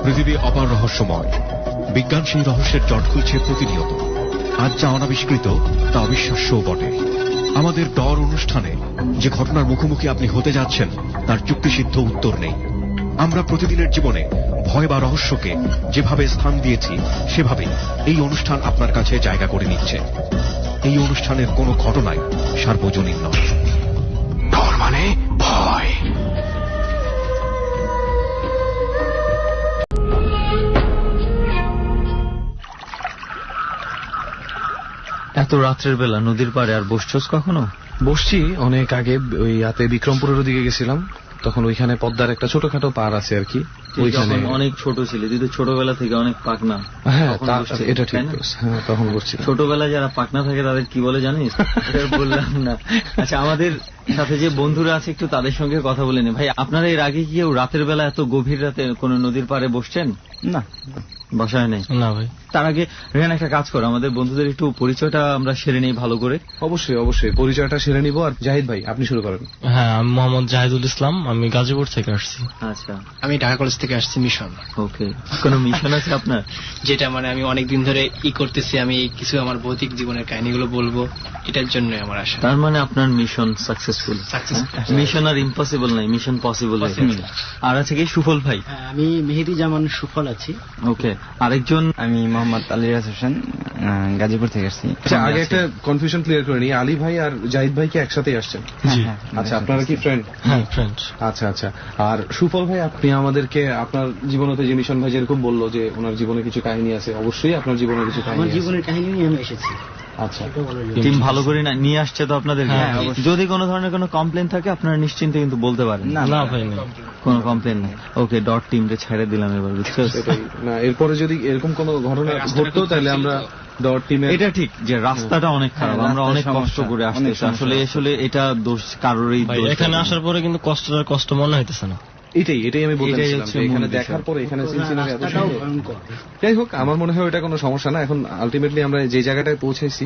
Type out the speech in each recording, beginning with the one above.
পৃথিবী অপার রহস্যময়। বিজ্ঞান সেই রহস্যের জট খুলছে প্রতিনিয়ত। আজ যা অনাবিষ্কৃত তা অবিশ্বাস্যও বটে। আমাদের ডর অনুষ্ঠানে যে ঘটনার মুখোমুখি আপনি হতে যাচ্ছেন তার যুক্তিসিদ্ধ উত্তর নেই। আমরা প্রতিদিনের জীবনে ভয় বা রহস্যকে যেভাবে স্থান দিয়েছি সেভাবেই এই অনুষ্ঠান আপনার কাছে জায়গা করে নিচ্ছে। এই অনুষ্ঠানের কোনো ঘটনাই সার্বজনীন নয়। ডর মানে ভয়। এত রাত্রের বেলা নদীর পাড়ে আর বসছস কখনো? বসছি অনেক আগে, ওই রাতে বিক্রমপুরের দিকে গেছিলাম, তখন ওইখানে পদ্মার একটা ছোটখাটো পার আছে আর কি, ওইখানে অনেক ছোট ছিল, তুই তো ছোটবেলা থেকে অনেক পাকনা। হ্যাঁ এটা ঠিক, হ্যাঁ তখন বসছি। ছোটবেলায় যারা পাকনা থাকে তাদের কি বলে জানিস? বললাম না। আচ্ছা, আমাদের সাথে যে বন্ধুরা আছে একটু তাদের সঙ্গে কথা বলে নি। ভাই, আপনারা এর আগে কি কেউ রাতের বেলা এত গভীর রাতে কোন নদীর পাড়ে বসছেন? না, বাসায় নেই। না ভাই। তার আগে রেহান একটা কাজ করো, আমাদের বন্ধুদের একটু পরিচয়টা আমরা সেরে নেই ভালো করে। অবশ্যই অবশ্যই পরিচয়টা সেরে নিব। আর জাহিদ ভাই, আপনি শুরু করেন। হ্যাঁ, আমি মোহাম্মদ জাহিদুল ইসলাম, আমি গাজীপুর থেকে আসছি। আচ্ছা, আমি ঢাকা কলেজ থেকে আসছি মিশন। ওকে, কোনো মিশন আছে আপনার? যেটা মানে আমি অনেকদিন ধরে করতেছি, আমি কিছু আমার ভৌতিক জীবনের কাহিনীগুলো বলবো, এটার জন্য আমার আশা। তার মানে আপনার মিশন সাকসেসফুল। মিশন আর ইম্পসিবল নাই, মিশন পসিবল। আর আছে কি সুফল ভাই? আমি মেহেদি জামান সুফল আছি। ওকে, আরেকজন? আমি মোহাম্মদ আলিরাজ হোসেন, গাজীপুর থেকে আসছি। আচ্ছা, আগে একটা কনফিউশন ক্লিয়ার করে নিই, আলী ভাই আর জাহিদ ভাই কি একসাথেই আসছেন? আচ্ছা, আপনারা কি ফ্রেন্ড? হ্যাঁ, ফ্রেন্ড। আচ্ছা আচ্ছা। আর সুফল ভাই, আপনি আমাদেরকে আপনার জীবনতে যে মিশন ভাই যেরকম বললো যে ওনার জীবনে কিছু কাহিনী আছে, অবশ্যই আপনার জীবনে কিছু কাহিনী আমার আছে। জীবনের কাহিনী নিয়ে আমি এসেছি। আচ্ছা, টিম ভালো করে নিয়ে আসছে তো আপনাদের? হ্যাঁ, যদি কোনো ধরনের কোনো কমপ্লেন থাকে আপনারা নিশ্চিন্তে কিন্তু বলতে পারেন। না ভাই, না, কোনো কমপ্লেন নেই। ওকে, ডট টিমরে ছেড়ে দিলাম এবার, বুঝছো? সেটাই না, এরপরে যদি এরকম কোনো ঘটনা ঘটতো তাহলে আমরা ডট টিমে। এটা ঠিক যে রাস্তাটা অনেক খারাপ, আমরা অনেক কষ্ট করে আসতেছি। আসলে এটা দোষ কারোরই। এখানে আসার পরে কিন্তু কষ্টটার কষ্ট মনে হইতেছে না। এটাই আমি বলতে চাইছিলাম যে এখানে দেখার পরে এখানে সিনসিনারি এত সুন্দর। যাই হোক, আমার মনে হয় ওটা কোনো সমস্যা না। এখন আলটিমেটলি আমরা যে জায়গাটায় পৌঁছেছি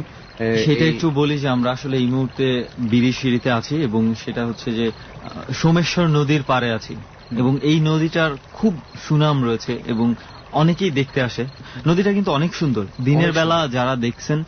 সেটা একটু বলি যে আমরা আসলে এই মুহূর্তে বিরিশিরিতে আছি এবং সেটা হচ্ছে যে সোমেশ্বর নদীর পাড়ে আছি এবং এই নদীটার খুব সুনাম রয়েছে এবং অনেকেই দেখতে আসে। নদীটা কিন্তু অনেক সুন্দর। দিনের বেলা যারা দেখছেন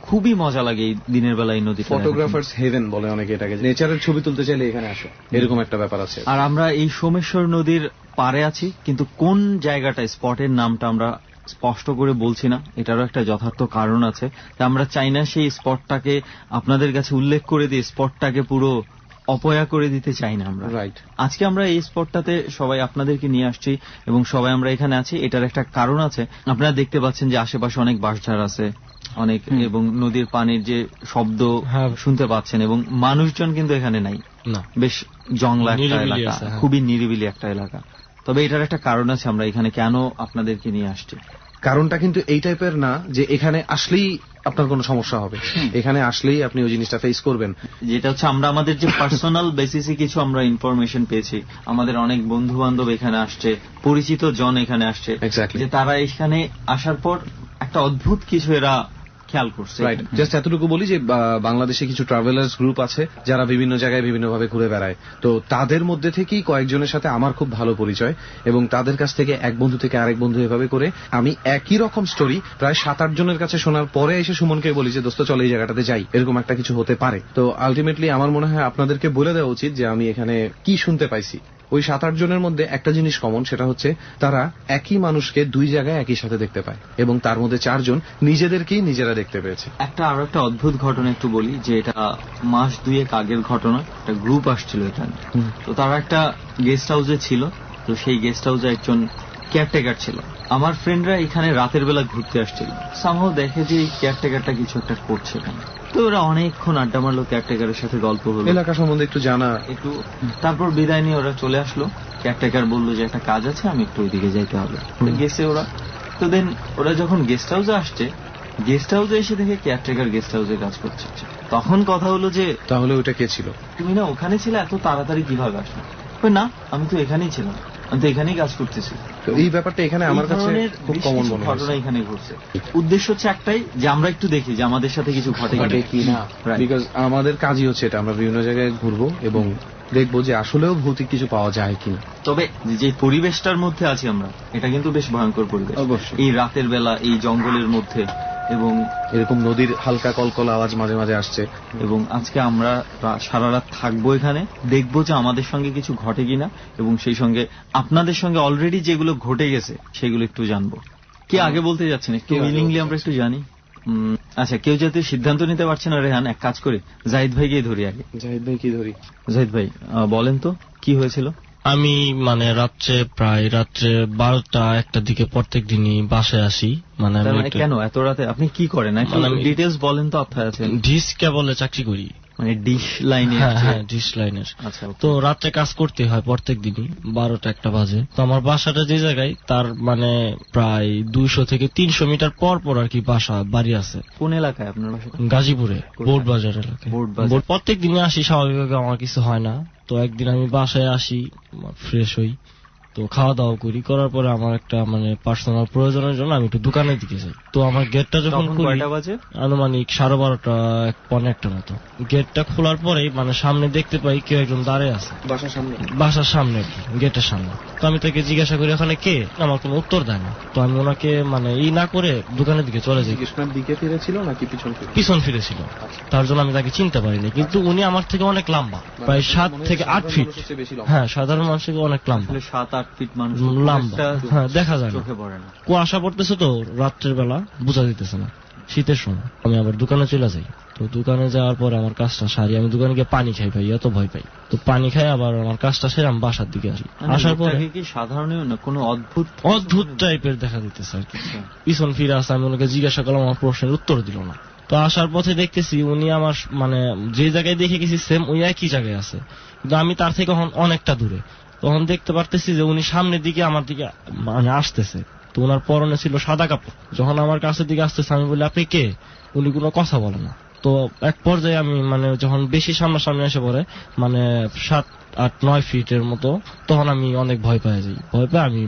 খুবই মজা লাগে এই দিনের বেলা এই নদীটা। ফটোগ্রাফার্স হেভেন বলে অনেকে এটাকে। নেচারের ছবি তুলতে চাইলে এখানে আসো, এরকম একটা ব্যাপার আছে। আর আমরা এই সোমেশ্বর নদীর পাড়ে আছি, কিন্তু কোন জায়গাটায়, স্পটের নামটা আমরা স্পষ্ট করে বলছি না। এটারও একটা যথার্থ কারণ আছে। আমরা চাই না সেই স্পটটাকে আপনাদের কাছে উল্লেখ করে দিয়ে স্পটটাকে পুরো অপয়া করে দিতে চাই না আমরা। রাইট। আজকে আমরা এই স্পটটাতে সবাই আপনাদেরকে নিয়ে আসছি এবং সবাই আমরা এখানে আছি, এটার একটা কারণ আছে। আপনারা দেখতে পাচ্ছেন যে আশেপাশে অনেক বাঁশঝাড় আছে অনেক, এবং নদীর পানির যে শব্দ শুনতে পাচ্ছেন, এবং মানুষজন কিন্তু এখানে নাই। বেশ জংলা একটা এলাকা, খুবই নিরিবিলি একটা এলাকা। তবে এটার একটা কারণ আছে আমরা এখানে কেন আপনাদেরকে নিয়ে আসছি। কারণটা কিন্তু এই টাইপের না যে এখানে আসলেই আপনার কোনো সমস্যা হবে, এখানে আসলেই আপনি ওই জিনিসটা ফেস করবেন। যেটা হচ্ছে আমরা আমাদের যে পার্সোনাল বেসিসে কিছু আমরা ইনফরমেশন পেয়েছি, আমাদের অনেক বন্ধু বান্ধব এখানে আসছে, পরিচিত জন এখানে আসছে, যে তারা এখানে আসার পর একটা অদ্ভুত কিছু এরা খেয়াল করছে। রাইট। জাস্ট এতটুকু বলি যে বাংলাদেশে কিছু ট্রাভেলার্স গ্রুপ আছে যারা বিভিন্ন জায়গায় বিভিন্নভাবে ঘুরে বেড়ায়। তো তাদের মধ্যে থেকেই কয়েকজনের সাথে আমার খুব ভালো পরিচয় এবং তাদের কাছ থেকে এক বন্ধু থেকে আরেক বন্ধু এভাবে করে আমি একই রকম স্টোরি প্রায় 7-8 জনের কাছে শোনার পরে এসে সুমনকে বলি যে দোস্ত চল এই জায়গাটাতে যাই, এরকম একটা কিছু হতে পারে। তো আলটিমেটলি আমার মনে হয় আপনাদেরকে বলে দেওয়া উচিত যে আমি এখানে কি শুনতে পাইছি। ওই 7-8 জনের মধ্যে একটা জিনিস কমন, সেটা হচ্ছে তারা একই মানুষকে 2 জায়গায় একই সাথে দেখতে পায় এবং তার মধ্যে 4 জন নিজেদেরকেই নিজেরা দেখতে পেয়েছে। আরো একটা অদ্ভুত ঘটনা একটু বলি যে এটা মাস 2 আগের ঘটনা। একটা গ্রুপ আসছিল এখানে, তো তারা একটা গেস্ট হাউসে ছিল। তো সেই গেস্ট হাউসে একজন কেয়ারটেকার ছিল। আমার ফ্রেন্ডরা এখানে রাতের বেলা ঘুরতে আসছিল, সামহাও দেখে যে এই কেয়ারটেকারটা কিছু একটা করছে এখানে। তো ওরা অনেকক্ষণ আড্ডা মারলো, কেয়ারটেকারের সাথে গল্প হলো, এলাকা সম্বন্ধে একটু জানা, একটু তারপর বিদায় নিয়ে ওরা চলে আসলো। কেয়ারটেকার বললো যে একটা কাজ আছে, আমি একটু ওইদিকে যাইতে হবে। গেছে ওরা। তো দেন ওরা যখন গেস্ট হাউসে আসছে, গেস্ট হাউসে এসে দেখে কেয়ারটেকার গেস্ট হাউসে কাজ করছে। তখন কথা হলো যে তাহলে ওটা কে ছিল? তুমি না ওখানে ছিলে, এত তাড়াতাড়ি কিভাবে আসলো? না, আমি তো এখানেই ছিলাম, আমি তো এখানেই কাজ করতেছি। তো এই ব্যাপারটা এখানে আমার কাছে খুব কমন মনে হয়। ঘটনা এখানে ঘটছে। উদ্দেশ্য হচ্ছে একটাই, যে আমরা একটু দেখি যে আমাদের সাথে কিছু ঘটে কি না। বিকজ আমাদের কাজই হচ্ছে এটা, আমরা বিভিন্ন জায়গায় ঘুরবো এবং দেখবো যে আসলেও ভৌতিক কিছু পাওয়া যায় কিনা। তবে যে পরিবেশটার মধ্যে আছি আমরা, এটা কিন্তু বেশ ভয়ঙ্কর পরিবেশ। অবশ্যই। এই রাতের বেলা এই জঙ্গলের মধ্যে, এবং এরকম নদীর হালকা কলকল আওয়াজ মাঝে মাঝে আসছে। এবং আজকে আমরা সারা রাত থাকবো এখানে, দেখবো যে আমাদের সঙ্গে কিছু ঘটে কিনা, এবং সেই সঙ্গে আপনাদের সঙ্গে অলরেডি যেগুলো ঘটে গেছে সেগুলো একটু জানবো। কে আগে বলতে যাচ্ছেন? একটু উইলিংলি আমরা একটু জানি। আচ্ছা, কেউ যাতে সিদ্ধান্ত নিতে পারছে না, রেহান এক কাজ করি, জাহিদ ভাইকে ধরি আগে। জাহিদ ভাই কি ধরি? জাহিদ ভাই বলেন তো কি হয়েছিল? আমি মানে রাত্রে 12টা-1টার দিকে প্রত্যেক দিনই বাসায় আসি। মানে তার আমি মানে কেন এত রাতে আপনি কি করেন? ডিটেলস বলেন তো। আপনার আছে ডিশ কেবলে চাকরি করি, মানে ডিশ লাইনে? হ্যাঁ, ডিশ লাইনের। আচ্ছা, তো রাত্রে কাজ করতে হয় প্রত্যেক দিনই, 12টা-1টা বাজে। তো আমার বাসাটা যে জায়গায়, তার মানে প্রায় 200 থেকে 300 মিটার পর পর আর কি বাড়ি আছে। কোন এলাকায় আপনার বাসা? গাজীপুরে, বোর্ড বাজার এলাকায়। প্রত্যেক দিনে আসি, স্বাভাবিকভাবে আমার কিছু হয় না। তো একদিন আমি বাসায় আসি, ফ্রেশ হই, তো খাওয়া দাওয়া করার পরে আমার একটা মানে পার্সোনাল প্রয়োজনের জন্য আমি একটু দোকানের দিকে যাই। তো আমার গেটটা যখন খুলি, আনুমানিক 12:30 1:15 মতো, গেটটা খোলার পরেই মানে সামনে দেখতে পাই কেউ একজন দাঁড়িয়ে আছে বাসার সামনে আর কি, গেটের সামনে। তো আমি তাকে জিজ্ঞাসা করি ওখানে কে, আমার কোনো উত্তর দেয় না। তো আমি ওনাকে মানে না করে দোকানের দিকে চলে যাই। দিকে ফিরেছিল নাকি পিছন ফিরেছিল, তার জন্য আমি তাকে চিনতে পারিনি। কিন্তু উনি আমার থেকে অনেক লম্বা, প্রায় 7 থেকে 8 ফিট। হ্যাঁ, সাধারণ মানুষ থেকে অনেক লম্বা, 7-8 ফিট মানুষ লম্বা। হ্যাঁ, দেখা যায় না, কুয়াশা পড়তেছে তো রাত্রের বেলা, বোঝা দিতেছে না, শীতের সময়। আমি আবার দোকানে চলে যাই। তো দোকানে যাওয়ার পরে আমার কাজটা সারি, আমি দোকানে গিয়ে পানি খাই, ভাই এত ভয় পাই। তো পানি খাই, আবার আমার কাজটা সেরে আমি বাসার দিকে আসি। আসার পরে কি সাধারণ না, কোনো অদ্ভুত টাইপের দেখা দিতেছে আর কি। পিছন ফিরে আসে, আমি ওনাকে জিজ্ঞাসা করলাম, আমার প্রশ্নের উত্তর দিল না। তো আসার পথে দেখতেছি উনি আমার মানে যে জায়গায় দেখে গেছি সেম ওই একই জায়গায় আছে, কিন্তু আমি তার থেকে অনেকটা দূরে। তখন দেখতে পারতেছি যে উনি সামনের দিকে আমার দিকে মানে আসতেছে। তো ওনার পরনে ছিল সাদা কাপড়। যখন আমার কাছের দিকে আসতেছে, আমি বলি আপনি কে? উনি কোনো কথা বলে না। তো এক পর্যায়ে আমি মানে যখন বেশি সামনাসামনি এসে পড়ে, মানে 7, 8, 9 ফিটের মতো, তখন আমি অনেক ভয় পেয়ে যাই। ভয় পেয়ে আমি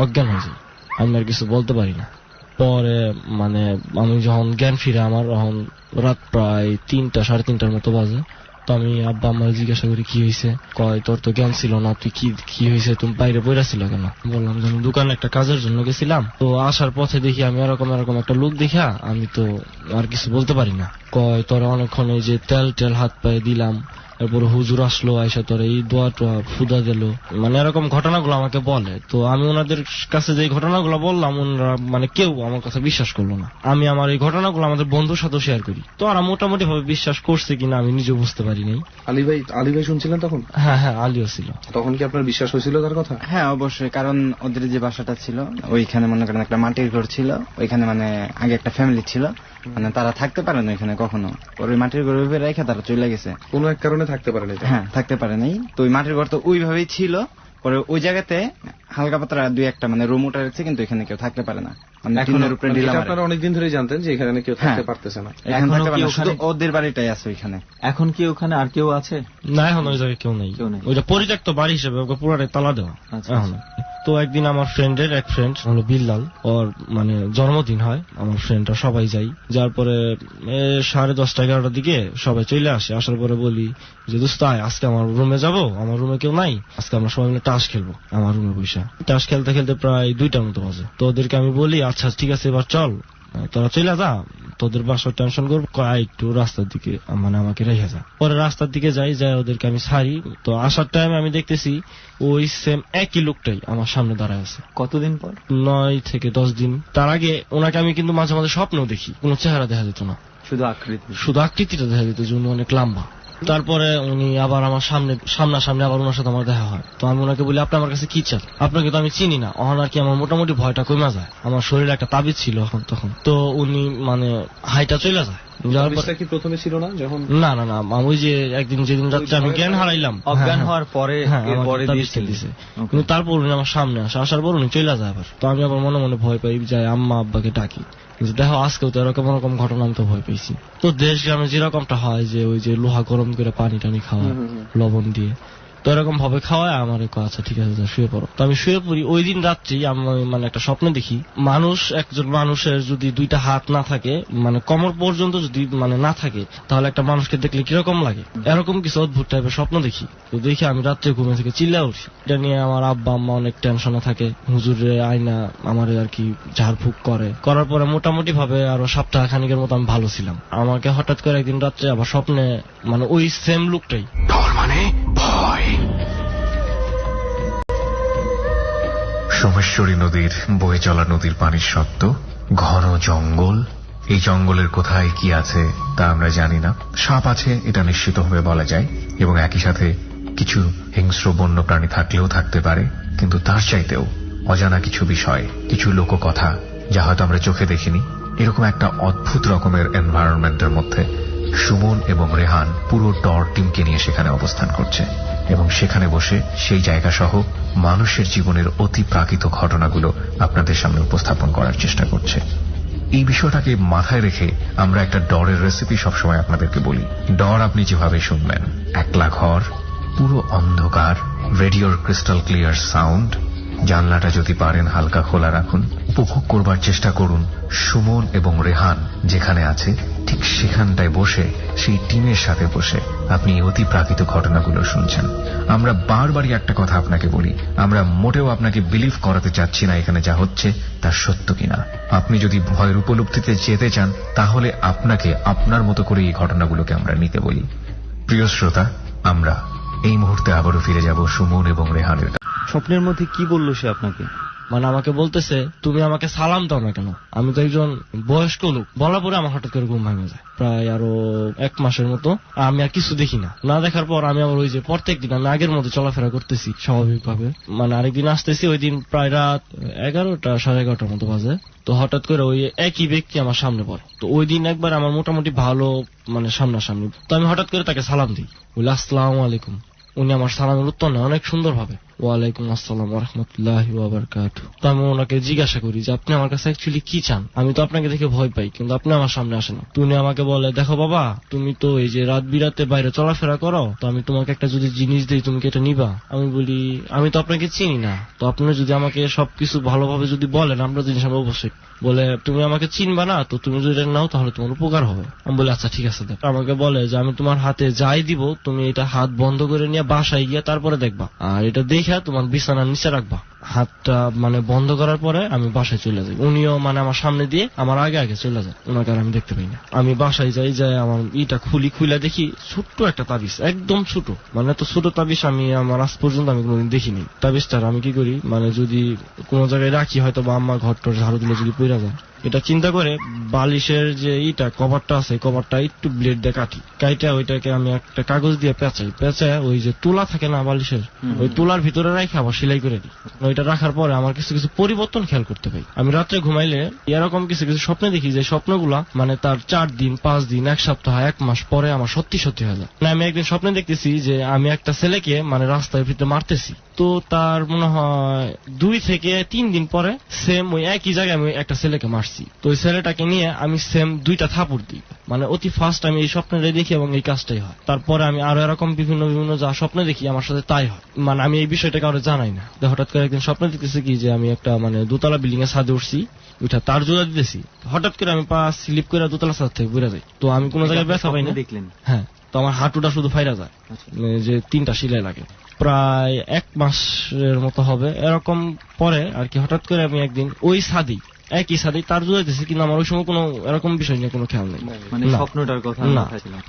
অজ্ঞান হয়ে যাই, আমি আর কিছু বলতে পারি না। পরে মানে আমি যখন জ্ঞান ফিরে, আমার তখন রাত প্রায় 3টা 3:30 মতো বাজে। তো আমি আব্বা আমার জিজ্ঞাসা করি কি হয়েছে, কয় তোর তো জ্ঞান ছিল না, তুই কি হয়েছে, তুমি বাইরে বইরা ছিল কেন? বললাম যে আমি দোকানে একটা কাজের জন্য গেছিলাম। তো আসার পথে দেখি আমি এরকম একটা লোক দেখা, আমি তো আর কিছু বলতে পারি না। কয় তোরা অনেকক্ষণ এই যে তেল হাত পায়ে দিলাম, এরপর হুজুর আসলো, আইসা তোর এই দোয়া টোয়া ফুদা দিল, মানে এরকম ঘটনাগুলো আমাকে বলে। তো আমি ওনাদের কাছে যে ঘটনাগুলো বললাম, ওনারা মানে কেউ আমার কথা বিশ্বাস করলো না। আমি আমার এই ঘটনাগুলো আমাদের বন্ধুর সাথে শেয়ার করি, তো ওরা মোটামুটি ভাবে বিশ্বাস করছে কিনা আমি নিজেও বুঝতে পারি নাই। আলী ভাই শুনছিলেন তখন? হ্যাঁ, আলীও ছিল। তখন কি আপনার বিশ্বাস হয়েছিল তার কথা? হ্যাঁ, অবশ্যই, কারণ ওদের যে বাসাটা ছিল ওইখানে মনে করেন একটা মাটির ঘর ছিল, ওইখানে মানে আগে একটা ফ্যামিলি ছিল, মানে তারা থাকতে পারে না ওইখানে কখনো। ওই মাটির ঘর ওইভাবে রেখে তারা চলে গেছে, কোনো এক কারণে থাকতে পারে না। হ্যাঁ, থাকতে পারে নাই। তো ওই মাটির ঘর তো ওইভাবেই ছিল। পরে ওই জায়গাতে হালকা পাতলা 2-1টা মানে রুম উঠে রেখেছে, কিন্তু এখানে কেউ থাকতে পারে না। আপনারা অনেকদিন ধরে জানতেন যে এখানে কেউ থাকতে পারতেছে না? শুধু ওদের বাড়িটাই আছে ওইখানে। এখন কি ওখানে আর কেউ আছে? না, এখন ওই জায়গায় কেউ নেই। ওইটা পরিত্যক্ত বাড়ি হিসেবে পুরোটাই তালা দেওয়া এখন। তো একদিন আমার ফ্রেন্ডের এক ফ্রেন্ড হলো বিল্লাল, ওর মানে জন্মদিন হয়, আমার ফ্রেন্ডরা সবাই যাই। যার পরে 10:30 11টার দিকে সবাই চলে আসে। আসার পরে বলি যে দোস্ত আজকে আমার রুমে যাব, আমার রুমে কেউ নাই, আজকে আমরা সবাই মিলে টাস খেলবো আমার রুমে বসে। টাস খেলতে খেলতে প্রায় 2টার মতো বাজে। তো ওদেরকে আমি বলি আচ্ছা ঠিক আছে এবার চল, তোরা চলে যা, তোদের বাসার টেনশন করবো, একটু রাস্তার দিকে মানে আমাকে রেখে যা। পরে রাস্তার দিকে যাই, ওদেরকে আমি ছাড়ি। তো আসার টাইমে আমি দেখতেছি ওই সেম একই লোকটাই আমার সামনে দাঁড়ায় আছে। কতদিন পর? 9 থেকে 10 দিন। তার আগে ওনাকে আমি কিন্তু মাঝে মাঝে স্বপ্নেও দেখি, কোনো চেহারা দেখা যেত না, শুধু আকৃতিটা দেখা যেত যে উনি অনেক লম্বা। তারপরে উনি আবার আমার সামনাসামনি আবার ওনার সাথে আমার দেখা হয়। তো আমি ওনাকে বলি আপনি আমার কাছে কি চান? আপনাকে তো আমি চিনি না। ওখানে আর কি আমার মোটামুটি ভয়টা কমে যায়, আমার শরীরে একটা তাবিজ ছিল তখন। তো উনি মানে হাইটা চলে যায়। কি প্রথমে ছিল না যখন? না, ওই যে একদিন যেদিন রাত্রে আমি জ্ঞান হারাইলাম, অজ্ঞান হওয়ার পরে দিছে। কিন্তু তারপর উনি আমার সামনে আসার পর উনি চলে যায় আবার। তো আমি আবার মনে মনে ভয় পাই, যাই আম্মা আব্বাকে ডাকি। দেখো আজকেও তো এরকম ঘটনা, আমি তো ভয় পেয়েছি। তো দেশ গ্রামে যেরকমটা হয় যে ওই যে লোহা গরম করে পানি টানি খাওয়া লবণ দিয়ে, তো এরকম ভাবে খাওয়ায় আমার আচ্ছা ঠিক আছে শুয়ে পড়ো। তো আমি শুয়ে পড়ি। ওই দিন রাত্রেই আমি মানে একটা স্বপ্ন দেখি, একজন মানুষের যদি দুইটা হাত না থাকে, মানে কোমর পর্যন্ত যদি মানে না থাকে, তাহলে একটা মানুষকে দেখলে কিরকম লাগে, এরকম কিছু অদ্ভুত টাইপের স্বপ্ন দেখি। তো দেখি আমি রাত্রে ঘুমে থেকে চিল্লা উঠি। এটা নিয়ে আমার আব্বা আম্মা অনেক টেনশনে থাকে। হুজুরে আয়না আমার আর কি ঝাড়ফুঁক করার পরে মোটামুটি ভাবে আরো সপ্তাহ খানিকের মতো আমি ভালো ছিলাম। আমাকে হঠাৎ করে একদিন রাত্রে আবার স্বপ্নে মানে ওই সেম লুকটাই। ডর মানে ভয়। সোমেশ্বরী নদীর বয়ে চলা নদীর পানির সত্ত্ব, ঘন জঙ্গল। এই জঙ্গলের কোথায় কি আছে তা আমরা জানি না। সাপ আছে এটা নিশ্চিতভাবে বলা যায়, এবং একই সাথে কিছু হিংস্র বন্য প্রাণী থাকলেও থাকতে পারে। কিন্তু তার চাইতেও অজানা কিছু বিষয়, কিছু লোককথা যা হয়তো আমরা চোখে দেখিনি। এরকম একটা অদ্ভুত রকমের এনভায়রনমেন্টের মধ্যে সুমন এবং রেহান পুরো ডর টিমকে নিয়ে সেখানে অবস্থান করছে, এবং সেখানে বসে সেই জায়গা সহ মানুষের জীবনের অতি প্রাকৃত ঘটনাগুলো আপনাদের সামনে উপস্থাপন করার চেষ্টা করছে। এই বিষয়টাকে মাথায় রেখে আমরা একটা ডরের রেসিপি সবসময় আপনাদেরকে বলি। ডর আপনি যেভাবে শুনবেন, একলা ঘর, পুরো অন্ধকার, রেডিওর ক্রিস্টাল ক্লিয়ার সাউন্ড, জানলাটা যদি পারেন হালকা খোলা রাখুন, উপভোগ করবার চেষ্টা করুন সুমন এবং রেহান যেখানে আছে ঠিক সেখানটায় বসে, সেই টিমের সাথে বসে আপনি অতি প্রাকৃত ঘটনাগুলো শুনছেন। আমরা বারবারই একটা কথা আপনাকে বলি, আমরা মোটেও আপনাকে বিলিভ করাতে চাচ্ছি না এখানে যা হচ্ছে তা সত্য কিনা। আপনি যদি ভয়ের উপলব্ধিতে যেতে চান, তাহলে আপনাকে আপনার মতো করে এই ঘটনাগুলোকে আমরা নিতে বলি। প্রিয় শ্রোতা, আমরা এই মুহূর্তে আবারও ফিরে যাব সুমন এবং রেহানের। স্বপ্নের মধ্যে কি বললো সে আপনাকে? মানে আমাকে বলতেছে, তুমি আমাকে সালাম দাও না কেন, আমি তো একজন বয়স্ক লোক। বলার পরে আমার হঠাৎ করে ঘুম ভেঙে যায়। প্রায় আরো 1 মাসের মতো আমি আর কিছু দেখি না দেখার পর আমি আবার ওই যে প্রত্যেকদিন আমি আগের মতো চলাফেরা করতেছি স্বাভাবিকভাবে। মানে আরেকদিন আসতেছি, ওই দিন প্রায় রাত 11টা 11:30টার মতো বাজে। তো হঠাৎ করে ওই একই ব্যক্তি আমার সামনে পড়ে। তো ওই দিন একবার আমার মোটামুটি ভালো মানে সামনাসামনি। তো আমি হঠাৎ করে তাকে সালাম দিই, বলি আসসালামু আলাইকুম। উনি আমার সালামের উত্তর নেয় অনেক সুন্দর ভাবে, ওয়ালাইকুম আসসালাম ওয়া রাহমাতুল্লাহি ওয়া বারাকাতুহু। তো আমি ওনাকে জিজ্ঞাসা করি যে আপনি আমার কাছে অ্যাকচুয়ালি কি চান? আমি তো আপনাকে দেখে ভয় পাই, কিন্তু আপনি আমার সামনে আসেন না। উনি আমাকে বলে, দেখো বাবা, তুমি তো এই যে রাত বিরাতে বাইরে চলাফেরা করো, তো আমি তোমাকে একটা যদি জিনিস দিই তুমি কি এটা নিবা? আমি বলি, আমি তো আপনাকে চিনি না, তো আপনি যদি আমাকে সবকিছু ভালোভাবে যদি বলেন আমরা জিনিস আমরা অবশ্যই। বলে, তুমি আমাকে চিনবা না, তো তুমি যদি এটা নাও তাহলে তোমার উপকার হবে। আমি বলি আচ্ছা ঠিক আছে। আমাকে বলে যে আমি তোমার হাতে যাই দিব, তুমি এটা হাত বন্ধ করে নিয়ে বাসায় গিয়ে তারপরে দেখবা, আর এটা দেখে তোমার বিছানার নিচে রাখবা। হাতটা মানে বন্ধ করার পরে আমি বাসায় চলে যাই। উনিও মানে আমার সামনে দিয়ে আমার আগে চলে যায়, ওনাকে আর আমি দেখতে পাই না। আমি বাসায় যাই আমার ইটা খুলে দেখি ছোট্ট একটা তাবিজ, একদম ছোট, মানে এত ছোট তাবিজ আমি আমার আজ পর্যন্ত আমি কোনোদিন দেখিনি। তাবিজটার আমি কি করি, মানে যদি কোনো জায়গায় রাখি, হয়তো বা আম্মা ঘরটার ঝাড়ু দিলে যদি পড়ে যায়, এটা চিন্তা করে বালিশের যে ইটা কভারটা আছে, কভারটা একটু ব্লেড দিয়ে কাইটা ওইটাকে আমি একটা কাগজ দিয়ে পেঁচাই ওই যে তুলা থাকে না বালিশের, ওই তুলার ভিতরে রেখে আবার সেলাই করে দিই। ওইটা রাখার পরে আমার কিছু পরিবর্তন খেয়াল করতে পাই। আমি রাত্রে ঘুমাইলে এরকম কিছু স্বপ্নে দেখি, যে স্বপ্নগুলা মানে তার 4 দিন 5 দিন 1 সপ্তাহ 1 মাস পরে আমার সত্যি হয়ে যায়। আমি একদিন স্বপ্নে দেখতেছি যে আমি একটা ছেলেকে মানে রাস্তায় ভিতরে মারতেছি। তো তার মনে হয় 2 থেকে 3 দিন পরে সেম ওই একই জায়গায় আমি একটা ছেলেকে মারছি। তো ওই ছেলেটাকে নিয়ে আমি সেম 2টা থাপড় দিই। মানে অতি ফার্স্ট আমি এই স্বপ্নটা দেখি এবং এই কাজটাই হয়। তারপরে আমি আরো এরকম বিভিন্ন যা স্বপ্ন দেখি আমার সাথে তাই হয়। মানে আমি এই বিষয়টা কারো জানাই না। হঠাৎ করে একদিন স্বপ্ন দেখতেছি কি যে আমি একটা মানে 2তলা বিল্ডিং এর ছাদে উঠছি, ওইটা তার জোড়া দিতেছি, হঠাৎ করে আমি পা স্লিপ করে 2তলা ছাদ থেকে বেরো যাই। তো আমি কোনো জায়গায় ব্যথা পাই না। দেখলেন? হ্যাঁ। তো আমার হাঁটুটা শুধু ফাইরা যায়, যে 3টা সেলাই লাগে। প্রায় 1 মাসের মতো হবে এরকম পরে আর কি। হঠাৎ করে আমি একদিন ওই একই ছাদে তার জোড়াইতেছি, কিন্তু আমার ওই সময় কোনো এরকম বিষয় নিয়ে কোনো খেয়াল নেই, মানে স্বপ্নটার কথা না।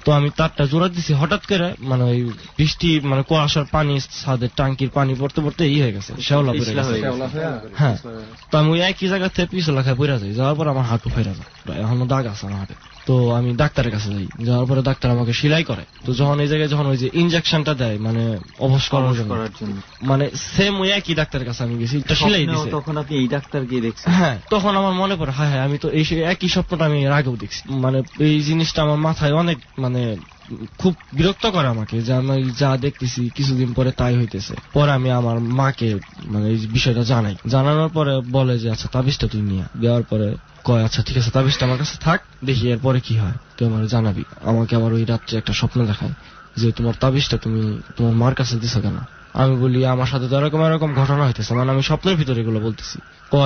তো আমি তারটা জোড়া দিছি, হঠাৎ করে মানে ওই বৃষ্টি মানে কুয়াশার পানি ছাদের টাঙ্কির পানি পড়তে হয়ে গেছে, শ্যাওলা পড়ে গেছে। হ্যাঁ। তো আমি ওই একই জায়গা থেকে পিছলা খায় পড়ে যাই, যাওয়ার পর আমার হাঁটু ফেরা যায়, এখনো দাগ আছে আমার হাতে। তো আমি ডাক্তারের কাছে যাই, যাওয়ার পরে ডাক্তার আমাকে সেলাই করে। তো যখন এই জায়গায় যখন ওই যে ইনজেকশনটা দেয় মানে অবশ করার জন্য, মানে সেম ওই একই ডাক্তারের কাছে আমি গেছি, সেলাই দিছে। তখন আপনি এই ডাক্তার গিয়ে দেখছেন? হ্যাঁ। তখন আমার মনে পড়ে, হ্যাঁ আমি তো এই একই স্বপ্নটা আমি এর আগেও দেখছি। মানে এই জিনিসটা আমার মাথায় অনেক মানে খুব বিরক্ত করে আমাকে, যে আমি যা দেখতেছি কিছুদিন পরে তাই হইতেছে। পরে আমি আমার মাকে মানে এই বিষয়টা জানানোর পরে বলে যে আচ্ছা তাবিজটা তুই নিয়ে দেওয়ার পরে কয় আচ্ছা ঠিক আছে তাবিজটা আমার কাছে থাক, দেখি এরপরে কি হয় তুই আমার জানাবি। আমাকে আবার ওই রাত্রে একটা স্বপ্ন দেখায় যে তোমার তাবিজটা তুমি তোমার মার কাছে দিছো কেন? আমি বলি আমার সাথে তো এরকম ঘটনা হইতেছে, মানে আমি স্বপ্নের ভিতরে এগুলো বলতেছি।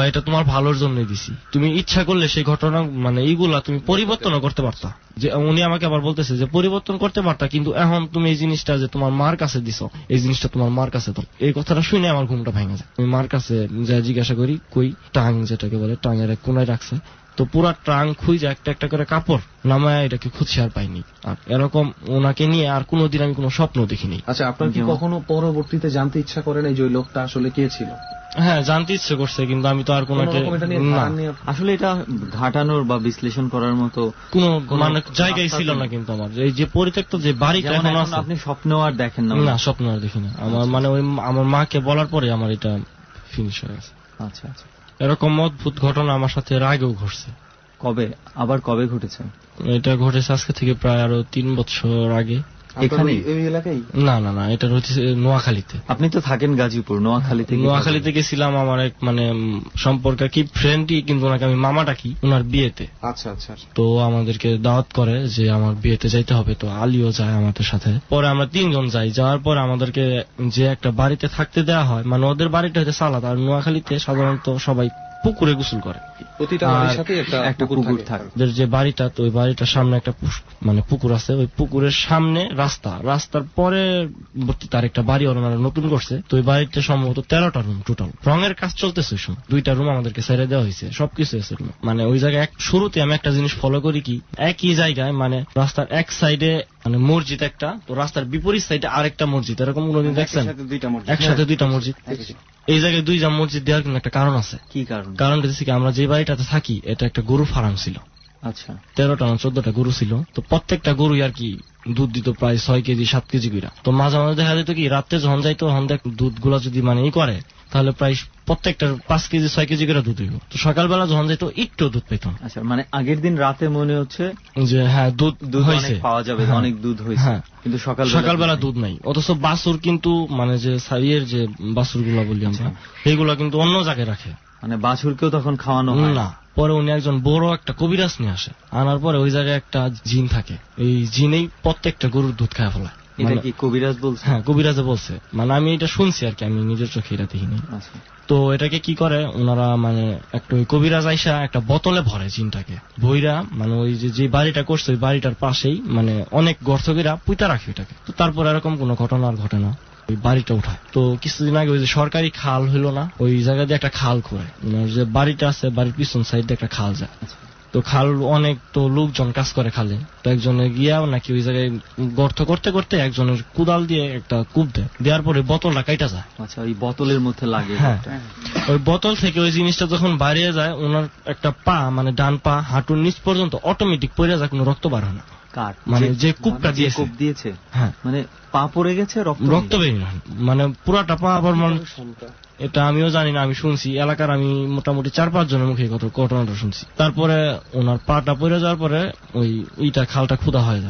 এটা তোমার ভালোর জন্যই দিছি, তুমি ইচ্ছা করলে সেই ঘটনা মানে এইগুলা তুমি পরিবর্তনও করতে পারতা। যে উনি আমাকে আবার বলতেছে যে পরিবর্তন করতে পারতা, কিন্তু এখন তুমি এই জিনিসটা যে তোমার মার কাছে দিছো, এই জিনিসটা তোমার মার কাছে দাও। এই কথাটা শুনে আমার ঘুমটা ভেঙে যায়। আমি মার কাছে যা জিজ্ঞাসা করি কই টাং যেটাকে বলে টাঙের এক কোনায় রাখছে, তো পুরা ট্রাং খুঁজে একটা একটা করে কাপড় নামায় এটাকে খুঁজে আর পাইনি। আর এরকম ওনাকে নিয়ে আর কোনোদিন আমি কোনো স্বপ্ন দেখিনি। আচ্ছা, আপনার কি কখনো পরবর্তীতে জানতে ইচ্ছা করে নাই যে ওই লোকটা আসলে কে ছিল? হ্যাঁ, জানতে ইচ্ছে করছে, কিন্তু আমি তো আর কোনো আসলে এটা ঘাটানোর বা বিশ্লেষণ করার মতো কোনো মানে জায়গায় ছিল না। কিন্তু আমার এই যে পরিত্যক্ত যে বাড়িটা এখন আছে, আপনি স্বপ্নেও আর দেখেন না? না, স্বপ্ন আর দেখি না। আমার মানে ওই আমার মাকে বলার পরে আমার এটা ফিনিশ হয়ে গেছে। আচ্ছা আচ্ছা। এরকম অদ্ভুত ঘটনা আমার সাথে এর আগেও ঘটছে। কবে ঘটেছে? এটা ঘটেছে আজকে থেকে প্রায় আরো 3 বছর আগে। এখানে এই এলাকায়? না, এটা হচ্ছে নোয়াখালীতে। আপনি তো থাকেন গাজীপুর, নোয়াখালীতে গেছিলাম আমার এক মানে সম্পর্ক কি ফ্রেন্ডই, কিন্তু ওনাকে আমি মামা ডাকি, ওনার বিয়েতে। আচ্ছা আচ্ছা। তো আমাদেরকে দাওয়াত করে যে আমার বিয়েতে যাইতে হবে, তো আলিও যায় আমাদের সাথে। পরে আমরা 3 জন যাই। যাওয়ার পর আমাদেরকে যে একটা বাড়িতে থাকতে দেওয়া হয়, মানে ওদের বাড়িটা হচ্ছে সালাদ, আর নোয়াখালীতে সাধারণত সবাই পুকুরে গোসল করে। প্রতিটা বাড়ির সাথে একটা পুকুর থাকে। যে বাড়িটা, তো ওই বাড়িটার সামনে একটা মানে পুকুর আছে, ওই পুকুরের সামনে রাস্তার পরে তার একটা বাড়ি ওনারা নতুন করছে। তো ওই বাড়িতে সম্ভবত 13টা রুম টোটাল। রঙের কাজ চলতেছে, 2টা রুম আমাদেরকে ছেড়ে দেওয়া হয়েছে, সবকিছু আছে। মানে ওই জায়গায় শুরুতে আমি একটা জিনিস ফলো করি কি, একই জায়গায় মানে রাস্তার এক সাইডে মানে মসজিদ একটা, তো রাস্তার বিপরীত সাইডে আরেকটা মসজিদ। এরকম কোনদিন দেখছেন? একসাথে 2টা মসজিদ। এই জায়গায় 2টা মসজিদ দেওয়ার কিন্তু একটা কারণ আছে। কি কারণ? কারণটা হচ্ছে কি, আমরা যে বাড়িটাতে থাকি এটা একটা গরু ফার্ম ছিল। আচ্ছা। 13টা না 14টা গরু ছিল। তো প্রত্যেকটা গরুই আর কি দুধ দিত প্রায় 6 কেজি 7 কেজি করে। তো মাঝে মাঝে দেখা যেত কি রাত্রে যখন যাইতো তখন দেখ দুধ গুলা যদি মানে করে, তাহলে প্রায় প্রত্যেকটা 5 কেজি 6 কেজি করে দুধ হইব। তো সকালবেলা যখন যাইতো একটু দুধ পেত। আচ্ছা, মানে আগের দিন রাতে মনে হচ্ছে যে হ্যাঁ দুধ হয়েছে, পাওয়া যাবে, অনেক দুধ হয়েছে, কিন্তু সকালবেলা দুধ নাই। অথচ বাছুর কিন্তু মানে যে সাইয়ের যে বাছুর গুলা বলি আমরা, সেইগুলা কিন্তু অন্য জায়গায় রাখে, মানে বাছুরকেও তখন খাওয়ানো হয় না। পরে উনি একজন বড় একটা কবিরাজ নিয়ে আসে, আনার পরে ওই জায়গায় একটা জিন থাকে, এই জিনেই প্রত্যেকটা গরুর দুধ খায় ফেলায়। এটা কি কবিরাজ বলছে? হ্যাঁ, কবিরাজে বলছে, মানে আমি এটা শুনছি আর কি, আমি নিজের চোখে এটা দেখিনি। তো এটাকে কি করে ওনারা, মানে একটা ওই কবিরাজ আইসা একটা বোতলে ভরে জিনটাকে, বইরা মানে ওই যে বাড়িটা করছে ওই বাড়িটার পাশেই মানে অনেক গর্থকেরা পুঁতা রাখে এটাকে। তো তারপর এরকম কোনো ঘটনা আর ঘটে না, ওই বাড়িটা উঠায়। তো কিছুদিন আগে ওই যে সরকারি খাল হইলো না, ওই জায়গা দিয়ে একটা খাল করে, যে বাড়িটা আছে বাড়ির পিছন সাইড দিয়ে একটা খাল যায়। তো খাল অনেক, তো লোকজন কাজ করে খালে। তো একজনে গিয়াও নাকি ওই জায়গায় গর্ত করতে করতে একজনের কুদাল দিয়ে একটা কূপ দেওয়ার পরে বোতলটা কাইটা যায়। আচ্ছা, ওই বোতলের মধ্যে লাগে। হ্যাঁ, ওই বোতল থেকে ওই জিনিসটা যখন বাইরে যায়, ওনার একটা পা মানে ডান পা হাঁটুর নিচ পর্যন্ত অটোমেটিক পড়ে যায়, কোনো রক্ত বার হয় না। মানে যে কূপটা দিয়েছে, হ্যাঁ, মানে পা পড়ে গেছে, রক্ত বেরিয়ে মানে পুরাটা পা। আবার এটা আমিও জানি না, আমি শুনছি এলাকার, আমি মোটামুটি 4-5 জনের মুখে ঘটনাটা শুনছি। তারপরে ওনার পাটা পড়ে যাওয়ার পরে ওই খালটা ক্ষুধা হয়ে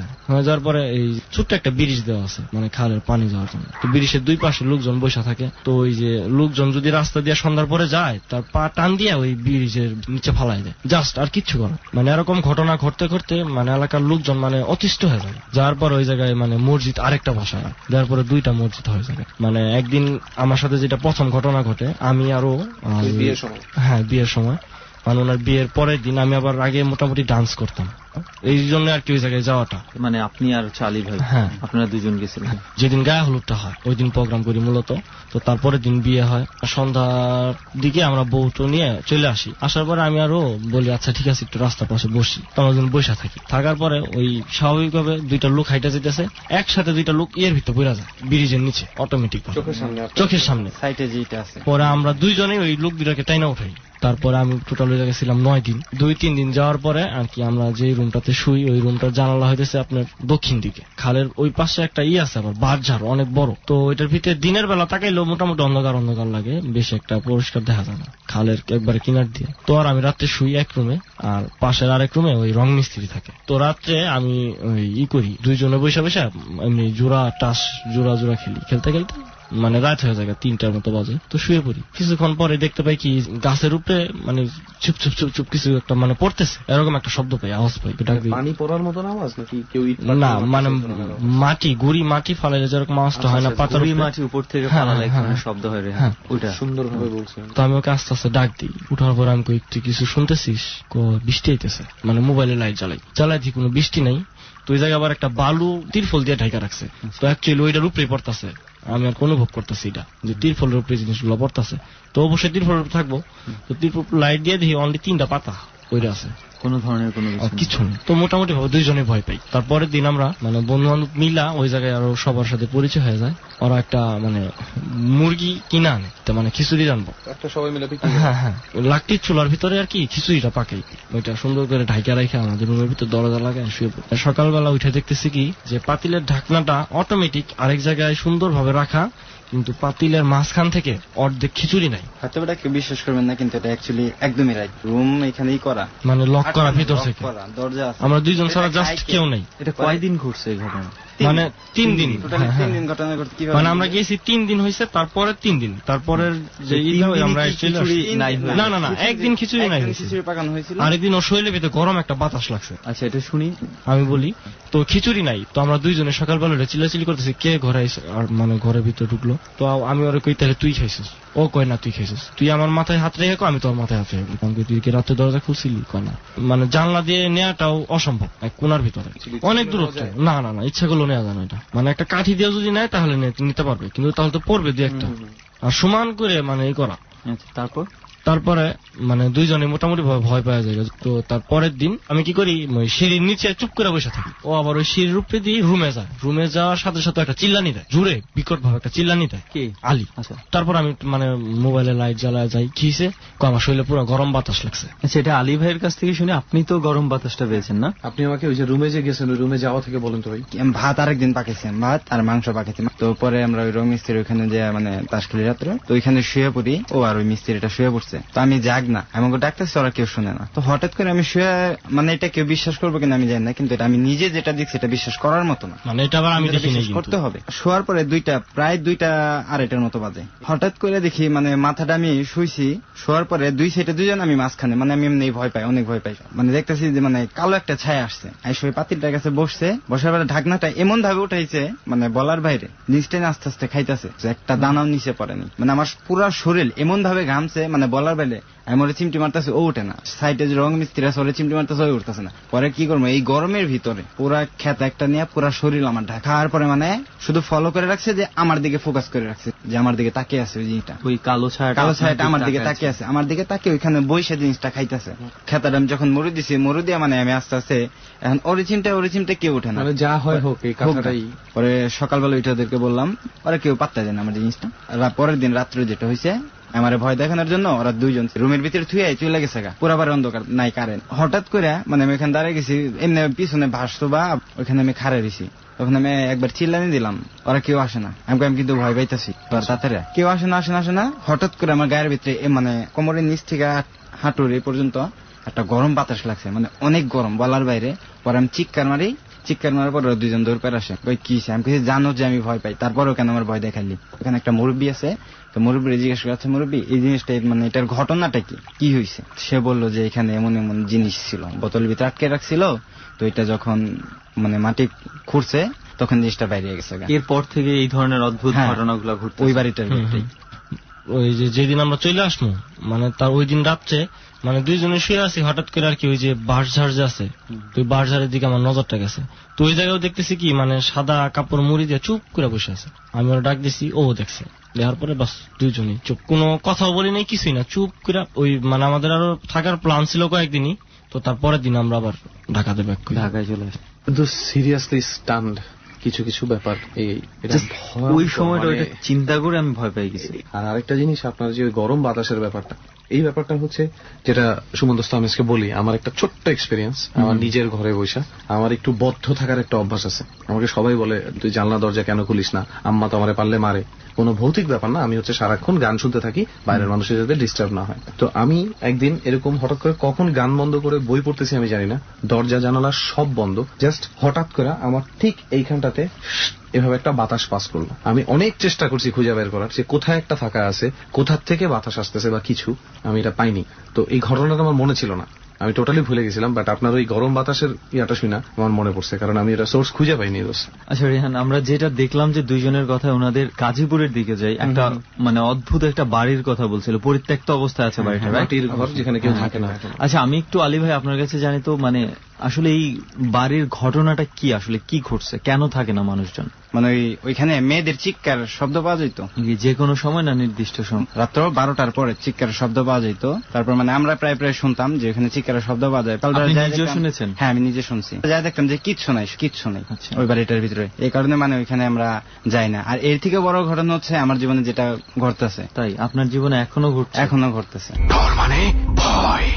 যাওয়ার পরে এই ছোট্ট একটা ব্রিজ দেওয়া আছে মানে খালের পানি যাওয়ার জন্য। তো ব্রিজের 2 পাশে লোকজন বসে থাকে। তো ওই যে লোকজন যদি রাস্তা দিয়ে সন্ধ্যার পরে যায়, তার পা টান দিয়ে ওই ব্রিজের নিচে ফালাই দেয়, জাস্ট আর কিচ্ছু করে। মানে এরকম ঘটনা ঘটতে ঘটতে মানে এলাকার লোকজন মানে অতিষ্ঠ হয়ে যায়। যাওয়ার পর ওই জায়গায় মানে মসজিদ আরেকটা বসায়, দেওয়ার পরে 2টা মসজিদ হয়ে যায়। মানে একদিন আমার সাথে যেটা প্রথম ঘটনা ঘটে, আমি আরো বিয়ের সময় মানে ওনার বিয়ের পরের দিন আমি আবার আগে মোটামুটি ডান্স করতাম, এই জন্য আর কি ওই জায়গায় যাওয়াটা। মানে আপনি আর চালি ভাই, হ্যাঁ, আপনারা 2 জন গেছিলেন। যেদিন গায়ে হলুদটা হয় ওই দিন প্রোগ্রাম করি মূলত। তো তারপরের দিন বিয়ে হয়, সন্ধ্যার দিকে আমরা বউটো নিয়ে চলে আসি। আসার পরে আমি আরো বলি আচ্ছা ঠিক আছে একটু রাস্তার পাশে বসি। তো আমরা বসে থাকি, থাকার পরে ওই স্বাভাবিকভাবে 2টা লোক হাইটা যেতেছে, একসাথে 2টা লোক এর ভিতরে পড়ে যায় ব্রিজের নিচে, অটোমেটিক চোখের সামনে সাইটে যেটা আছে। পরে আমরা 2 জনেই ওই লোক 2টাকে টাইনা উঠাই। তারপরে আমি টোটাল ওই জায়গায় ছিলাম 9 দিন। 2-3 দিন যাওয়ার পরে আর কি আমরা যে রুমটাতে শুই, ওই রুমটার জানালা হইতেছে আপনার দক্ষিণ দিকে। খালের ওই পাশে একটা আছে আবার বাঁশঝাড় অনেক বড়। তো ওইটার ভিতরে দিনের বেলা তাকাইলেও মোটামুটি অন্ধকার লাগে, বেশ একটা পরিষ্কার দেখা যায় না, খালের একবারে কিনার দিয়ে। তো আর আমি রাত্রে শুই এক রুমে, আর পাশের আরেক রুমে ওই রং মিস্ত্রি থাকে। তো রাত্রে আমি ওই করি 2 জনে বসে এমনি জোড়া খেলি। খেলতে মানে রাত হয়ে যায় 3টার মতো বাজে, তো শুয়ে পড়ি। কিছুক্ষণ পরে দেখতে পাই কি গাছের উপরে মানে চুপ চুপ চুপ চুপ কিছু একটা মানে পড়তেছে, এরকম একটা শব্দ পাই, আওয়াজ পাই। পানি পড়ার মতো আওয়াজ নাকি কেউ না, মানে মাটি গুড়ি মাটি ফালাইলে যেরকম আওয়াজটা হয় না পাতার মাটি উপর থেকে ফালালে শব্দ হয় রে, ওইটা সুন্দরভাবে বলছেন। তো আমি ওকে আস্তে আস্তে ডাক দিই। উঠার পর আমি কই তুই কিছু শুনতেছিস? বৃষ্টি হইতেছে। মানে মোবাইলে লাইট জ্বালাইছি, কোনো বৃষ্টি নাই। তো ওই জায়গায় আবার একটা বালু তিরফল দিয়ে ঢাকা রাখছে, তো অ্যাকচুয়ালি ওইটার উপরে পড়তেছে। আমি আর অনুভব করতেছি এটা যে তিরফলের উপরে জিনিসগুলো পড়তেছে, তো অবশ্যই তিরফলের উপরে থাকবো। তো তিরফল লাইট দিয়ে দেখি অনলি 3টা পাতা ওইটা আছে, কোনো ধরনের কোনো কিছু নেই। তো মোটামুটি ভাবে 2 জনে ভয় পাই। তারপরের দিন আমরা মানে বন্ধু বান্ধব মিলা ওই জায়গায় আরো সবার সাথে পরিচয় হয়ে যায়। ওরা একটা মানে মুরগি কিনা আনে, মানে খিচুড়ি রানবো একটা সবাই মিলে। হ্যাঁ, লাকটির চুলার ভিতরে আর কি খিচুড়িটা পাকাই, ওইটা সুন্দর করে ঢাকা রেখে আমাদের রুমের ভিতরে দরজা লাগায় শুয়ে পড়ি। সকালবেলা উঠে দেখতেছি কি যে পাতিলের ঢাকনাটা অটোমেটিক আরেক জায়গায় সুন্দর ভাবে রাখা, কিন্তু পাতিলের মাঝখান থেকে অর্ধেক খিচুড়ি নাই। হয়তো এটা কেউ বিশ্বাস করবেন না, কিন্তু এটা অ্যাকচুয়ালি একদমই রাইট। রুম এখানেই করা, মানে লক করা ভিতর থেকে, দরজা আমরা 2 জন ছাড়া জাস্ট কেউ নেই। এটা কয়দিন ঘটছে এই ঘটনা? মানে 3 দিন, 3 দিন ঘটনা ঘটছে। মানে আমরা গেছি 3 দিন হয়েছে, তারপরে 3 দিন, তারপরের যে আমরা না না না একদিন খিচুড়ি নাই, খিচুড়ি পাকানো হয়েছিল। আরেকদিন ওর শরীরের ভিতরে গরম একটা বাতাস লাগছে। আচ্ছা, এটা শুনি আমি বলি, তো খিচুড়ি নাই। তো আমরা 2 জনে সকালবেলা চিল্লাচিল্লি করতেছি কে ঘরে এসে, আর মানে ঘরের ভিতরে ঢুকলো। তো আমি ওরে কই তাহলে তুই খাইছিস? ও কয় না তুই খাইছিস। তুই আমার মাথায় হাত রেখে, আমি তোর মাথায় হাত রেখে। তুই কি রাতে দরজা খুলছিলি? কয় না। মানে জানলা দিয়ে নেওয়াটাও অসম্ভব, এক কোনার ভিতরে অনেক দূরত্ব। না না না, ইচ্ছা করলেও নেওয়া যায় না এটা। মানে একটা কাঠি দিয়ে যদি নেয় তাহলে নিতে পারবে, কিন্তু তাহলে তো পড়বে 2-1টা। আর সমান করে মানে এই করা। তারপরে মানে 2 জনে মোটামুটি ভয় পাওয়া যায়। তো তারপরের দিন আমি কি করি, সিঁড়ির নিচে চুপ করে বসে থাকি। ও আবার ওই সিঁড়ির উপরে দিয়ে রুমে যায়। রুমে যাওয়ার সাথে সাথে একটা চিল্লানি দেয়, জুড়ে বিকট ভাবে একটা চিল্লানি দেয়। কে? আলী। তারপর আমি মানে মোবাইলে লাইট জ্বালায় যাই, কিসে আমার শরীরে পুরো গরম বাতাস লাগছে। আচ্ছা, এটা আলী ভাইয়ের কাছ থেকে শুনে আপনি তো গরম বাতাসটা পেয়েছেন না? আপনি আমাকে ওই যে রুমে যে গেছেন, ওই রুমে যাওয়া থেকে বলেন তো ভাই। ভাত আরেকদিন পাকেছি, ভাত আর মাংস পাকেছি। তো পরে আমরা ওই রং মিস্ত্রির ওইখানে যে মানে তাসখালী রাত্রে, তো ওইখানে শুয়ে পড়ি। ও আর ওই মিস্ত্রিটা শুয়ে পড়ছে, তো আমি জাগ না, আমাকে ডাকতেছে, ওরা কেউ শুনে না। তো হঠাৎ করে আমি শুয়ে, মানে এটা কেউ বিশ্বাস করবো কিনা আমি জানি না, কিন্তু এটা আমি নিজে যেটা দেখছি এটা বিশ্বাস করার মতো না। মানে এটা আবার আমি দেখি না, করতে হবে। শোয়ার পরে প্রায় 2:30 মতো বাজে। হঠাৎ করে দেখি মানে মাথাটা, আমি শুইছি, শোয়ার পরে 2 সাইডে 2 জন, আমি মাঝখানে। মানে আমি এমনি ভয় পাই, অনেক ভয় পাই। মানে দেখতেছি যে মানে কালো একটা ছায়া আসছে, শুয়ে পাতিলটার কাছে বসছে। বসার পরে ঢাকনাটা এমন ভাবে উঠাইছে, মানে বলার বাইরে, নিচটা আস্তে আস্তে খাইতেছে, একটা দানাও নিচে পড়েনি। মানে আমার পুরো শরীর এমন ভাবে ঘামছে, মানে বলার বাইরে। আমি ওরে চিমটি মারতেছে, ও উঠে না। সাইডে যে রং মিস্ত্রি আছে, ওরে চিমটি মারতেছে, ও উঠতেছে না। পরে কি করবো, এই গরমের ভিতরে পুরা খেত একটা নিয়ে পুরা শরীর আমার ঢাকা। খাওয়ার পরে মানে শুধু ফলো করে রাখছে, যে আমার দিকে ফোকাস করে রাখছে, যে আমার দিকে তাকিয়ে আছে ওই জিনিসটা। ওই কালো ছায়াটা আমার দিকে তাকিয়ে আছে, আমার দিকে তাকিয়ে ওইখানে বইসে জিনিসটা খাইতেছে। খেতাটা আমি যখন মরু দিছি, মরু দিয়ে মানে আমি আস্তে আস্তে এখন অরিচিমটা কেউ উঠে না, যা হয় হোক, এই কথাটাই। পরে সকালবেলা উঠে ওদেরকে বললাম, ওরা কেউ পাত্তা দেয় না আমার জিনিসটা। পরের দিন রাত্রে যেটা হয়েছে, আমার ভয় দেখানোর জন্য ওরা 2 জন রুমের ভিতরে থুয়ে চলে গেছে, পুরাবার অন্ধকার, নাই কারেন্ট। হঠাৎ করে মানে আমি ওখানে দাঁড়িয়ে গেছি, এমনি পিছনে ভাসতো বা ওখানে আমি খাড়া দিছি। তখন আমি একবার চিল্লানি দিলাম, ওরা কেউ আসে না। আমি কিন্তু ভয় পাইতেছি, তাড়াতাড়ি কেউ আসে না। হঠাৎ করে আমার গায়ের ভিতরে মানে কোমরের নিচ থেকে হাঁটুর এই পর্যন্ত একটা গরম বাতাস লাগছে, মানে অনেক গরম, বলার বাইরে। পরে আমি চিৎকার মারার পর 2 জন দৌড় পেয়ে আসে। ওই কি আমি কিছু জানো যে আমি ভয় পাই, তারপরেও কেন আমার ভয় দেখালি? ওখানে একটা মুরব্বী আছে, তো মুরব্বী জিজ্ঞেস করছে, মুরব্বী এই জিনিসটা মানে এটার ঘটনাটা কি হয়েছে? সে বললো যে এখানে এমন এমন জিনিস ছিল, বোতল ভিতরে আটকে রাখছিল, তো এটা যখন মানে মাটি খুঁড়ছে তখন জিনিসটা বাইরে গেছে। এরপর থেকে এই ধরনের অদ্ভুত ঘটনাগুলো ঘটছে ওই বাড়িটার ভিতরেই। ওই যেদিন আমরা চলে আসবো, মানে তার ওই দিন রাত্রে মানে 2 জনে শুয়ে আছি, হঠাৎ করে আর কি ওই যে বাঁশঝাড় যে আছে, ওই বাঁশঝাড়ের দিকে আমার নজরটা গেছে। তো ওই জায়গায় দেখতেছি কি মানে সাদা কাপড় মুড়ি দিয়ে চুপ করে বসে আছে। আমি ওরা ডাক দিছি, ও দেখছে। দেখার পরে বাস 2 জনই চুপ, কোনো কথাও বলি নাই, কিছুই না, চুপ করে। ওই মানে আমাদের আরো থাকার প্ল্যান ছিল কয়েকদিনই। তো তারপরের দিন আমরা আবার ঢাকায় চলে আসি। কিন্তু সিরিয়াসলি স্টান্ড কিছু ব্যাপার, ওই সময়টা ওইটা চিন্তা করে আমি ভয় পেয়ে গেছি। আর আরেকটা জিনিস, আপনার যে গরম বাতাসের ব্যাপারটা, এই ব্যাপারটা হচ্ছে যেটা সুমন দোস্ত আমি আজকে বলি, আমার একটা ছোট্ট এক্সপিরিয়েন্স। আমার নিজের ঘরে বসা, আমার একটু বদ্ধ থাকার একটা অভ্যাস আছে। আমাকে সবাই বলে তুই জানলা দরজা কেন খুলিস না, আম্মা তো আমারে পারলে মারে। কোনো ভৌতিক ব্যাপার না, আমি হচ্ছে সারাক্ষণ গান শুনতে থাকি, বাইরের মানুষের যাতে ডিস্টার্ব না হয়। তো আমি একদিন এরকম হঠাৎ করে কখন গান বন্ধ করে বই পড়তেছি আমি জানি না, দরজা জানালা সব বন্ধ, জাস্ট হঠাৎ করে আমার ঠিক এইখানটাতে এভাবে একটা বাতাস পাস করলো। আমি অনেক চেষ্টা করছি খুঁজে বের করার যে কোথায় একটা ফাঁকা আছে, কোথার থেকে বাতাস আসতেছে বা কিছু, আমি এটা পাইনি। তো এই ঘটনাটা আমার মনে ছিল না, আমি টোটালি ভুলে গেছিলাম। বাট আপনার ওই গরম বাতাসের ইয়াটা শুনা আমার মনে পড়ছে, কারণ আমি এটা সোর্স খুঁজে পাইনি। আচ্ছা রিহান, আমরা যেটা দেখলাম যে দুইজনের কথা ওনাদের গাজীপুরের দিকে যাই, একটা মানে অদ্ভুত একটা বাড়ির কথা বলছিল, পরিত্যক্ত অবস্থায় আছে বাড়িটা, মাটির ঘর যেখানে কেউ থাকে না। আচ্ছা আমি একটু আলী ভাই আপনার কাছে জানি তো, মানে আসলে এই বাড়ির ঘটনাটা কি, আসলে কি ঘটছে, কেন থাকে না মানুষজন? মানে ওইখানে মেয়েদের চিৎকার শব্দ পাওয়া যেত যে কোনো সময় না নির্দিষ্ট সময়? রাত্র 12টার পরে চিৎকার শব্দ পাওয়া যেত। তারপর মানে আমরা প্রায় প্রায় শুনতাম যে ওখানে চিৎকারের শব্দ পাওয়া যায়। আপনি নিজেও শুনেছেন? হ্যাঁ, আমি নিজে শুনছি। যা দেখতাম যে কিচ্ছু নাই ওই বাড়িটার ভিতরে, এই কারণে মানে ওইখানে আমরা যাই না। আর এর থেকে বড় ঘটনা হচ্ছে আমার জীবনে যেটা ঘটতেছে। তাই আপনার জীবনে এখনো ঘটছে? এখনো ঘটতেছে। ডর মানে ভয়।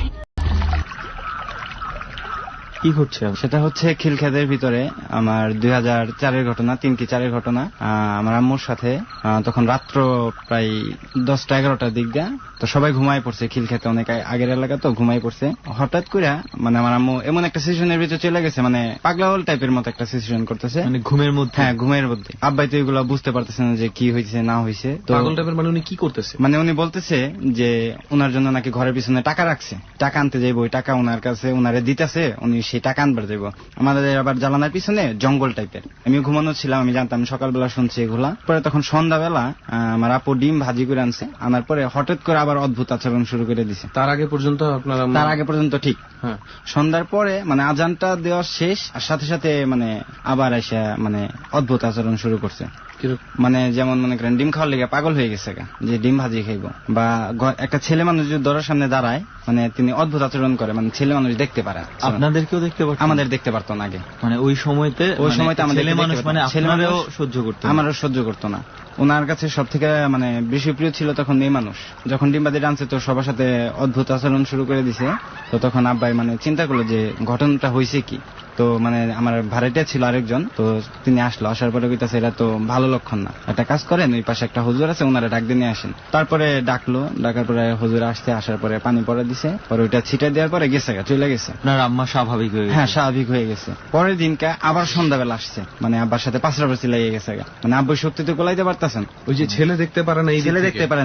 কি ঘটছে? সেটা হচ্ছে খিলক্ষেতের ভিতরে আমার 2004-এর ঘটনা, 3 কি 4-এর ঘটনা। আমার আম্মুর সাথে তখন রাত্র প্রায় 10টা-11টার দিক দিয়ে, তো সবাই ঘুমায় পড়ছে, খিলক্ষেতে অনেক আগের এলাকা তো ঘুমায় পড়ছে। হঠাৎ করে মানে আমার আম্মু এমন একটা সিচুয়েশনের ভিতরে চলে গেছে, মানে পাগলাওয়াল টাইপের মতো একটা সিচুয়েশন করতেছে, মানে ঘুমের মধ্যে? হ্যাঁ, ঘুমের মধ্যে। আব্বাই তো এগুলো বুঝতে পারতেছে না যে কি হয়েছে না হয়েছে। তো পাগল টাইপের মানে উনি কি করতেছে? মানে উনি বলতেছে যে ওনার জন্য নাকি ঘরের পিছনে টাকা রাখছে, টাকা আনতে যাইব, ওই টাকা ওনার কাছে ওনারে দিতেছে, উনি সেই টাকা আনবার যাইব। আমাদের আবার জ্বালানার পিছনে জঙ্গল টাইপের। আমি ঘুমানো ছিলাম, আমি জানতাম, সকালবেলা শুনছি এগুলা। পরে তখন সন্ধ্যাবেলা আমার আপু ডিম ভাজি করে আনছে, আনার পরে হঠাৎ করে আবার অদ্ভুত আচরণ শুরু করে দিছে। তার আগে পর্যন্ত ঠিক। হ্যাঁ, সন্ধ্যার পরে মানে আজানটা দেওয়া শেষ, আর সাথে সাথে মানে আবার এসে মানে অদ্ভুত আচরণ শুরু করছে। মানে যেমন মনে করেন ডিম খাওয়ার লেগে পাগল হয়ে গেছে, যে ডিম ভাজি খাইবো। বা একটা ছেলে মানুষ যদি দরজার সামনে দাঁড়ায়, মানে তিনি অদ্ভুত আচরণ করে, মানে ছেলে মানুষ দেখতে পারে। আপনাদেরকেও দেখতে পারতো? আমাদের দেখতে পারতো না আগে, মানে ওই সময়তে আমাদের ছেলে মানুষ, মানে ছেলেমানও সহ্য করতো? আমারও সহ্য করতো না। ওনার কাছে সব থেকে মানে বেশি প্রিয় ছিল তখন মেয়ে মানুষ। যখন ডিমবাজি টানছে তো সবার সাথে অদ্ভুত আচরণ শুরু করে দিছে। তো তখন আব্বাই মানে চিন্তা করলো যে ঘটনাটা হয়েছে কি। তো মানে আমার ভাড়াটিয়া ছিল আরেকজন, তো তিনি আসলো, আসার পরে কইতাছে এটা তো ভালো লক্ষণ না, একটা কাজ করেন, ওই পাশে একটা হুজুর আছে, ওনারা ডাক দিয়ে নিয়ে আসেন। তারপরে ডাকলো, ডাকার পরে হুজুর আসতে, আসার পরে পানি পড়া দিছে, পরে ওইটা ছিটা দেওয়ার পরে গেছে, চলে গেছে। আপনার আম্মা স্বাভাবিক হয়ে গেছে? হ্যাঁ, স্বাভাবিক হয়ে গেছে। পরের দিনকে আবার সন্ধ্যাবেলা আসছে, মানে আব্বার সাথে পাঁচরাপাচি লেগে গেছে, মানে আব্বু সত্যি তো গোলাইতে পারতেছেন। ওই যে ছেলে দেখতে পারে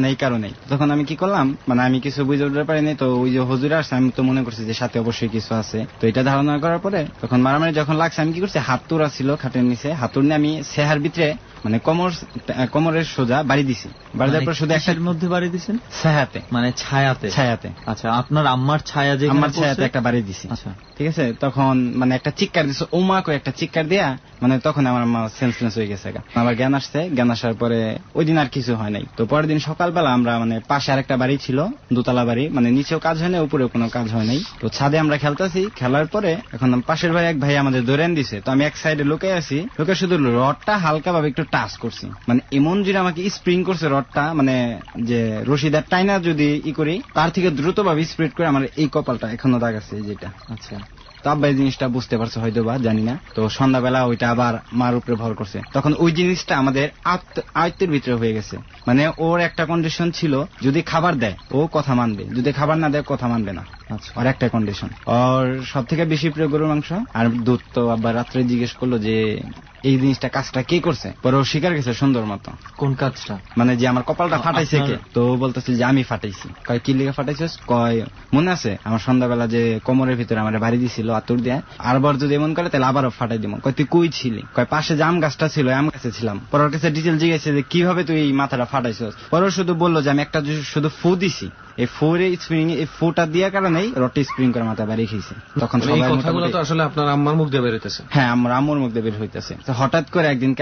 না, এই কারণেই তখন আমি কি করলাম, মানে আমি কিছু বুঝে উঠতে পারিনি। তো ওই যে হুজুর আসছে, আমি তো মনে করছি যে সাথে অবশ্যই কিছু আছে। তো এটা ধারণা করার পরে তখন মারামারি যখন লাগছে, আমি কি করছি, হাতুড়া ছিল খাটের নিচে, হাতুড় নিয়ে আমি সেহার ভিতরে মানে কোমরের সোজা বাড়ি দিছি। বাড়ি দেওয়ার পর শুধু একটার মধ্যে বাড়ি দিছেন? ছায়াতে। মানে ছায়াতে? আচ্ছা, আপনার আম্মার ছায়া, যে আমার ছায়াতে একটা বাড়ি দিছি। আচ্ছা, ঠিক আছে। তখন মানে একটা চিৎকার দিছে, ওমা করে একটা চিৎকার দিয়া, মানে তখন আমার মা সেন্সলেস হয়ে গেছে। আমার জ্ঞান আসছে, জ্ঞান আসার পরে ওই দিন আর কিছু হয় নাই। তো পরের দিন সকালবেলা আমরা মানে পাশে আরেকটা বাড়ি ছিল, দোতলা বাড়ি, মানে নিচেও কাজ হয় নাই, উপরেও কোনো কাজ হয় নাই। তো ছাদে আমরা খেলতেছি, খেলার পরে এখন পাশের ভাই এক ভাই আমাদের ধরে দিছে। তো আমি এক সাইডে লুকে আছি, লুকে শুধু রডটা হালকা ভাবে একটু টাচ করছি, মানে এমন যে আমাকে স্প্রিং করছে রডটা, মানে যে রশিদার টাইনা যদি করি তার থেকে দ্রুত ভাবে স্প্রেড করে আমার এই কপালটা এখনো দাগ আছে যেটা। আচ্ছা, তো আব্বাই জিনিসটা বুঝতে পারছে হয়তো বা, জানি না। তো সন্ধ্যাবেলা ওইটা আবার মার উপরে ভর করছে। তখন ওই জিনিসটা আমাদের আয়ত্তের ভিতরে হয়ে গেছে। মানে ওর একটা কন্ডিশন ছিল, যদি খাবার দেয় ও কথা মানবে, যদি খাবার না দেয় কথা মানবে না। আচ্ছা, আর একটা কন্ডিশন, আর সব থেকে বেশি প্রিয় গরুর মাংস আর দুধ। তো আব্বা রাত্রে জিজ্ঞেস করলো যে এই জিনিসটা, কাজটা কে করছে? পরে ও স্বীকার গেছে সুন্দর মতো। কোন কাজটা? মানে যে আমার কপালটা ফাটাইছে কে? তো বলতেছে যে আমি ফাটাইছি। কয় কি লিগে ফাটাইছিস? কয় মনে আছে আমার সন্ধ্যাবেলা যে কোমরের ভিতরে আমার বাড়ি দিছিল আতুর দিয়ে, আরবার যদি এমন করে তাহলে আবারও ফাটাই দিব। কয় তুই কই ছিলি? কয় পাশে যে আম গাছটা ছিল, আম গাছে ছিলাম। পরে ওর কাছে ডিটেল জিজ্ঞাসা যে কিভাবে তুই এই মাথাটা ফাটাইছিস? পরে শুধু বললো যে আমি একটা শুধু ফু দিছি, এই ফোরে স্প্রিং, এই ফুটা দেওয়ার কারণেই রটে স্প্রিং করে মাথা বাড়ি খেয়েছে। তখন এই কথাগুলো তো আসলে আপনার আম্মার মুখ দিয়ে বের হইতেছে? হ্যাঁ, আমার আম্মুর মুখ দিয়ে বের হইতেছে। তো হঠাৎ করে একদিন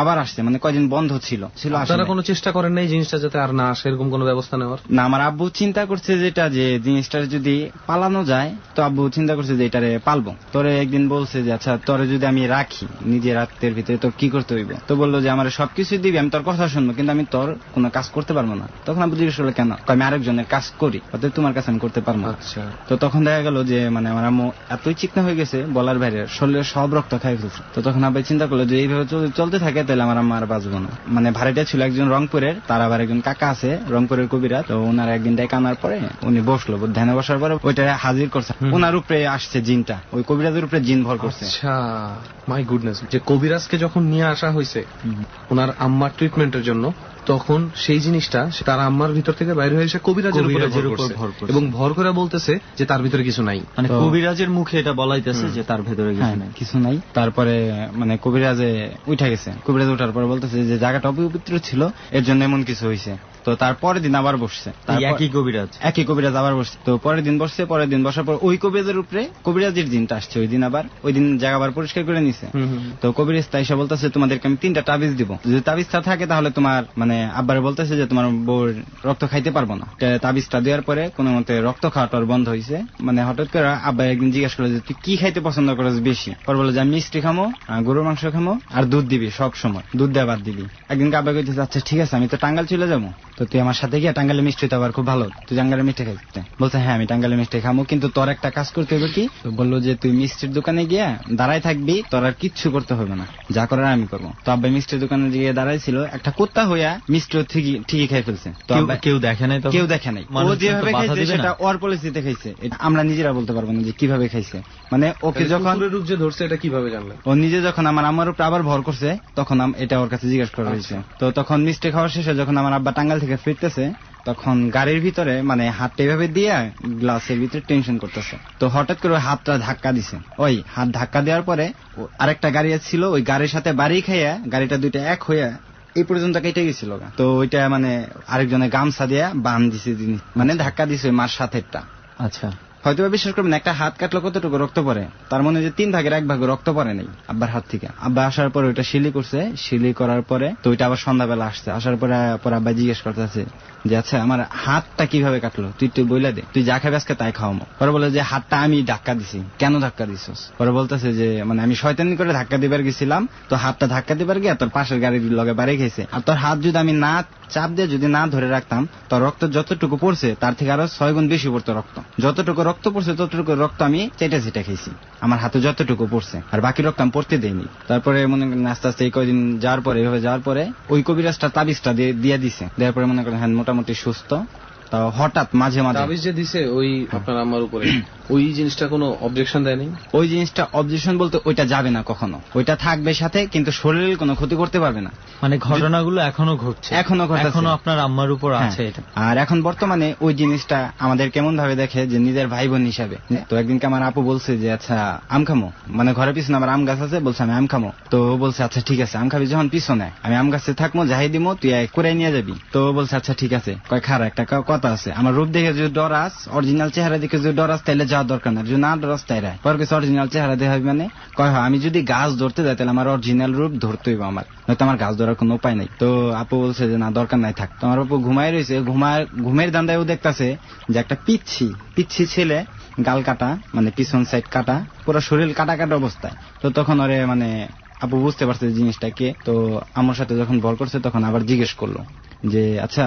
আবার আসছে, মানে কয়দিন বন্ধ ছিল। আপনারা কোনো চেষ্টা করেন নাই জিনিসটা যাতে আর না আসে, এরকম কোনো ব্যবস্থা নেওয়ার? না, আমার আব্বু চিন্তা করছে যেটা, যে জিনিসটা যদি পালানো যায়, তো আব্বু চিন্তা করছে যে এটারে পালবো। তোরে একদিন বলছে যে আচ্ছা তোরে যদি আমি রাখি নিজের রাতের ভিতরে, তোর কি করতে হইব? তো বললো যে আমার সবকিছু দিবি, আমি তোর কথা শুনবো, কিন্তু আমি তোর কোনো কাজ করতে পারবো না। তখন আব্বু জিজ্ঞেস করলো কেন? আমি আরেকজনের কাজ করি, অতএব তোমার কাছে আমি করতে পারবো না। আচ্ছা, তো তখন দেখা গেল যে মানে আমার আম্মু এতই চিকনা হয়ে গেছে বলার বাইরে, শরীরের সব রক্ত খাই ফেলছে। তো তখন আবার চিন্তা করলো যে এইভাবে চলতে থাকে তাহলে আমার আম্মা আর বাঁচবো না। মানে ভাড়াটা ছিল একজন রংপুরের, তার আবার একজন কাকা আছে রংপুরের কবিরা। তো ওনার একদিন ডেকে আনার পরে উনি বসলো, ধ্যানে বসার পরে ওইটা হাজির করছে, ওনার উপরে আসছে জিনটা, ওই কবিরাজের উপরে জিন ভর করছে। আচ্ছা, মাই গুডনেস। যে কবিরাজকে যখন নিয়ে আসা হয়েছে ওনার আম্মার ট্রিটমেন্টের জন্য, তখন সেই জিনিসটা তার আম্মার ভিতর থেকে বাইরে হয়ে এসে কবিরাজের উপর ভর করছে এবং ভর করে বলতেছে যে তার ভিতরে কিছু নাই। মানে কবিরাজের মুখে এটা বলাইতেছে যে তার ভেতরে কিছু নাই। তারপরে মানে কবিরাজে উঠে গেছে, কবিরাজ উঠার পরে বলতেছে যে জায়গাটা অপবিত্র ছিল, এর জন্য এমন কিছু হয়েছে। তো তারপরের দিন আবার বসছে, একই কবিরাজ আবার বসছে। তো পরের দিন বসছে, পরের দিন বসার পর ওই কবিরাজের উপরে কবিরাজের দিনটা আসছে। ওই দিন আবার ওই দিন জায়গা আবার পরিষ্কার করে নিছে। তো কবিরাজ তাই এসে বলতেছে তোমাদেরকে আমি 3টা তাবিজ দিব, যদি তাবিজটা থাকে তাহলে তোমার মানে আব্বারে বলতেছে যে তোমার বউর রক্ত খাইতে পারবো না। তাবিজটা দেওয়ার পরে কোনো মতে রক্ত খাওয়াটা বন্ধ হয়েছে। মানে হঠাৎ করে আব্বা একদিন জিজ্ঞাসা করে যে তুই কি খাইতে পছন্দ করিস বেশি? পরে বলে যে আমি মিষ্টি খামো, গরুর মাংস খামো, আর দুধ দিবি, সব সময় দুধ দেওয়া বাদ দিবি। একদিন আব্বা কইতেছে আচ্ছা ঠিক আছে, আমি তো টাঙ্গাইল চলে যাবো, তো তুই আমার সাথে গিয়ে টাঙ্গাইলের মিষ্টি তো আবার খুব ভালো, তুই টাঙ্গাইলের মিষ্টি খাইতে। বলছে হ্যাঁ আমি টাঙ্গাইলের মিষ্টি খামো, কিন্তু তোর একটা কাজ করতে হবে। কি? তো বললো যে তুই মিষ্টির দোকানে গিয়ে দাঁড়াই থাকবি, তোর আর কিচ্ছু করতে হবে না, যা করার আমি করবো। তো আব্বা মিষ্টির দোকানে গিয়ে দাঁড়াইছিল, একটা কুত্তা হইয়া মিষ্টিও ঠিকই খাই ফেলছে। তো কেউ দেখে নাই, কেউ দেখে নাই। ও যেভাবে খাইছে সেটা ওর পলিসিতে খাইছে, আমরা নিজেরা বলতে পারবো না যে কিভাবে খাইছে। মানে ওকে যখন রূপ যে ধরছে এটা কিভাবে জানলেন? ও নিজে যখন আমার আম্মার উপরে আবার ভর করছে তখন এটা ওর কাছে জিজ্ঞাসা করা হয়েছে। তো তখন মিষ্টি খাওয়া শেষে যখন আমার আব্বা টাঙ্গাইল থেকে ফিরতেছে, তখন গাড়ির ভিতরে মানে হাতটা এভাবে দিয়ে গ্লাসের ভিতরে টেনশন করতেছে। তো হঠাৎ করে হাতটা ধাক্কা দিছে। ওই হাত ধাক্কা দেওয়ার পরে আরেকটা গাড়ি ছিল, ওই গাড়ির সাথে বাড়ি খাইয়া গাড়িটা দুইটা এক হইয়া এই পর্যন্ত কেটে গেছিল। তো ওইটা মানে আরেকজনে গামছা দিয়া বান দিছে, মানে ধাক্কা দিছে মার সাথেরটা। আচ্ছা, হয়তো বিশ্বাস করবেন একটা হাত কাটলে কতটুকু রক্ত পড়ে, তার মনে যে 3 ভাগের 1 ভাগ রক্ত পড়ে নাই আব্বার হাত থেকে। আব্বা আসার পরে ওইটা শিলি করছে, শিলি করার পরে তো ওইটা আবার সন্ধ্যাবেলা আসছে। আসার পরে আব্বা জিজ্ঞেস করতেছে যে আচ্ছা আমার হাতটা কিভাবে কাটলো, তুই বইলা দে, তুই যা খাবি আজকে তাই খাওয়ামো। পরে বলে যে হাতটা আমি ধাক্কা দিছি। কেন ধাক্কা দিছস? পরে বলতেছে যে মানে আমি শয়তানি করে ধাক্কা দিবার গেছিলাম, তো হাতটা ধাক্কা দিবার গিয়ে তোর পাশের গাড়ির লগে বাড়ি খেয়েছে। আর তোর হাত যদি আমি না চাপ দিয়ে যদি না ধরে রাখতাম, তোর রক্ত যতটুকু পড়ছে তার থেকে আরো 6 গুণ বেশি পড়তো রক্ত। যতটুকু রক্ত পড়ছে ততটুকু রক্ত আমি চেটে খেয়েছি, আমার হাতে যতটুকু পড়ছে, আর বাকি রক্ত আমি পড়তে দেইনি। তারপরে মনে করেন আস্তে আস্তে এই কয়দিন যাওয়ার পরে এভাবে যাওয়ার পরে ওই কবিরাজটা তাবিজটা দিয়ে দিছে। দেওয়ার পরে মনে করেন হ্যাঁ মোটামুটি সুস্থ। তাও হঠাৎ মাঝে মাঝে তাবিজ যে দিছে ওই আপনার আম্মার উপরে, ওই জিনিসটা কোনো অবজেকশন দেয় নাই? ওই জিনিসটা অবজেকশন বলতে ওইটা যাবে না কখনো, ওইটা থাকবে সাথে, কিন্তু শরীরের কোনো ক্ষতি করতে পারবে না। মানে ঘটনাগুলো এখনো ঘটছে, এখনো আপনার আম্মার উপর আছে এটা। আর এখন বর্তমানে ওই জিনিসটা আমাদের কেমন ভাবে দেখে যে নিজের ভাই বোন হিসাবে। তো একদিনকে আমার আপু বলছে যে আচ্ছা আম খামো, মানে ঘরের পিছনে আমার আম গাছ আছে, বলছে আমি আম খামো। তো বলছে আচ্ছা ঠিক আছে, আম খাবি যখন পিছনে আমি আম গাছে থাকবো, যাই দিমো তুই করে নিয়ে যাবি। তো বলছে আচ্ছা ঠিক আছে। কয় খারা একটা কথা আছে, আমার রূপ দেখে যদি ডরাস, অরিজিনাল চেহারা দেখে যদি ডরাস তাহলে যাওয়ার দরকার না, যদি না ডরাস তাই রায়। পরে কিছু অরিজিনাল চেহারা দেখাবি মানে কয় আমি যদি গাছ ধরতে যাই তাহলে আমার অরিজিনাল রূপ ধরতে হইব, আমার নয়তো আমার গাছ ধরার কোনো উপায় নাই। তো আপু বলছে যে না দরকার নাই থাক। তোমার আপু ঘুমাই রয়েছে, ঘুমের দান্দায় ও দেখতেছে যে একটা পিচ্ছি ছেলে, গাল কাটা, মানে পিছন সাইড কাটা, পুরো শরীর কাটা অবস্থায়। তো তখন ওরে মানে আপু বুঝতে পারছে জিনিসটা কে। তো আমার সাথে যখন বল করছে তখন আবার জিজ্ঞেস করলো যে আচ্ছা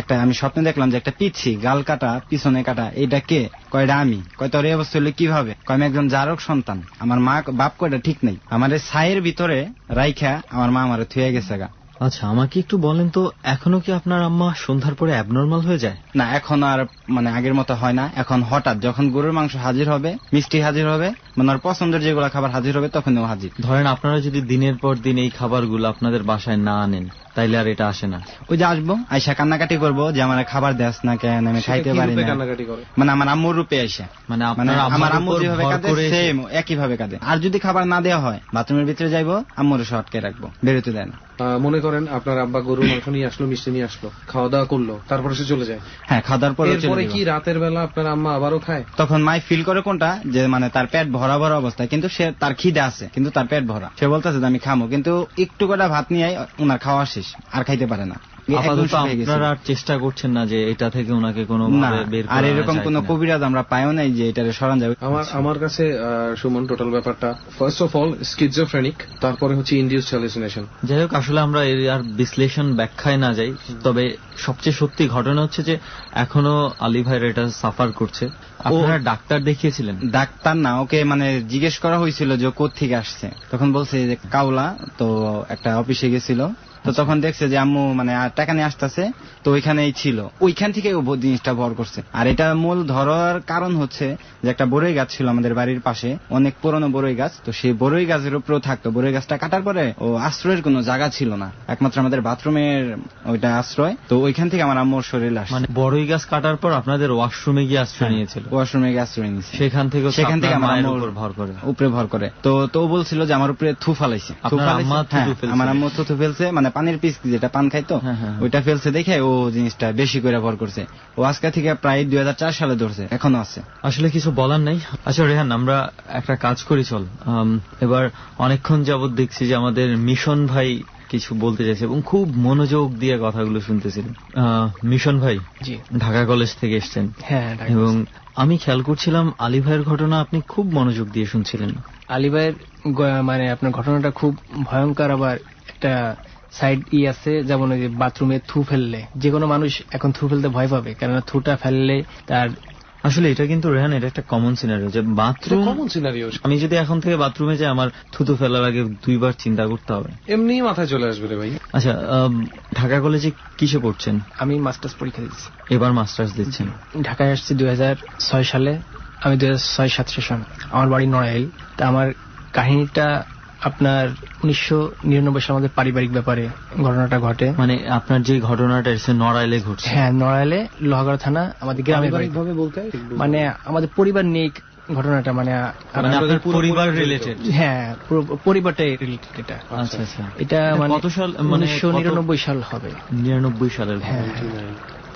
একটা আমি স্বপ্নে দেখলাম যে একটা পিচ্ছি গাল কাটা পিছনে কাটা, এইটা কে? কয়টা আমি। কয় তোর এই অবস্থা হলে কিভাবে? কয় আমি একজন জারক সন্তান, আমার মা বাপ কয়টা ঠিক নেই, আমার ছায়ের ভিতরে রাইখা আমার মা আমার থুয়ে গেছে গা। আচ্ছা আমাকে একটু বলেন তো, এখনো কি আপনার আম্মা সন্ধ্যার পরে অ্যাবনর্মাল হয়ে যায়? না, এখন আর মানে আগের মতো হয় না। এখন হঠাৎ যখন গরুর মাংস হাজির হবে, মিষ্টি হাজির হবে, মানে ওর পছন্দের যেগুলো খাবার হাজির হবে তখন ও হাজির। ধরেন আপনারা যদি দিনের পর দিন এই খাবারগুলো আপনাদের বাসায় না আনেন তাইলে আর এটা আসে না? ওই যে আসবো, আইসা কান্নাকাটি করবো যে আমার খাবার দেস না কেন, আমি খাইতে পারি না, মানে আমার আম্মুর রূপে আইসা, মানে আমার আম্মু যেভাবে কাঁদে সেম একই ভাবে কাঁদে। আর যদি খাবার না দেওয়া হয় বাথরুমের ভিতরে যাইবো, আম্মুর শর্টকে রাখবো, বেরোতে দেয় না। মনে করেন আপনার আব্বা গরুর মাংস নিয়ে আসলো, মিষ্টি নিয়ে আসলো, খাওয়া দাওয়া করলো, তারপরে সে চলে যায়। হ্যাঁ, খাওয়া দাওয়ার পরে কি রাতের বেলা আপনার আম্মা আবারও খায়? তখন মাই ফিল করে কোনটা যে মানে তার পেট ভরা ভরা অবস্থায়, কিন্তু সে তার খিদে আছে কিন্তু তার পেট ভরা, সে বলতেছে যে আমি খামো, কিন্তু একটু করে ভাত নিয়ে ওনার খাওয়া শেষ, আর খাইতে পারে না। আপাতত শুকিয়ে গেছিল। আপনারা আর চেষ্টা করছেন না যে এটা থেকে ওনাকে কোনো না, বের আর করা এরকম যায় কোনো কিনা? কবিরাজ আমরা পাইও নাই যে এটারে সরান যাবে। আমার কাছে সুমন টোটাল ব্যাপারটা ফার্স্ট অফ অল স্কিজোফ্রেনিক, তারপরে হচ্ছে ইনডিউসড হ্যালুসিনেশন। যাই হোক, আসলে আমরা এর আর বিশ্লেষণ ব্যাখ্যায় না যাই, তবে সবচেয়ে সত্যি ঘটনা হচ্ছে যে এখনো আলী ভাইয়ের এটা সাফার করছে। আপনারা ডাক্তার দেখিয়েছিলেন? ডাক্তার না, ওকে মানে জিজ্ঞেস করা হয়েছিল যে কোত্থেকে আসছে, তখন বলছে যে কাউলা, তো একটা অফিসে গেছিল, তো তখন দেখছে যে আম্মু মানে টাকা নিয়ে আসতেছে, তো ওইখানেই ছিল, ওইখান থেকে ও জিনিসটা ভর করছে। আর এটা মূল ধরার কারণ হচ্ছে যে একটা বড়ই গাছ ছিল আমাদের বাড়ির পাশে, অনেক পুরনো বড়ই গাছ, তো সেই বড়ই গাছের উপরেও থাকতো। বড়ই গাছটা কাটার পরে ও আশ্রয়ের কোনো জায়গা ছিল না, একমাত্র আমাদের বাথরুমের ওইটা আশ্রয়, তো ওইখান থেকে আমার আম্মুর শরীর আসছে। মানে বড়ই গাছ কাটার পর আপনাদের ওয়াশরুমে গিয়ে আশ্রয় নিয়েছিল? ওয়াশরুমে গিয়ে আশ্রয় নিয়েছে, সেখান থেকে আমার মায়ের আম্মুর উপর ভর করে উপরে ভর করে। তো ও বলছিল যে আমার উপরে থু ফালাইছে। আপনার আম্মা থুতু ফেলছে? আমার আম্মু থুতু ফেলছে, মানে পানির পিস যেটা পান খাইতো ওইটা ফেলছে দেখে ও জিনিসটা বেশি করে ভর করছে। ও আজকে থেকে প্রায় 2004 সালে ধরছে, এখনো আছে। আসলে কিছু বলার নাই। আচ্ছা রেহান, আমরা একটা কাজ করি চল, এবার অনেকক্ষণ যাবত দেখছি যে আমাদের মিশন ভাই কিছু বলতে চাইছে এবং খুব মনোযোগ দিয়ে কথাগুলো শুনতেছিলেন। মিশন ভাই জি, ঢাকা কলেজ থেকে এসছেন, হ্যাঁ। এবং আমি খেয়াল করছিলাম আলী ভাইয়ের ঘটনা আপনি খুব মনোযোগ দিয়ে শুনছিলেন। আলী ভাইয়ের মানে আপনার ঘটনাটা খুব ভয়ঙ্কর, আবার একটা সাইড আছে, যেমন ওই যে বাথরুমে থু ফেললে, যে কোনো মানুষ এখন থু ফেলতে ভয় পাবে, কেননা থুটা ফেললে তার আসলে এটা কিন্তু রেহান, এটা একটা কমন সিনারিও যে বাথরুম, কমন সিনারিও। আমি যদি এখন থেকে বাথরুমে যাই আমার থুতু ফেলার আগে দুইবার চিন্তা করতে হবে। এমনি মাথায় চলে আসবে রে ভাই। আচ্ছা, ঢাকা কলেজে কিসে পড়ছেন? আমি মাস্টার্স পরীক্ষা দিচ্ছি, এবার মাস্টার্স দিচ্ছেন। ঢাকায় আসছি 2006 সালে, আমি 2006-07 সেশন। আমার বাড়ি নড়াইল। তা আমার কাহিনীটা আপনার 1999 সালে আমাদের পারিবারিক ব্যাপারে ঘটনাটা ঘটে। মানে আপনার যে ঘটনাটা এসে নড়াইলে ঘটছে? হ্যাঁ, নড়াইলে লোহাগড়া থানা, আমাদের গ্রামের বাড়ি। ভাবে বলতে মানে আমাদের পরিবার নিয়ে ঘটনাটা, মানে আপনার পরিবার রিলেটেড? হ্যাঁ, পুরো পরিবারটাই রিলেটেড এটা। আচ্ছা আচ্ছা। এটা মানে কত সাল? 1999 সাল হবে। 99 সালের? হ্যাঁ।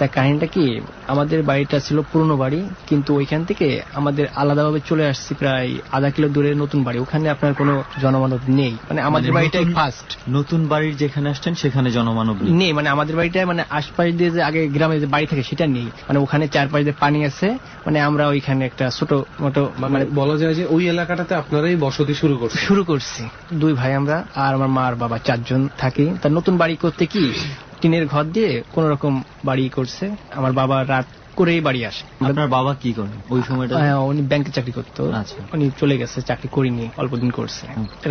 তা কাহিনীটা কি, আমাদের বাড়িটা ছিল পুরনো বাড়ি, কিন্তু ওইখান থেকে আমাদের আলাদাভাবে চলে আসছি প্রায় আধা কিলো দূরে নতুন বাড়ি, ওখানে আপনার কোনো জনমানব নেই। মানে আমাদের বাড়িটাই ফার্স্ট। নতুন বাড়ির যেখানে আসছেন সেখানে জনমানব নেই, মানে আমাদের বাড়িটা মানে আশপাশ দিয়ে যে আগে গ্রামে যে বাড়ি থাকে সেটা নেই, মানে ওখানে চারপাশ দিয়ে পানি আছে, মানে আমরা ওইখানে একটা ছোট মোটো মানে বলা যায় যে ওই এলাকাটাতে আপনারাই বসতি শুরু করছি। দুই ভাই আমরা, আর আমার মা আর বাবা 4 জন থাকি। তার নতুন বাড়ি করতে কি টিনের ঘর দিয়ে কোন রকম বাড়ি করছে। আমার বাবা রাত করেই বাড়ি আসে। আপনার বাবা কি করেন ওই সময়টা? উনি ব্যাংকে চাকরি করতো। আচ্ছা। উনি চলে গেছে, চাকরি করিনি, অল্প দিন করছে।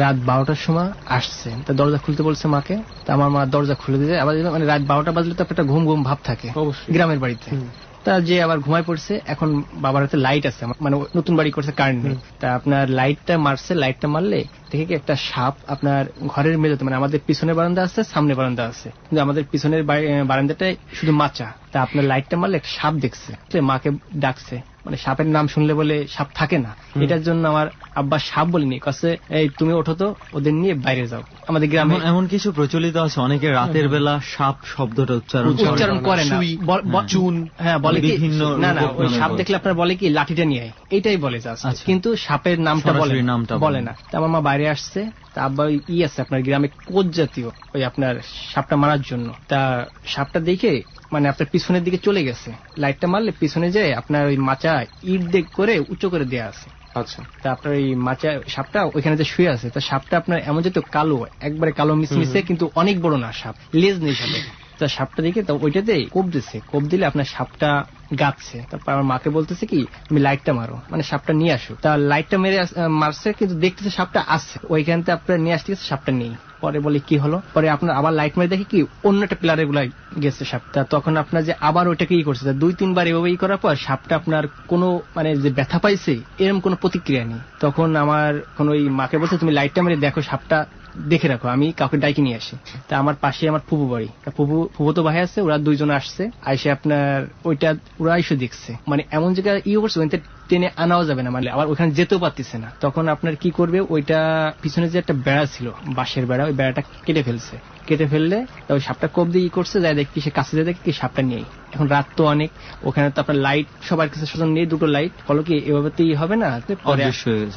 রাত 12টার সময় আসছে, তা দরজা খুলতে বলছে মাকে, তা আমার মা দরজা খুলে দিয়ে, আবার মানে রাত 12টা বাজলে তো একটা ঘুম ঘুম ভাব থাকে গ্রামের বাড়িতে। তা যে আবার ঘুমায় পড়ছে। এখন বাবার হাতে লাইট আছে, মানে নতুন বাড়ি করছে, কারেন্ট নেই। তা আপনার লাইটটা মারছে, লাইটটা মারলে দেখে কি একটা সাপ আপনার ঘরের মেঝেতে, মানে আমাদের পিছনের বারান্দা আছে, সামনে বারান্দা আছে, কিন্তু আমাদের পিছনের বারান্দাটাই শুধু মাচা। তা আপনার লাইটটা মারলে একটা সাপ দেখছে, মাকে ডাকছে, মানে সাপের নাম শুনলে বলে সাপ থাকে না, এটার জন্য আমার আব্বা সাপ বলিনি, কাছে এই তুমি ওঠো তো, ওদের নিয়ে বাইরে যাও। আমাদের গ্রামে এমন কিছু প্রচলিত আছে, অনেকে রাতের বেলা সাপ শব্দটা উচ্চারণ করে না, চুন, হ্যাঁ বলে কি না না, ওই সাপ দেখলে আপনার বলে কি লাঠিটা নিয়ে আয়, এইটাই বলে জাস্ট, কিন্তু সাপের নামটা বলে না। তা আমার মা বাইরে আসছে, তা আব্বা আছে আপনার গ্রামে কোচ জাতীয় ওই আপনার সাপটা মারার জন্য। তা সাপটা দেখে মানে আপনার পিছনের দিকে চলে গেছে, লাইটটা মারলে পিছনে যায় আপনার ওই মাচা ইট দেখ করে উঁচু করে দেয়া আছে। আচ্ছা। তা আপনার এই মাচা সাপটা ওইখানে যে শুয়ে আছে, তা সাপটা আপনার এমন যেত কালো, একবারে কালো মিশমিশে, কিন্তু অনেক বড় না সাপ, লেজ নেই সাপে। তা সাপটা দেখে তো ওইটাতে কোপ দিচ্ছে, কোপ দিলে আপনার সাপটা গাচ্ছে। তারপর আমার মাকে বলতেছে কি তুমি লাইটটা মারো, মানে সাপটা নিয়ে আসো। তা লাইটটা মেরে মারছে, কিন্তু দেখতেছে সাপটা আসছে, ওইখানতে আপনার নিয়ে আসতে গেছে, সাপটা নেই। পরে বলে কি হলো, পরে আপনার আবার লাইট মেরে দেখে কি অন্য একটা পিলারে গুলা গেছে সাপটা। তখন আপনার যে আবার ওইটাকে ই করছে, 2-3 বার এভাবে ই করার পর সাপটা আপনার কোনো মানে যে ব্যথা পাইছে এরকম কোনো প্রতিক্রিয়া নেই। তখন আমার কোন ওই মাকে বলছে তুমি লাইটটা মেরে দেখো, সাপটা দেখে রাখো, আমি কাউকে ডাইকে নিয়ে আসি। তা আমার পাশে আমার ফুপু বাড়ি, ফুপুতো ভাই আছে, ওরা 2 জন আসছে, আইসে আপনার ওইটা ওরা এসে দেখছে, মানে এমন জায়গায় ই করছে, টেনে আনাও যাবে না, মানে আবার ওখানে যেতেও পারতেছে না। তখন আপনার কি করবে, ওইটা পিছনে যে একটা বেড়া ছিল, বাঁশের বেড়া, ওই বেড়াটা কেটে ফেলছে। কেটে ফেললে ওই সাপটা কোপ দিয়ে ই করছে, যাই দেখি সে কাছে যায় দেখি কি সাপটা নেই। এখন রাত তো অনেক, ওখানে তো আপনার লাইট সবার কাছে সচেতন নেই, দুটো লাইট, ফলো কি এভাবে তো হবে না,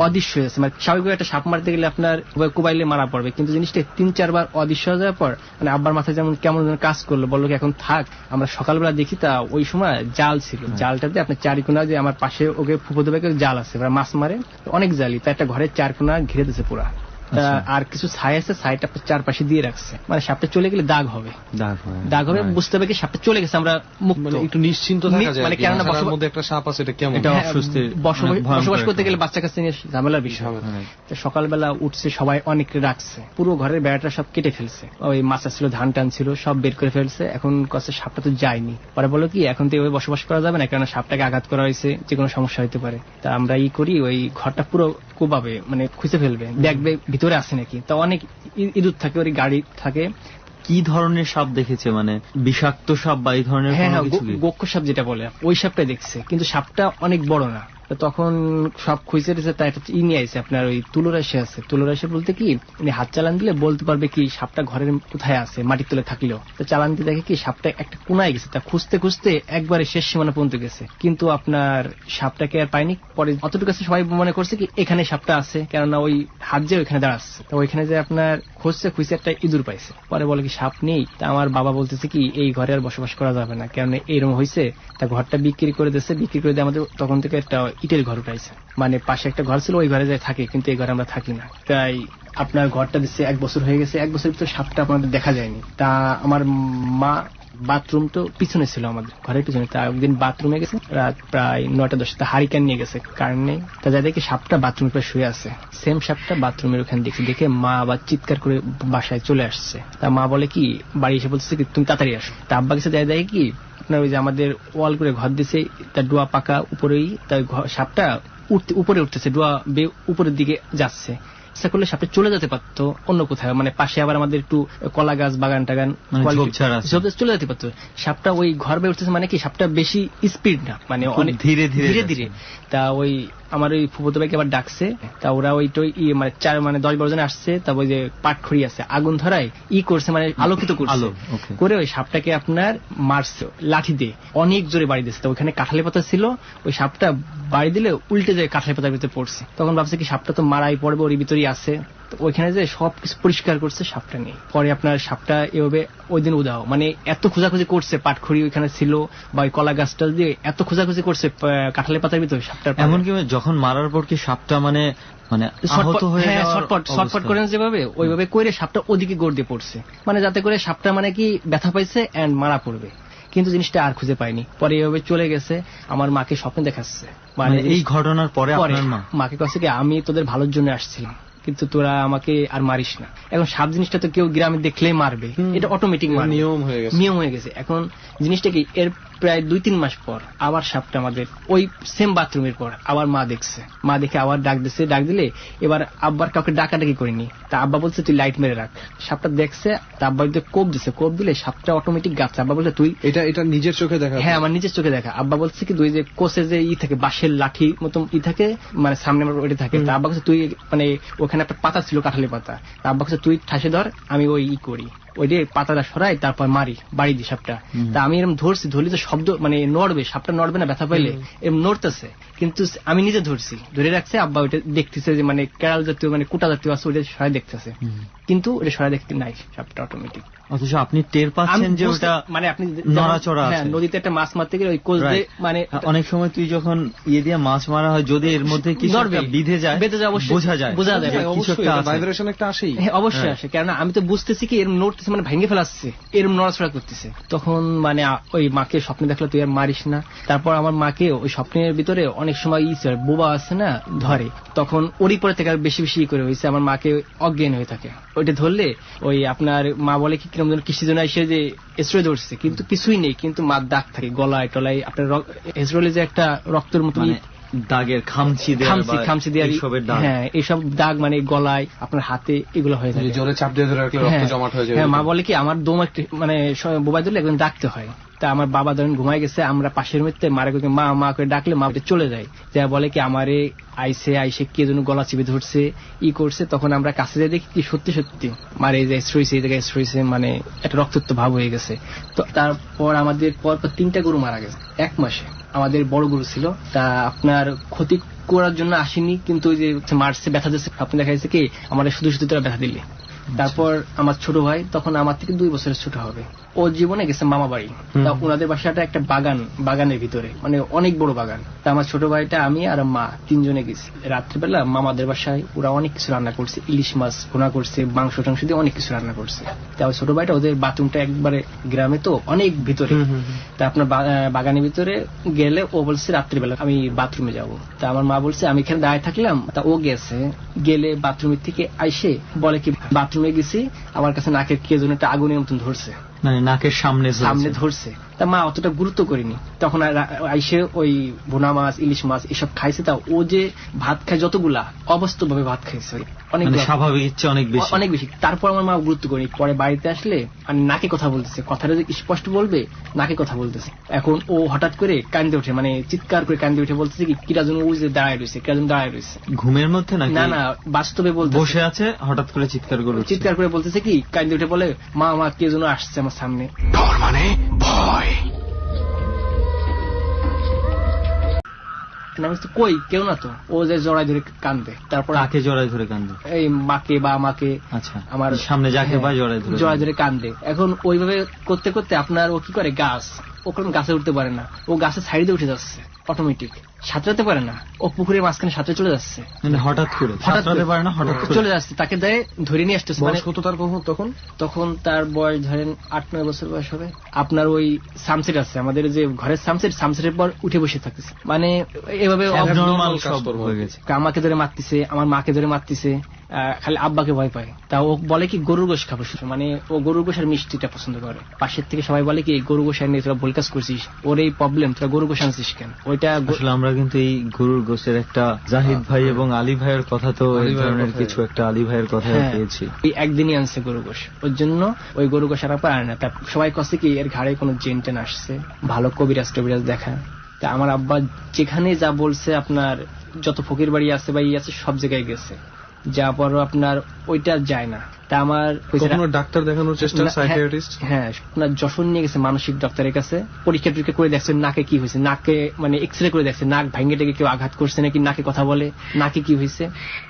অদৃশ্য হয়ে গেছে। মানে স্বাভাবিক একটা সাপ মারতে গেলে আপনার কোবাইলে মারা পড়বে, কিন্তু জিনিসটা 3-4 বার অদৃশ্য হয়ে যাওয়ার পর মানে আব্বার মাথায় যেমন কেমন যেন কাজ করলো, বললো কি এখন থাক। আমরা সকালবেলা দেখি তা ওই সময় জাল ছিল, জালটাতে আপনার চারিকোনা, যে আমার পাশে ওকে ফুফুতো ভাইয়ের জাল আছে, ওরা মাছ মারে অনেক জালি, তা একটা ঘরের 4 কোনা ঘিরে দিয়েছে পুরা। আর কিছু ছাই আছে, ছাইটা চারপাশে দিয়ে রাখছে, মানে সাপটা চলে গেলে দাগ হবে, দাগ হবে, বুঝতে হবে কি সাপটা চলে গেছে, আমরা মানে একটু নিশ্চিন্ত থাকা যায়, মানে কেননা মধ্যে একটা সাপ আছে, এটা কেমন বসবাস করতে গেলে বাচ্চা কাছে নিয়ে ঝামেলার বিষয়। তো সকালবেলা উঠছে, সবাই অনেক রাখছে, পুরো ঘরের বেড়াটা সব কেটে ফেলছে, ওই মাছ ছিল, ধান টান ছিল, সব বের করে ফেলছে। এখন কাছে সাপটা তো যায়নি, পরে বলো কি এখন তো এভাবে বসবাস করা যাবে না, কেননা সাপটাকে আঘাত করা হয়েছে, যে কোনো সমস্যা হতে পারে। তা আমরা ই করি, ওই ঘরটা পুরো কোবাবে, মানে খুঁজে ফেলবে, দেখবে ভিতরে আছে নাকি। তা অনেক ইঁদুর থাকে, ওই গাড়ি থাকে। কি ধরনের সাপ দেখেছে, মানে বিষাক্ত সাপ বা এই ধরনের? হ্যাঁ, গোক্ষ সাপ যেটা বলে, ওই সাপটা দেখছে, কিন্তু সাপটা অনেক বড় না। তখন সব খুঁজে দিয়েছে, তাই একটা নিয়ে আসছে আপনার ওই তুলোরাশি আছে। তুলোরাশি বলতে কি, উনি হাত চালান দিলে বলতে পারবে কি সাপটা ঘরের কোথায় আছে, মাটির তলে থাকলেও। তো চালান দিয়ে দেখে কি সাপটা একটা কোনায় গেছে, তা খুঁজতে খুঁজতে একবারে শেষ সীমানা পর্যন্ত গেছে, কিন্তু আপনার সাপটাকে আর পাইনি। পরে অতটুকু কাছে সবাই মনে করছে কি এখানে সাপটা আছে, কেননা ওই হাত যে ওইখানে দাঁড়াচ্ছে, তো ওইখানে যে আপনার খুঁজছে একটা ইঁদুর পাইছে। পরে বলে কি সাপ নেই, তা আমার বাবা বলতেছে কি এই ঘরে আর বসবাস করা যাবে না, কেননা এইরকম হয়েছে। তা ঘরটা বিক্রি করে দিচ্ছে, বিক্রি করে দিয়ে আমাদের তখন থেকে একটা ইটের ঘর উঠাইছে, মানে পাশে একটা ঘর ছিল, ওই ঘরে যাই থাকে, কিন্তু এই ঘরে আমরা থাকি না। তাই আপনার ঘরটা দিচ্ছে 1 বছর হয়ে গেছে, 1 বছরের ভিতরে সাপটা আপনাদের দেখা যায়নি। তা আমার মা, বাথরুম তো পিছনে ছিল আমাদের ঘরের পিছনে, তা একদিন বাথরুমে গেছে রাত প্রায় 9টা-10টা, হারিকেন নিয়ে গেছে, কারণ নেই। তা যাই দেখি সাপটা বাথরুমের পরে শুয়ে আছে, সেম সাপটা বাথরুমের ওখানে দেখছি। দেখে মা আবার চিৎকার করে বাসায় চলে আসছে। তা মা বলে কি বাড়ি এসে বলছে কি তুমি তাড়াতাড়ি আসো। তা আব্বা গেছে, যাই দেখে কি আপনার ওই যে আমাদের ওয়াল করে ঘর দিছে, তার ডোয়া পাকা উপরেই, তাই সাপটা উপরে উঠতেছে, ডোয়া উপরের দিকে যাচ্ছে। ইচ্ছা করলে সাপটা চলে যেতে পারতো অন্য কোথাও, মানে পাশে আবার আমাদের একটু কলা গাছ, বাগান টাগান, চলে যেতে পারতো। সাপটা ওই ঘর বেয়ে উঠতেছে, মানে কি সাপটা বেশি স্পিড না, মানে অনেক ধীরে ধীরে। তা ওই আমার ওই ফুফুতো ভাইকে আবার ডাকছে, তা ওরা ওইটাই মানে 10-12 জন আসছে। তা ওই যে পাটখড়ি আছে, আগুন ধরায় করছে, মানে আলোকিত করছে, করে ওই সাপটাকে আপনার মারছে লাঠি দিয়ে, অনেক জোরে বাড়ি দিচ্ছে। তো ওইখানে কাঁঠালি পাতা ছিল, ওই সাপটা বাড়ি দিলে উল্টে যায় কাঁঠালি পাতার ভিতরে পড়ছে। তখন ভাবছে কি সাপটা তো মারাই পড়বে, ওর ভিতরেই আছে। ওইখানে যে সবকিছু পরিষ্কার করছে, সাপটা নেই। পরে আপনার সাপটা এভাবে ওই দিন উদাও, মানে এত খোঁজাখুঁজি করছে, পাটখড়ি ওইখানে ছিল বা ওই কলা গাছটা দিয়ে এত খোঁজাখুঁজি করছে কাঁঠালি পাতার ভিতরে সাপটা। এমনকি যখন মারার পর কি সাপটা মানে শর্টপট করেন যেভাবে, ওইভাবে করে সাপটা ওদিকে গড় দিয়ে পড়ছে, মানে যাতে করে সাপটা মানে কি ব্যথা পাইছে এন্ড মারা পড়বে, কিন্তু জিনিসটা আর খুঁজে পাইনি। পরে এভাবে চলে গেছে, আমার মাকে স্বপ্নে দেখাচ্ছে, মানে এই ঘটনার পরে আপনার মাকে কাছে কি আমি তোদের ভালোর জন্য আসছিলাম, কিন্তু তোরা আমাকে আর মারিস না। এখন সাপ জিনিসটা তো কেউ গ্রামে দেখলেই মারবে, এটা অটোমেটিক নিয়ম হয়ে গেছে। এখন জিনিসটা কি এর প্রায় 2-3 মাস পর আবার সাপটা আমাদের ওই সেম বাথরুমের পর আবার মা দেখছে, মা দেখে আবার ডাক দিচ্ছে। ডাক দিলে এবার আব্বার কাউকে ডাকাডাকি করিনি, তা আব্বা বলছে তুই লাইট মেরে রাখ। সাপটা দেখছে, তা আব্বা কোপ দিছে, কোপ দিলে সাপটা অটোমেটিক গাছে। আব্বা বলছে তুই এটা নিজের চোখে দেখা? হ্যাঁ, আমার নিজের চোখে দেখা। আব্বা বলছে কি তুই যে কোষে যে থাকে বাঁশের লাঠি মতন থাকে, মানে সামনে আমার ওইটা থাকে। তা আব্বা বলছে তুই মানে ওখানে একটা পাতা ছিল, কাঁঠালি পাতা, তা আব্বা বলছে তুই ঠাসে ধর, আমি ওই করি, ওই যে পাতাটা সরাই, তারপর মারি, বাড়ি দিই সাপটা। তা আমি এরকম ধরছি, ধরলে তো শব্দ মানে নড়বে, সাপটা নড়বে না ব্যথা পাইলে, এরকম নড়তেছে, কিন্তু আমি নিজে ধরছি, ধরে রাখছে। আব্বা ওইটা দেখতেছে যে মানে কেরাল জাতীয় মানে কুটা জাতীয় আছে, ওইটা সরাই দেখতেছে, কিন্তু ওটা সরাই দেখতে নাই সাপটা অটোমেটিক। অথচ আপনি টের পাচ্ছেন যে ওটা মানে আপনি নড়াচড়া আছে। নদীতে একটা মাছ মারতে গেলে ওই কোষ দিয়ে, মানে অনেক সময় তুই যখন দিয়ে মাছ মারা হয়, যদি এর মধ্যে কিছু বেঁধে যায় বোঝা যায় কিছু একটা ভাইব্রেশন একটা আসেই, অবশ্যই আসে। কেননা আমি তো বুঝতেছি কি এরকম নড়তেছে, মানে ভেঙে ফেলাচ্ছে, এরকম নড়াচড়া করতেছে। তখন মানে ওই মাকে স্বপ্নে দেখলো তুই আর মারিস না। তারপর আমার মাকে ওই স্বপ্নের ভিতরে অনেক সময় বোবা আছে না ধরে, তখন ওরই পরে থেকে বেশি বেশি করে হয়েছে, আমার মাকে অজ্ঞান হয়ে থাকে। ওইটা ধরলে ওই আপনার মা বলে কি কিরকম যেন কিসি জন এসে যে এসরে ধরছে, কিন্তু কিছুই নেই, কিন্তু মার দাগ থাকে গলায় টলায়, আপনার এসরলে যে একটা রক্তের মতো দাগের খামচি দিয়ে, হ্যাঁ এইসব দাগ মানে গলায়, আপনার হাতে, এগুলো হয়ে থাকে। জোরে চাপ দিয়ে ধরে রাখলে রক্ত জমাট হয়ে যায়। হ্যাঁ, মা বলে কি আমার দম একটু মানে বোবাই ধরলে একদম ডাকতে হয়, তা আমার বাবা ধরেন ঘুমাই গেছে, আমরা পাশের মধ্যে মারে মা মা করে ডাকলে মা চলে যায়, যা বলে কি আমারে আইসে কে যেন গলা চিপে ধরছে করছে। তখন আমরা কাছে যাই দেখি কি সত্যি সত্যি মারে এই জায়গায় শ্রইছে, এই জায়গায় শ্রইছে, মানে একটা রক্তাক্ত ভাব হয়ে গেছে। তো তারপর আমাদের পর 3টা গরু মারা গেছে 1 মাসে। আমাদের বড় গরু ছিল, তা আপনার ক্ষতি করার জন্য আসেনি, কিন্তু ওই যে মারছে ব্যথা দিচ্ছে, আপনি দেখা যাচ্ছে কি আমাদের শুধু শুধু তারা ব্যথা দিলে। তারপর আমার ছোট ভাই তখন আমার থেকে 2 বছরের ছোট হবে, ও জীবনে গেছে মামা বাড়ি। তা ওনাদের বাসাটা একটা বাগানের ভিতরে, মানে অনেক বড় বাগান। তা আমার ছোট ভাইটা, আমি আর মা 3 জনে গেছি। রাত্রিবেলা মামাদের বাসায় ওরা অনেক কিছু রান্না করছে, ইলিশ মাছ ভুনা করছে, মাংস টাংস দিয়ে অনেক কিছু রান্না করছে। তা ছোট ভাইটা, ওদের বাথরুমটা একবারে গ্রামে তো অনেক ভিতরে, তা আপনার বাগানের ভিতরে গেলে ও বলছে রাত্রিবেলা আমি বাথরুমে যাব। তা আমার মা বলছে আমি এখানে দাঁড়িয়ে থাকলাম। তা ও গেলে বাথরুমের থেকে আইসে বলে কি বাথরুমে গেছি, আমার কাছে নাকের কে যেন একটা আগুনের মতন ধরছে, মানে নাকের সামনে ধরছে। তা মা অতটা গুরুত্ব করিনি, তখন আইসে ওই ভুনা মাছ ইলিশ মাছ এসব খাইছে। তা ও যে ভাত খায় যতগুলা, অবাস্তব ভাবে ভাত খাইছে, অনেক স্বাভাবিক ইচ্ছে অনেক বেশি। তারপর আমার মা গুরুত্ব করিনি। পরে বাড়িতে আসলে নাকে কথা বলতেছে, কথাটা যে স্পষ্ট বলবে, নাকে কথা বলতেছে। এখন ও হঠাৎ করে কান্দে ওঠে, মানে চিৎকার করে কান্দে উঠে বলতেছে কি কিরা যেন ও যে দাঁড়ায় রয়েছে, ঘুমের মধ্যে না বাস্তবে বলতে বসে আছে, হঠাৎ করে চিৎকার করে বলতেছে কি কান্দে উঠে বলে মা মা কে যেন আসছে আমার সামনে। ডর মানে ভয়। কই কেউ না তো, ও যে জড়াই ধরে কান্দে। তারপর কাকে জড়াই ধরে কান্দে? এই মাকে বা আমাকে। আচ্ছা, আমার সামনে যাকে বা জড়াই ধরে কান্দে। এখন ওইভাবে করতে করতে আপনার ও কি করে, ও কোন গাছে উঠতে পারে না, ও গাছের সাইডে উঠে যাচ্ছে অটোমেটিক, সাঁতরাতে পারে না, ও পুকুরের মাঝখানে সাঁতরে চলে যাচ্ছে, মানে হঠাৎ করে পারে না, হঠাৎ চলে যাচ্ছে। তাকে দেয় ধরে নিয়ে আসতেছে। মানে কত তার তখন তার বয়স ধরেন 8-9 বছর বয়স হবে। আপনার ওই সামসেট আছে আমাদের যে ঘরের সামসেটের পর উঠে বসে থাকতেছে, মানে এভাবে আমাকে ধরে মারতেছে, আমার মাকে ধরে মারতেছে, খালি আব্বাকে ভয় পায়। তা ও বলে কি গরুর গোশ খাবো, মানে ও গরুর গোশ আর মিষ্টিটা পছন্দ করে। পাশের থেকে সবাই বলে কি গরুর গোশ নিয়ে তোরা ভুল কাজ করছিস, ওর এই প্রবলেম, তোরা গরুর গোশ আনছিস কেন? ওইটা আসলে আমরা কিন্তু এই গরুর গোশের একটা জাহিদ ভাই এবং আলী ভাইয়ের কথা, তো এই ধরনের কিছু একটা আলী ভাইয়ের কথা পেয়েছি। এই একদিনই আনছে গরুর গোশ, ওর জন্য ওই গরুর গোশ আর আনে না। তা সবাই কষ্ট কি এর ঘাড়ে কোনো জেন টেন আসছে, ভালো কবিরাজ টবিরাজ দেখা। তা আমার আব্বা যেখানে যা বলছে, আপনার যত ফকির বাড়ি আছে বা আছে সব জায়গায় গেছে, যা পরও আপনার ওইটা যায় না। তা আমার ডাক্তার দেখানোর চেষ্টা, সাইকিয়াট্রিস্ট, হ্যাঁ আপনার যশোর নিয়ে গেছে মানসিক ডাক্তারের কাছে, পরীক্ষা টরীক্ষা করে দেখছে নাকে কি হয়েছে, নাকে মানে এক্সরে করে দেখছে নাক ভাঙে টেকে কেউ আঘাত করছে নাকি, নাকে কথা বলে, নাকে কি হয়েছে,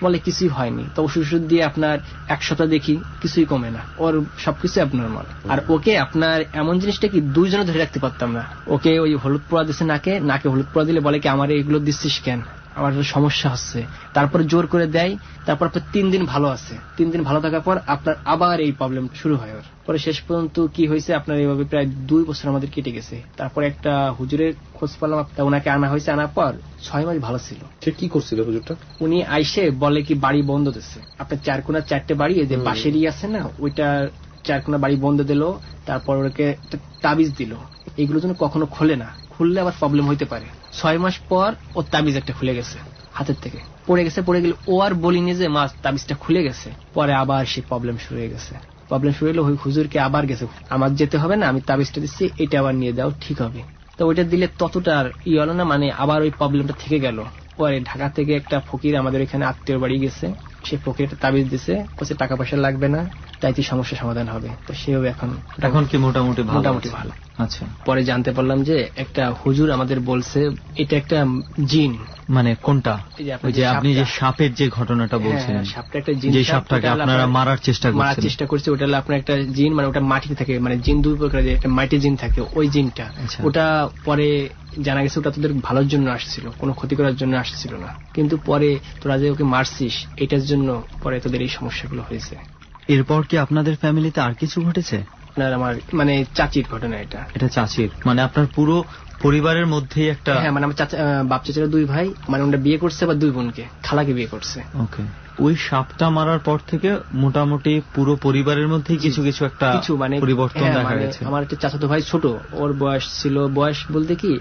বলে কিছুই হয়নি। তো ওষুধ দিয়ে আপনার 1 সপ্তাহ দেখি কিছুই কমে না, ওর সবকিছু অ্যাবনরমাল। আর ওকে আপনার এমন জিনিসটা কি 2 জনে ধরে রাখতে পারতাম না। ওকে ওই হলুদ পোড়া দিচ্ছে নাকে হলুদ পোড়া দিলে বলে কি আমার এগুলো দিচ্ছিস কেন, আমার সমস্যা হচ্ছে। তারপরে জোর করে দেয়, তারপর 3 দিন ভালো আছে, 3 দিন ভালো থাকার পর আপনার আবার এই প্রবলেম শুরু হয় ওর। পরে শেষ পর্যন্ত কি হয়েছে আপনার এইভাবে প্রায় 2 বছর আমাদের কেটে গেছে। তারপর একটা হুজুরের খোঁজ পেলাম, ওনাকে আনা হয়েছে, আনার পর 6 মাস ভালো ছিল। সে কি করছিল হুজুরটা? উনি আইসে বলে কি বাড়ি বন্ধ দিচ্ছে, আপনার 4 কোণা 4টে বাড়ি, যে বাঁশেরই আছে না, ওইটা 4 কোণা বাড়ি বন্ধ দিল। তারপর ওকে তাবিজ দিল, এগুলো যেন কখনো খোলে না, খুললে আবার প্রবলেম হইতে পারে। 6 মাস পর ও তাবিজ একটা খুলে গেছে হাতের থেকে, পড়ে গেলে ও আর বলিনি যে মা তাবিজটা খুলে গেছে। পরে আবার সেই প্রবলেম শুরু হয়ে গেছে। প্রবলেম শুরু হলো, ওই হুজুরকে আবার গেছে, আমার যেতে হবে না, আমি তাবিজটা দিচ্ছি, এটা আবার নিয়ে দাও, ঠিক হবে। তো ওইটা দিলে ততটা আর হলো না, মানে আবার ওই প্রবলেমটা থেকে গেল। পরে ঢাকা থেকে একটা ফকির আমাদের এখানে আত্মীয় বাড়ি গেছে, সে ফকির একটা তাবিজ দিছে, বলছে টাকা পয়সা লাগবে না, তাইতে সমস্যার সমাধান হবে। তো সেভাবে এখন কি মোটামুটি ভালো। আচ্ছা, পরে জানতে পারলাম যে একটা হুজুর আমাদের বলছে এটা একটা জিন। মানে কোনটা? ওই যে আপনি যে সাপের যে ঘটনাটা বলছেন, সাপটা একটা জিন, যে সাপটাকে আপনারা মারার চেষ্টা করছে, ওটা হলো আপনার একটা জিন, মানে ওটা মাটিতে থাকে, মানে জিন 2 প্রকার, একটা মাটি জিন থাকে, ওই জিনটা। ওটা পরে জানা গেছে ওটা তোদের ভালোর জন্য আসছিল, কোনো ক্ষতি করার জন্য আসছিল না, কিন্তু পরে তোরা যে ওকে মারছিস এটার জন্য পরে তোদের এই সমস্যাগুলো হয়েছে। এরপর কি আপনাদের ফ্যামিলিতে আর কিছু ঘটেছে? আপনার আমার মানে চাচির ঘটনা এটা চাচির, মানে আপনার পুরো পরিবারের মধ্যেই একটা, হ্যাঁ মানে আমার বাপ চাচারা 2 ভাই, মানে ওরা বিয়ে করছে বা 2 বোনকে, খালাকে বিয়ে করছে। ওকে, ওই সাপটা মারার পর থেকে মোটামুটি পুরো পরিবারের মধ্যেই কিছু একটা মানে পরিবর্তন দেখা গেছে। আমার একটা চাচাতো ভাই ছোট, ওর বয়স বলতে কি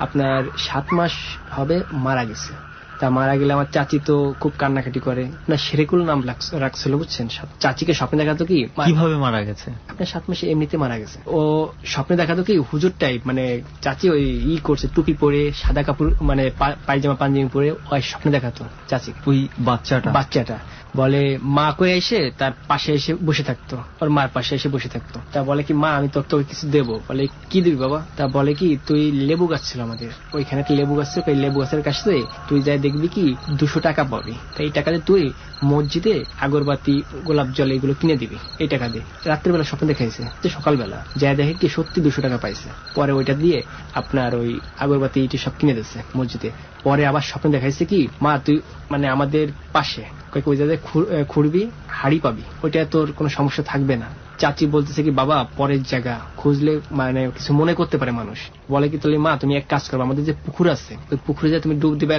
আপনার 7 মাস হবে মারা গেছে। তা মারা গেলে আমার চাচি তো খুব কান্নাকাটি করে, না সেরেকুল নাম রাখছিল বুঝছেন। চাচিকে স্বপ্নে দেখাতো কি কিভাবে মারা গেছে, আপনার 7 মাসে এমনিতে মারা গেছে। ও স্বপ্নে দেখাতো কি হুজুর টাইপ, মানে চাচি ওই করছে টুপি পরে সাদা কাপড় মানে পায়জামা পাঞ্জাবি পরে ওই স্বপ্নে দেখাতো চাচি। ওই বাচ্চাটা বলে মা করে এসে তার পাশে এসে বসে থাকতো, ওর মার পাশে এসে বসে থাকতো। তা বলে কি মা আমি তোকে কিছু দেবো। বলে কি দিবি বাবা। তা বলে কি তুই লেবু গাছ ছিল আমাদের ওইখানে একটা লেবু গাছ ছিল, ওই লেবু গাছের কাছে তুই যাই দেখবি কি 200 টাকা পাবি, তাই এই টাকাতে তুই মসজিদে আগরবাতি গোলাপ জল এগুলো কিনে দিবি এই টাকা দিয়ে। রাত্রিবেলা স্বপ্ন দেখাইছে যে সকালবেলা যাই দেখে কি সত্যি 200 টাকা পাইছে। পরে ওইটা দিয়ে আপনার ওই আগরবাতি ইটি সব কিনে দিচ্ছে মসজিদে। পরে আবার স্বপ্ন দেখাইছে কি মা তুই মানে আমাদের পাশে ওই জায়গায় খুঁড়বি হাড়ি পাবি, ওইটা তোর কোনো সমস্যা থাকবে না। চাচি বলতেছে কি বাবা পরের জায়গা খুঁজলে মানে কিছু মনে করতে পারে মানুষ। বলে কি তাহলে মা তুমি এক কাজ করবে, আমাদের যে পুকুর আছে ওই পুকুরে যা তুমি ডুব দিবা,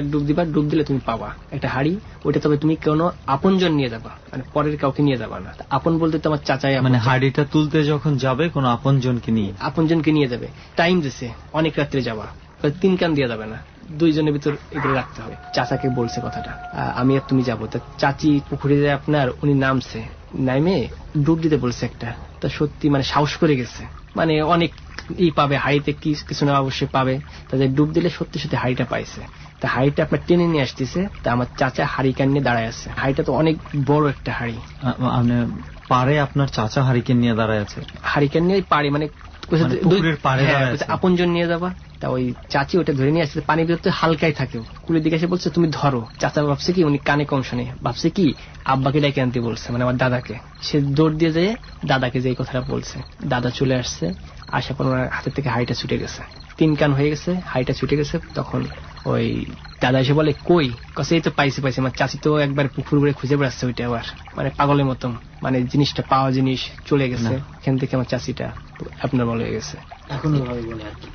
ডুব দিলে তুমি পাবা একটা হাড়ি, ওইটা তবে তুমি কোনো আপনজন নিয়ে যাবা, মানে পরের কাউকে নিয়ে যাবা না। আপন বলতে তো আমার চাচাই, মানে হাড়িটা তুলতে যখন যাবে কোনো আপনজনকে নিয়ে যাবে। টাইম দিছে অনেক রাত্রে যাবা, 3 কান দিয়ে যাবে না, 2 জনের ভিতর এগুলো রাখতে হবে। চাচাকে বলছে কথাটা, আমি আর তুমি যাবো। তা চাচি পুকুরে যায় আপনার, উনি নামছে, নামে ডুব দিতে বলছে একটা। তা সত্যি মানে সাহস করে গেছে, মানে অনেক পাবে হাড়িতে কিছু না অবশ্যই পাবে। তাদের ডুব দিলে সত্যি সত্যি হাড়িটা পাইছে। তা হাড়িটা আপনার টেনে নিয়ে আসতেছে, তা আমার চাচা হাড়ি কান নিয়ে দাঁড়ায় আছে। হাড়িটা তো অনেক বড় একটা হাড়ি। পারে আপনার চাচা হারিকেন নিয়ে দাঁড়ায় আছে, হারিকেন নিয়ে পারে মানে আপনজন নিয়ে যাবা। তা ওই চাচি ওটা ধরে নিয়ে আসছে, পানির ভিতরে হালকাই থাকে, কুলের দিকে এসে বলছে তুমি ধরো। চাচা ভাবছে কি উনি কানে কম শোনে, ভাবছে কি আব্বাকে ডেকে আনতে বলছে, মানে আমার দাদাকে। সে দৌড় দিয়ে যায় দাদাকে যে কথাটা বলছে, দাদা চলে আসছে, আসার পর ওনার হাতের থেকে হাড়িটা ছুটে গেছে, 3 কান হয়ে গেছে, হাড়িটা ছুটে গেছে। তখন ওই দাদা এসে বলে কই, কসে এই তো পাইছে। আমার চাচি তো একবার পুকুর ভরে খুঁজে বেড়াচ্ছে ওইটা, আবার মানে পাগলের মতন, মানে জিনিসটা পাওয়া জিনিস চলে গেছে। এখান থেকে আমার চাচিটা আপনার বলে গেছে।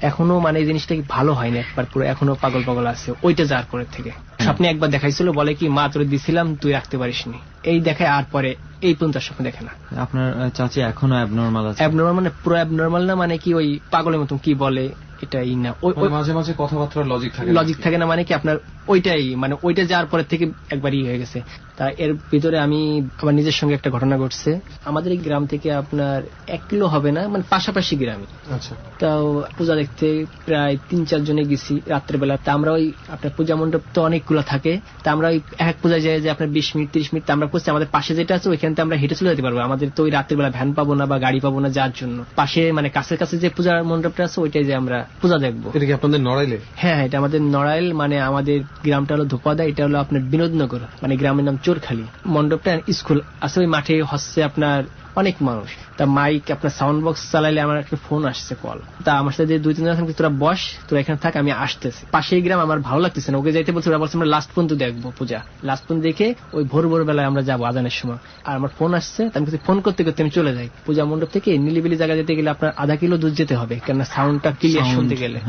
এখনো মানে এই জিনিসটা কি ভালো হয়নি একবার পুরো, এখনো পাগল আছে ওইটা যাওয়ার পরের থেকে। স্বপ্নে একবার দেখাইছিল, বলে কি মা তোরে দিছিলাম তুই রাখতে পারিসনি, এই দেখায়। আর পরে এই পর্যন্ত স্বপ্ন দেখে না। আপনার চাচি এখনো অ্যাবনর্মাল আছে? অ্যাবনর্মাল মানে পুরো অ্যাবনর্মাল না, মানে কি ওই পাগলের মতন কি বলে এটাই না, মাঝে মাঝে কথাবার্তার লজিক থাকে না, মানে কি আপনার ওইটাই মানে ওইটা যাওয়ার পরে থেকে একবারই হয়ে গেছে। তা এর ভিতরে আমি আমার নিজের সঙ্গে একটা ঘটনা ঘটছে। আমাদের এই গ্রাম থেকে আপনার 1 কিলো হবে না, মানে পাশাপাশি গ্রামে। আচ্ছা। তাও পূজা দেখতে প্রায় 3-4 জনে গেছি রাত্রেবেলা। তা আমরা ওই আপনার পূজা মণ্ডপ তো অনেকগুলো থাকে, তা আমরা ওই এক পূজায় যাই যে আপনার 20 মিনিট 30 মিনিট আমরা করছি। আমাদের পাশে যেটা আছে ওইখান থেকে আমরা হেঁটে চলে যেতে পারবো, আমাদের তো ওই রাত্রেবেলা ভ্যান পাবো না বা গাড়ি পাবো না যাওয়ার জন্য। পাশে মানে কাছে যে পূজার মণ্ডপটা আছে ওইটাই যে আমরা পূজা দেখবো। এটা কি আপনাদের নড়াইলে? হ্যাঁ, এটা আমাদের নড়াইল, মানে আমাদের গ্রামটা হলো ধোপাদা, এটা হলো আপনার বিনোদনগর, মানে গ্রামের নাম চোরখালী। মণ্ডপটা স্কুল আছে ওই মাঠে, হচ্ছে আপনার অনেক মানুষ। তা মাইক আপনার সাউন্ড বক্স চালাইলে আমার একটা ফোন আসছে কল। তা আমার সাথে 2-3 জন আছে, তোরা বস, তোরা এখানে থাক, আমি আসতেছি। পাশেই গ্রাম, আমার ভালো লাগতেছে না, ওকে যাইতে বলছে। ওরা বলছে আমরা লাস্ট পর্যন্ত দেখবো পূজা, লাস্ট পর্যন্ত দেখে ওই ভোর বেলায় আমরা যাবো আজানের সময়। আর আমার ফোন আসছে, আমি ফোন করতে আমি চলে যাই। পূজা মণ্ডপ থেকে নিলিবিলি জায়গা যেতে গেলে আপনার আধা কিলো দূর যেতে হবে, কেননা সাউন্ডটা ক্লিয়ার শুনতে গেলে।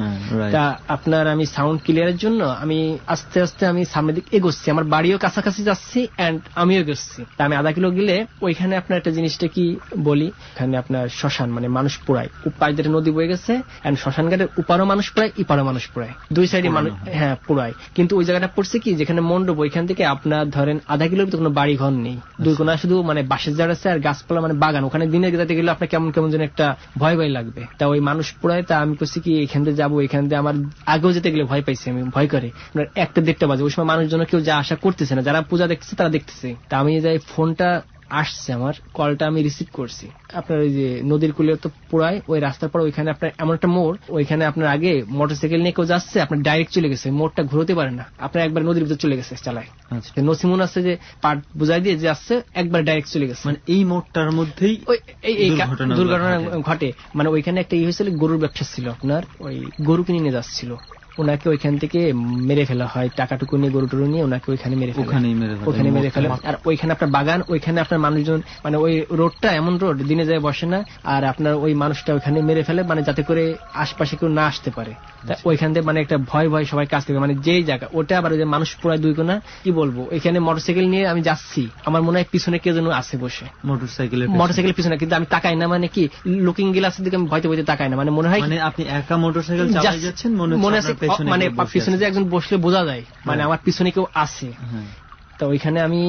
তা আপনার আমি সাউন্ড ক্লিয়ারের জন্য আমি আস্তে আস্তে আমি সামনের দিকে এগোচ্ছি, আমার বাড়িও কাছাকাছি যাচ্ছি এন্ড আমিও এগোচ্ছি। তা আমি আধা কিলো গেলে ওইখানে আপনার একটা জিনিসটা কি বলি, এখানে আপনার শ্মশান, মানে মানুষ পোড়ায়, উপার দিয়ে নদী বয়ে গেছে, এন্ড শ্মশান ঘাটের উপারও মানুষ পোড়ায়, ইপারও মানুষ পোড়ায়, 2 সাইডে মানুষ হ্যাঁ পোড়ায়। কিন্তু ওই জায়গাটা পড়ছে কি যেখানে মণ্ডপ, ওইখান থেকে আপনার ধরেন আধা কিলোর ভিতরে কোনো বাড়ি ঘর নেই, 2 কোণা শুধু মানে বাঁশের ঝাড় আছে আর গাছপালা, মানে বাগান। ওখানে দিনে যেতে গেলে আপনার কেমন যেন একটা ভয় লাগবে। তা ওই মানুষ পোড়ায়। তা আমি করছি কি এখান থেকে যাবো, এখান থেকে আমার আগেও যেতে গেলে ভয় পাইছি, আমি ভয় করে। 1-1:30 বাজে, ওই সময় মানুষজন কেউ যা আশা করতেছে না, যারা পূজা দেখতেছে তারা দেখতেছে। তা আমি যাই, ফোনটা আসছে, আমার কলটা আমি রিসিভ করছি। আপনার ওই যে নদীর কূলে তো পুরাই ওই রাস্তার পর ওইখানে আপনার এমন একটা মোড়, ওইখানে আপনার আগে মোটরসাইকেল নিয়ে কেউ যাচ্ছে, আপনার ডাইরেক্ট চলে গেছে, মোড়টা ঘুরতে পারে না, আপনার একবার নদীর ভিতর চলে গেছে চালায়। নসিমুন আছে যে পাট বুঝাই দিয়ে যে আসছে, একবার ডাইরেক্ট চলে গেছে। মানে এই মোড়টার মধ্যেই এই দুর্ঘটনা ঘটে। মানে ওইখানে একটা হয়েছিল, গরুর ব্যবসা ছিল, আপনার ওই গরু কিনে নিয়ে যাচ্ছিল, ওনাকে ওইখান থেকে মেরে ফেলা হয়, টাকাটুকু নিয়ে গরু টরু নিয়ে ওনাকে ওইখানে মেরে ফেলে। আর ওইখানে আপনার বাগান, ওইখানে আপনার মানুষজন, মানে ওই রোডটা এমন রোড দিনে যায় বসে না, আর আপনার ওই মানুষটা ওইখানে মেরে ফেলে, মানে যাতে করে আশপাশে কেউ না আসতে পারে। ওইখান থেকে মানে একটা ভয় সবাই কাজ থেকে, মানে যেই জায়গা ওটা আবার যে মানুষ পুরায় 2 কোণা, কি বলবো, ওইখানে মোটরসাইকেল নিয়ে আমি যাচ্ছি, আমার মনে হয় পিছনে কেউ যেন আছে বসে মোটরসাইকেল পিছনে, কিন্তু আমি তাকাই না, মানে কি লুকিং গ্লাসের দিকে আমি ভয়তে তাকাই না, মানে মনে হয় আপনি একা মোটরসাইকেল চালিয়ে যাচ্ছেন, মনে হচ্ছে পেছনে মানে কেউ বসে পিছনে আছে। যে একজন বসলে বোঝা যায় মানে হ্যাঁ। আমার পিছনে কেউ আছে। হ্যাঁ। তা ওইখানে আমি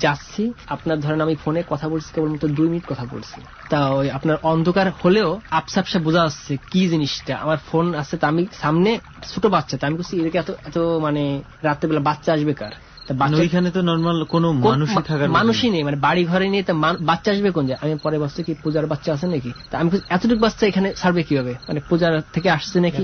যাচ্ছি, আপনার ধরেন আমি ফোনে কথা বলছি কেবলমাত্র 2 মিনিট কথা বলছি, তা ওই আপনার অন্ধকার হলেও আপসা বোঝা যাচ্ছে কি জিনিসটা। আমার ফোন আছে, তা আমি সামনে ছোট বাচ্চা, তা আমি বলছি এদিকে এত এত মানে রাত্রেবেলা বাচ্চা আসবে কার? তা মানে বাচ্চা ওইখানে তো নর্মাল কোনো মানুষই থাকার মানুষই নেই, মানে বাড়ি ঘরে নিয়ে তা বাচ্চা আসবে কোন যায়? আমি পরে ভাবছি কি পূজার বাচ্চা আছে নাকি, তা আমি বলছি, এতটুকু বাচ্চা এখানে ছাড়বে কিভাবে, মানে পূজার থেকে আসছে নাকি?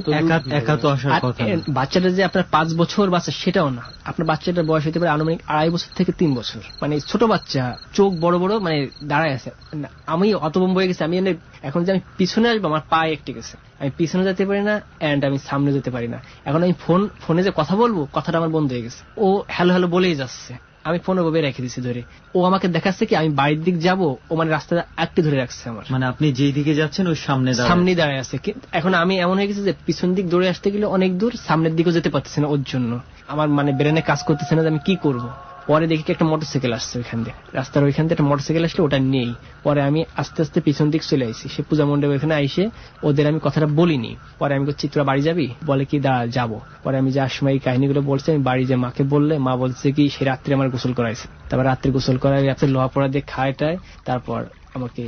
একা তো আসার আর কথা না। বাচ্চাটা যে আপনার 5 বছর বাচ্চা সেটাও না, আপনার বাচ্চাটার বয়স হতে পারে আনুমানিক 2.5 বছর থেকে 3 বছর, মানে ছোট বাচ্চা, চোখ বড় বড়, মানে দাঁড়ায় আছে। আমি অতবম্ব হয়ে গেছি, আমি এখন যে আমি পিছনে আসবো আমার পায়ে একটে গেছে, আমি পিছনে যেতে পারি না এন্ড আমি সামনে যেতে পারি না। এখন আমি ফোনে যে কথা বলবো কথাটা আমার বন্ধ হয়ে গেছে, ও হ্যালো হ্যালো বলেই যাচ্ছে, আমি ফোনে ওভাবে রেখে দিছি ধরে। ও আমাকে দেখাচ্ছে কি আমি বাড়ির দিক যাবো, ও মানে রাস্তাটা একটু ধরে রাখছে আমার, মানে আপনি যেই দিকে যাচ্ছেন ওই সামনে দাঁড়ায় আছে। এখন আমি এমন হয়ে গেছে যে পিছন দিক দৌড়ে আসতে গেলে অনেক দূর, সামনের দিকেও যেতে পারতেছি না, ওর জন্য আমার মানে ব্রেনে কাজ করতেছে না যে আমি কি করব। পরে দেখি কি একটা মোটরসাইকেল আসছে ওইখান দিয়ে, রাস্তার ওইখান দিয়ে একটা মোটরসাইকেল আসলে ওটা নেই। পরে আমি আস্তে আস্তে পিছন দিক চলে আসি, সে পূজা মণ্ডপের এখানে আইসে ওদের আমি কথাটা বলিনি। পরে আমি বলছি তোরা বাড়ি যাবি, বলে কি দা যাবো। পরে আমি যাওয়ার সময় এই কাহিনীগুলো বলছি, আমি বাড়ি যে মাকে বললে মা বলছে কি সে রাত্রে আমার গোসল করাইছে, তারপর রাত্রে গোসল করাই রাত্রে লোহা পোড়া দিয়ে খায়টায়, তারপর আমাকে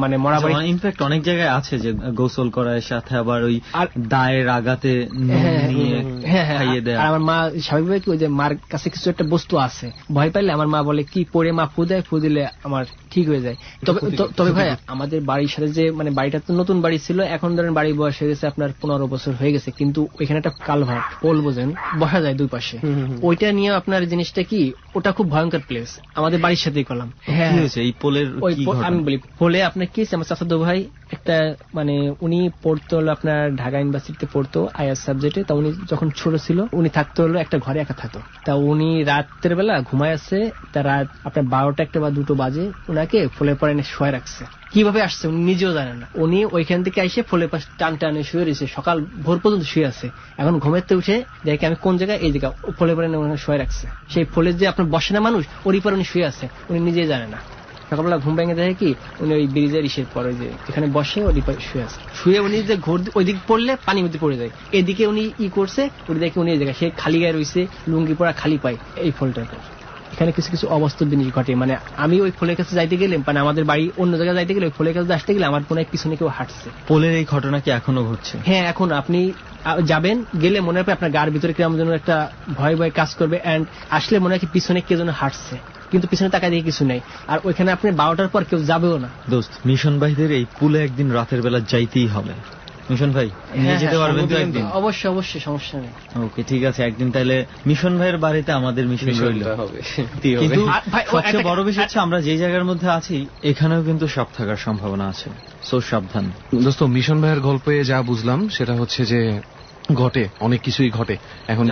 মানে মরাবাড়ি ইনফ্যাক্ট অনেক জায়গায় আছে যে গোসল করার সাথে আবার ওই দায়ের আগাতে নুন নিয়ে খাইয়ে দেয়। আর আমার মা স্বাভাবিক ওই যে মার কাছে কিছু একটা বস্তু আছে, ভয় পাইলে আমার মা বলে কি পরে মা ফু দেয়, ফু দিলে আমার ঠিক হয়ে যায়। তবে ভাই আমাদের বাড়ির সাথে যে মানে বাড়িটা তো নতুন বাড়ি ছিল, এখন ধরেন বাড়ি বয়স হয়ে গেছে আপনার 15 বছর হয়ে গেছে, কিন্তু ওইখানে একটা কালভার্ট পোল বোঝেন বসা যায় 2 পাশে, ওইটা নিয়ে আপনার জিনিসটা কি ওটা খুব ভয়ঙ্কর প্লেস, আমাদের বাড়ির সাথেই করলাম। হ্যাঁ এই পোলের আমি বলি পোলে আপনার কি আমার চাচাতো ভাই একটা মানে উনি পড়তো হলো আপনার ঢাকা ইউনিভার্সিটিতে পড়তো আইএস সাবজেক্টে, তা উনি যখন ছোট ছিল উনি থাকতো হলো একটা ঘরে একা থাকতো, তা উনি রাতের বেলা ঘুমায় আছে, তা রাত আপনার 12টা 1টা বা 2টো বাজে উনাকে ফোলের পরে এনে শোয়া রাখছে। কিভাবে আসছে উনি নিজেও জানেন না, উনি ওইখান থেকে এসে ফোলের পাশে টান টানে শুয়ে রয়েছে, সকাল ভোর পর্যন্ত শুয়ে আছে। এখন ঘুমেতে উঠে দেখে আমি কোন জায়গায়, এই জায়গা ফোলের পরে ওনাকে শুয়ে রাখছে, সেই ফোলের যে আপনার বসে না মানুষ ওরই পরে উনি শুয়ে আছে, উনি নিজেই জানে না। সকালবেলা ঘুম ভেঙে দেখে কি উনি ওই ব্রিজের ইসের পরে যে এখানে বসে ওই শুয়ে আছে, শুয়ে উনি যে ঘোর ওই দিক পড়লে পানির মধ্যে পড়ে যায়, এদিকে উনি করছে উনি দেখে উনি এই জায়গায় সে খালি গায়ে রয়েছে, লুঙ্গি পরা খালি পায় এই ফলটার পর। এখানে কিছু কিছু অবাস্তব জিনিস ঘটে, মানে আমি ওই ফলের কাছে যাইতে গেলে মানে আমাদের বাড়ি অন্য জায়গায় যাইতে গেলে ওই ফলের কাছে আসতে গেলে আমার কোনো এক পিছনে কেউ হাঁটছে। পোলের এই ঘটনা কি এখনো ঘটছে? হ্যাঁ এখন আপনি যাবেন গেলে মনে হয় আপনার গার ভিতরে কেমন যেন একটা ভয় ভয় কাজ করবে, এন্ড আসলে মনে হয় পিছনে কে যেন হাঁটছে, কিন্তু পিছনে তাকায় দেখে কিছু নেই। আর ওইখানে আপনি 12টার পর কেউ যাবেও না। দোস্ত মিশন ভাইদের এই পুলে একদিন রাতের বেলা যাইতেই হবে। মিশন ভাই নিয়ে যেতে পারবেন তো একদিন? অবশ্যই অবশ্যই, সমস্যা নেই। ওকে ঠিক আছে, একদিন তাহলে মিশন ভাইয়ের বাড়িতে আমাদের মিশন রইল। কিন্তু সবচেয়ে বড় বিষয় হচ্ছে আমরা যে জায়গার মধ্যে আছি এখানেও কিন্তু সাপ থাকার সম্ভাবনা আছে, সো সাবধান। দোস্ত মিশন ভাইয়ের গল্পে যা বুঝলাম সেটা হচ্ছে যে ঘটে অনেক কিছুই ঘটে এখন,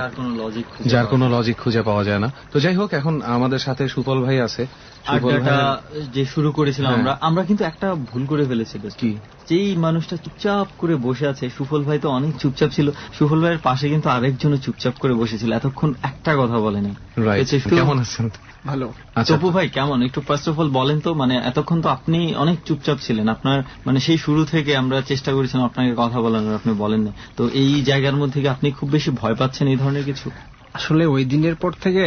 যার কোনো লজিক খুঁজে পাওয়া যায় না। তো যাই হোক, এখন আমাদের সাথে সুফল ভাই আছে। আড্ডাটা যে শুরু করেছিলাম আমরা কিন্তু একটা ভুল করে ফেলেছি। কি? যেই মানুষটা চুপচাপ করে বসে আছে, সুফল ভাই তো অনেক চুপচাপ ছিল, সুফল ভাইয়ের পাশে কিন্তু আরেকজনও চুপচাপ করে বসেছিল, এতক্ষণ একটা কথা বলেনি। কেমন আছেন? ভালো। তপু ভাই কেমন, একটু ফার্স্ট অফ অল বলেন তো, মানে এতক্ষণ তো আপনি অনেক চুপচাপ ছিলেন, আপনার মানে সেই শুরু থেকে আমরা চেষ্টা করেছিলাম আপনাকে কথা বলানোর, আপনি বলেন না। তো এই জায়গার মধ্যে কি আপনি খুব বেশি ভয় পাচ্ছেন এই ধরনের কিছু? আসলে ওই দিনের পর থেকে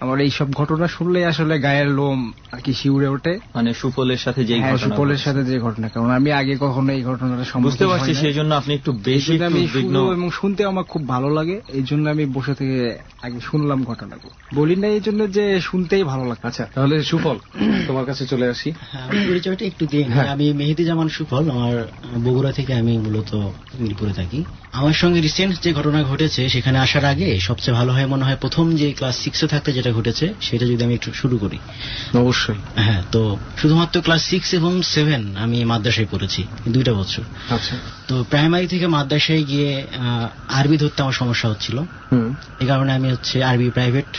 আমার এইসব ঘটনা শুনলে আসলে গায়ের লোম আর কি শিউরে ওঠে, মানে সুফলের সাথে যে সুফলের সাথে যে ঘটনা, কারণ আমি আগে কখনো এই ঘটনাটা বুঝতে পারছি, সেই জন্য আপনি একটু বেশি আমি এবং শুনতে আমার খুব ভালো লাগে, এই জন্য আমি বসে থেকে আগে শুনলাম ঘটনাগুলো, বলি না এই জন্য যে শুনতেই ভালো লাগে। আচ্ছা তাহলে সুফল তোমার কাছে চলে আসি। পরিচয়টা একটু দিই। আমি মেহেদি জামান সুফল, আমার বগুড়া থেকে আমি মূলত মিরপুরে থাকি। আমার সঙ্গে রিসেন্ট যে ঘটনা ঘটেছে সেখানে আসার আগে সবচেয়ে ভালো হয় মনে হয় প্রথম যে ক্লাস 6-এ থাকতে যেটা ঘটেছে সেটা যদি আমি একটু শুরু করি। অবশ্যই। হ্যাঁ, তো শুধুমাত্র ক্লাস 6 এবং 7 আমি মাদ্রাসায় পড়েছি 2টা বছর। আচ্ছা। তো প্রাইমারি থেকে মাদ্রাসায় গিয়ে আরবি ধরতে আমার সমস্যা হচ্ছিল, এই কারণে আমি আরবি প্রাইভেট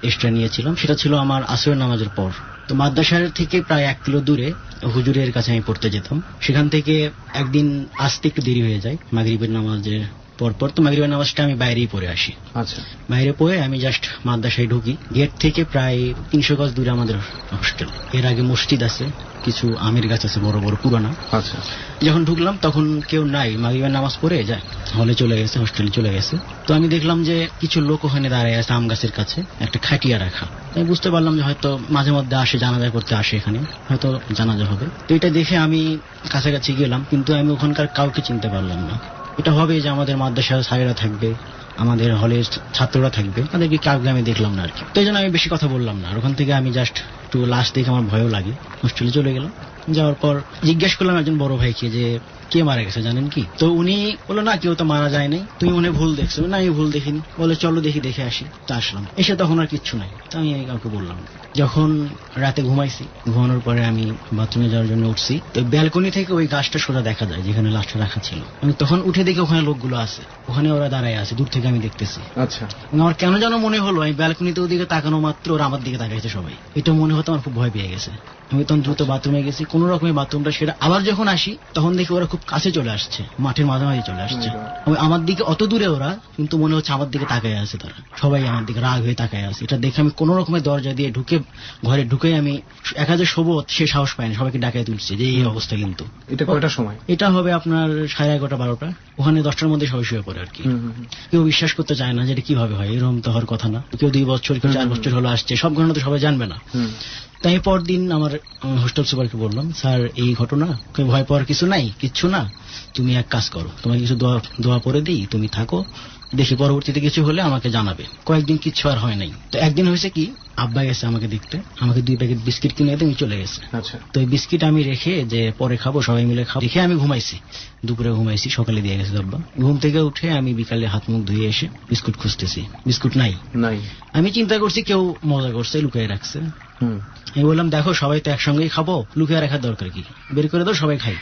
এক্সট্রা নিয়েছিলাম, সেটা ছিল আমার আসরের নামাজের পর। তো মাদ্রাসার থেকে প্রায় 1 কিলো দূরে হুজুরের কাছে আমি পড়তে যেতাম, সেখান থেকে একদিন আসতে একটু দেরি হয়ে যায়, মাগরিবের নামাজের পরপর তো মাগরিবের নামাজটা আমি বাইরেই পড়ে আসি। আচ্ছা, বাইরে পড়ে আমি জাস্ট মাদ্রাসায় ঢুকি। গেট থেকে প্রায় 300 গজ দূরে আমাদের হোস্টেল। এর আগে মসজিদ আছে, কিছু আমের গাছ আছে বড় বড় পুরানা। আচ্ছা, যখন ঢুকলাম তখন কেউ নাই, মাগরিবের নামাজ পড়ে যায় হলে চলে গেছে, হোস্টেলে চলে গেছে। তো আমি দেখলাম যে কিছু লোক ওখানে দাঁড়ায় আছে আম গাছের কাছে, একটা খাটিয়া রাখা। আমি বুঝতে পারলাম যে হয়তো মাঝে মধ্যে আসে, জানাজা করতে আসে এখানে, হয়তো জানাজা হবে। তো এটা দেখে আমি কাছাকাছি গেলাম, কিন্তু আমি ওখানকার কাউকে চিনতে পারলাম না। এটা হবে যে আমাদের মাদ্রাসার স্যারেরা থাকবে, আমাদের হলের ছাত্ররা থাকবে, তাদেরকে কাউকে আমি দেখলাম না আর কি। তো এই জন্য আমি বেশি কথা বললাম না। আর ওখান থেকে আমি জাস্ট একটু লাস্ট দেখে আমার ভয়ও লাগে, হোস্টেলে চলে গেলাম। যাওয়ার পর জিজ্ঞেস করলাম একজন বড় ভাইকে যে কে মারা গেছে জানেন কি? তো উনি বললো না, কেউ তো মারা যায় নাই, তুমি মনে ভুল দেখছো। না, আমি ভুল দেখিনি। বলে চলো দেখে আসি। তো আসলাম, এসে তখন আর কিচ্ছু নাই। তো আমি কাউকে বললাম না। যখন রাতে ঘুমাইছি, ঘুমানোর পরে আমি বাথরুমে যাওয়ার জন্য উঠছি, তো ব্যালকনি থেকে ওই গাছটা সোজা দেখা যায় যেখানে লাশটা রাখা ছিল। আমি তখন উঠে দেখি ওখানে লোকগুলো আছে, ওখানে ওরা দাঁড়ায় আছে, দূর থেকে আমি দেখতেছি। আচ্ছা, আমার কেন যেন মনে হলো আমি ব্যালকনিতে ওদিকে তাকানো মাত্র ওরা আমার দিকে তাকাইছে সবাই। এটা মনে হতো আমার খুব ভয় পেয়ে গেছে। আমি তখন দ্রুত বাথরুমে গেছি, কোন রকমের বাথরুমটা সেটা। আবার যখন আসি তখন দেখি ওরা খুব কাছে চলে আসছে, মাঠের মাঝামাঝি চলে আসছে। আমার দিকে অত দূরে ওরা, কিন্তু মনে হচ্ছে আমার দিকে তাকায় আছে তারা, সবাই আমার দিকে রাগ হয়ে তাকায় আছে। এটা দেখে আমি কোন রকমের দরজা দিয়ে ঢুকে ঘরে ঢুকে আমি একা যে শোবো সে সাহস পাইনি, সবাইকে ডাকায় তুলছে যে এই অবস্থা। কিন্তু এটা কয়টার সময়? এটা হবে আপনার 11:30 12টা। ওখানে 10টার মধ্যে সবাই শুয়ে পড়ে আর কি। কেউ বিশ্বাস করতে চায় না যে এটা কিভাবে হয়, এরকম তো হওয়ার কথা না। কেউ 2 বছর কেউ 4 বছর হলো আসছে, সব ঘটনা তো সবাই জানবে না। তাই পরদিন আমার হোস্টেল সুপারকে বললাম, স্যার এই ঘটনা, ভয় পাওয়ার কিছু নাই, কিচ্ছু না, তুমি এক কাজ করো, তোমাকে কিছু দোয়া পরে দিই, তুমি থাকো, দেখি পরবর্তীতে কিছু হলে আমাকে জানাবে। কয়েকদিন কিচ্ছু আর হয় নাই। তো একদিন হয়েছে কি, আব্বা গেছে আমাকে দেখতে, আমাকে 2 প্যাকেট বিস্কিট কিনে দিয়ে চলে গেছে। আচ্ছা, তো এই বিস্কিট আমি রেখে যে পরে খাবো, সবাই মিলে খাবো দেখে আমি ঘুমাইছি। দুপুরে ঘুমাইছি, সকালে দিয়ে গেছে আব্বা। ঘুম থেকে উঠে আমি বিকালে হাত মুখ ধুয়ে এসে বিস্কুট খুঁজতেছি, বিস্কুট নাই। আমি চিন্তা করছি কেউ মজা করছে, লুকিয়ে রাখছে। আমি বললাম দেখো সবাই তো একসঙ্গেই খাবো, লুকিয়ে রাখার দরকার কি, বের করে দাও সবাই খাই।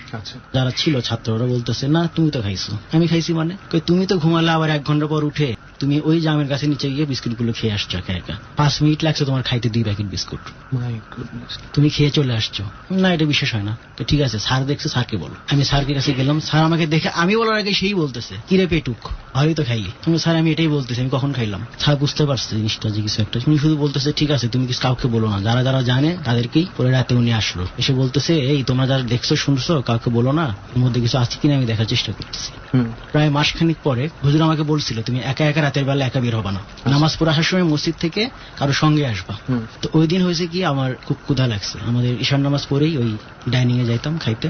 যারা ছিল ছাত্ররা বলতেছে না তুমি তো খাইছো। আমি খাইছি মানে? তুমি তো ঘুমালে আবার 1 ঘন্টা পর উঠে তুমি ওই জামের কাছে নিচে গিয়ে বিস্কুট গুলো খেয়ে আসছো একা একা। 5 মিনিট লাগছে তোমার খাইতে 2 প্যাকেট বিস্কুট, তুমি খেয়ে চলে আসছো। না, এটা বিশ্বাস হয় না। তো ঠিক আছে, স্যার দেখছে, স্যারকে বলো। আমি স্যারকে কাছে গেলাম, স্যার আমাকে দেখে আমি বলার আগে সেই বলতেছে কিরে পেটুক, ভালোই তো খাইলি। তুমি স্যার আমি এটাই বলতেছি, আমি কখন খাইলাম। স্যার বুঝতে পারছে জিনিসটা যে কিছু একটা। তুমি শুধু বলতেছে ঠিক আছে তুমি কিছু কাউকে বলো না, যারা যারা জানে তাদেরকেই। পরে রাতে উনি আসলো, এসে বলতেছে এই তোমরা যারা দেখছো শুনছো কাউকে বলো না, এর মধ্যে কিছু আছে কিনা আমি দেখার চেষ্টা করতেছি। প্রায় মাসখানিক পরে হুজুর আমাকে বলছিল তুমি একা একা রাতের বেলা একা বের হবা না, নামাজ পড়ে আসার সময় মসজিদ থেকে কারো সঙ্গে আসবা। তো ওই দিন হয়েছে কি, আমার খুব ক্ষুধা লাগছে, আমাদের ঈশান নামাজ পড়েই ওই ডাইনিং এ যাইতাম খাইতে।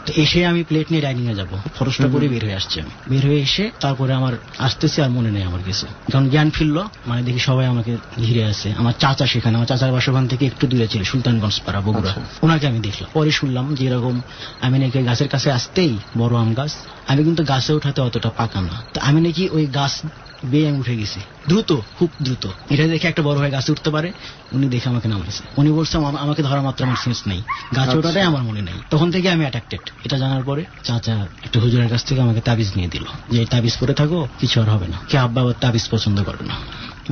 তো এসে আমি প্লেট নিয়ে ডাইনিং এ যাবো, ফরসটা করে বের হয়ে আসছে। বের হয়ে এসে তারপরে আমার আসতেছে আর মনে নেই আমার কিছু। যখন জ্ঞান ফিরলো, মানে দেখি সবাই আমাকে ঘিরে আছে। আমার চাচা সেখানে, আমার চাচার বাসা ওখান থেকে একটু দূরে ছিল, সুলতানগঞ্জ পাড়া, বগুড়া। ওনাকে আমি দেখলাম। পরে শুনলাম যে এরকম আমি নাকি গাছের কাছে আসতেই, বড় আম গাছ, আমি কিন্তু গাছে ওঠাতে অতটা পাকা না, তো আমি নাকি ওই গাছ বেয়ে আমি উঠে গেছি দ্রুত, খুব দ্রুত। এটা দেখে একটা বড় ভাই গাছে উঠতে পারে, উনি দেখে আমাকে নামাইছে। উনি বলছে আমাকে ধরা মাত্র আমার সেন্স নেই, গাছে ওঠাটাই আমার মনে নেই। তখন থেকে আমি অ্যাট্রাক্টেড। এটা জানার পরে চাচা একটা হুজুরের কাছ থেকে আমাকে তাবিজ নিয়ে দিল, যে তাবিজ পরে থাকো কিছু আর হবে না। কে আব্বা আবার তাবিজ পছন্দ করে না,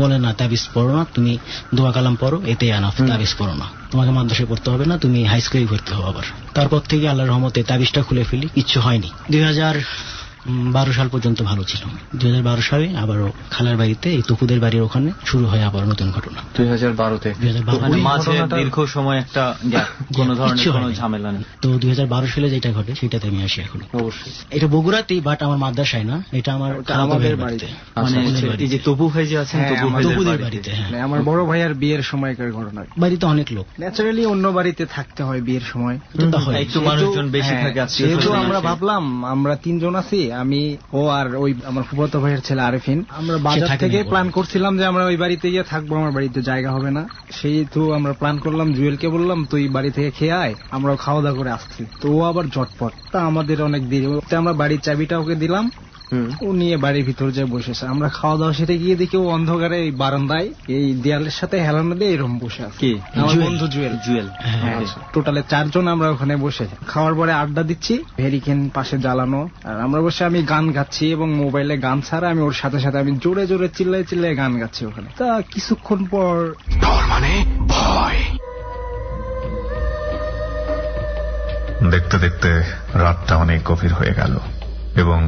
বলে না তাবিজ পড়ো না, তুমি দোয়া কালাম পড়ো, এতে আনাফ, তাবিজ পড়ো না, তোমাকে মাদ্রাসায় পড়তে হবে না, তুমি হাই স্কুলে ভর্তি হও। আবার তারপর থেকে আল্লাহর রহমতে তাবিজটা খুলে ফেলি, কিচ্ছু হয়নি। 2012 সাল পর্যন্ত ভালো ছিল। 2012 সালে আবারও খালার বাড়িতে, এই তপুদের বাড়ির ওখানে শুরু হয় আবার নতুন ঘটনা। 2012-তে মাঝে দীর্ঘ সময় একটা কোন ধরনের কোনো ঝামেলা নেই। তো 2012 সালে যেটা ঘটে সেটাতে আমি আসি এখন। অবশ্যই এটা বগুড়াতেই, বাট আমার মাদ্রাসায় না, এটা আমার আমাদের বাড়িতে, মানে এই যে তপু ভাই যে আছেন তপুদের বাড়িতে। আমার বড় ভাইয়ার বিয়ের সময়কার ঘটনা। বাড়িতে অনেক লোক, ন্যাচারালি অন্য বাড়িতে থাকতে হয় বিয়ের সময়, একটু মানুষজন বেশি থাকে। যেহেতু আমরা ভাবলাম আমরা 3 জন আছি, আমি, ও আর ওই আমার ফুফাতো ভাইয়ের ছেলে আরেফিন, আমরা বাজার থেকে প্ল্যান করছিলাম যে আমরা ওই বাড়িতে গিয়ে থাকবো, আমার বাড়িতে জায়গা হবে না। সেই তো আমরা প্ল্যান করলাম, জুয়েলকে বললাম তুই বাড়ি থেকে খেয়ে আয়, আমরাও খাওয়া দাওয়া করে আসছি। তো ও আবার ঝটপট, তা আমাদের অনেক দেরি, আমরা বাড়ির চাবিটা ওকে দিলাম, ও নিয়ে বাড়ির ভিতর যে বসেছে। আমরা খাওয়া দাওয়া সেরে গিয়ে দেখি ও অন্ধকারে এই বারান্দায় এই দেয়ালের সাথে হেলানো দিয়ে এরকম বসে আছে। আমার বন্ধু জুয়েল। টোটালে 4 জন আমরা ওখানে বসে খাওয়ার পরে আড্ডা দিচ্ছি, ভেরিকেন পাশে জ্বালানো, আর আমরা বসে আমি গান গাচ্ছি এবং মোবাইলে গান ছাড়া আমি ওর সাথে সাথে আমি জোরে জোরে চিল্লাই চিল্লাই গান গাচ্ছি ওখানে। তা কিছুক্ষণ পর ডর মানে ভয়। দেখতে দেখতে রাতটা অনেক গভীর হয়ে গেল। এবং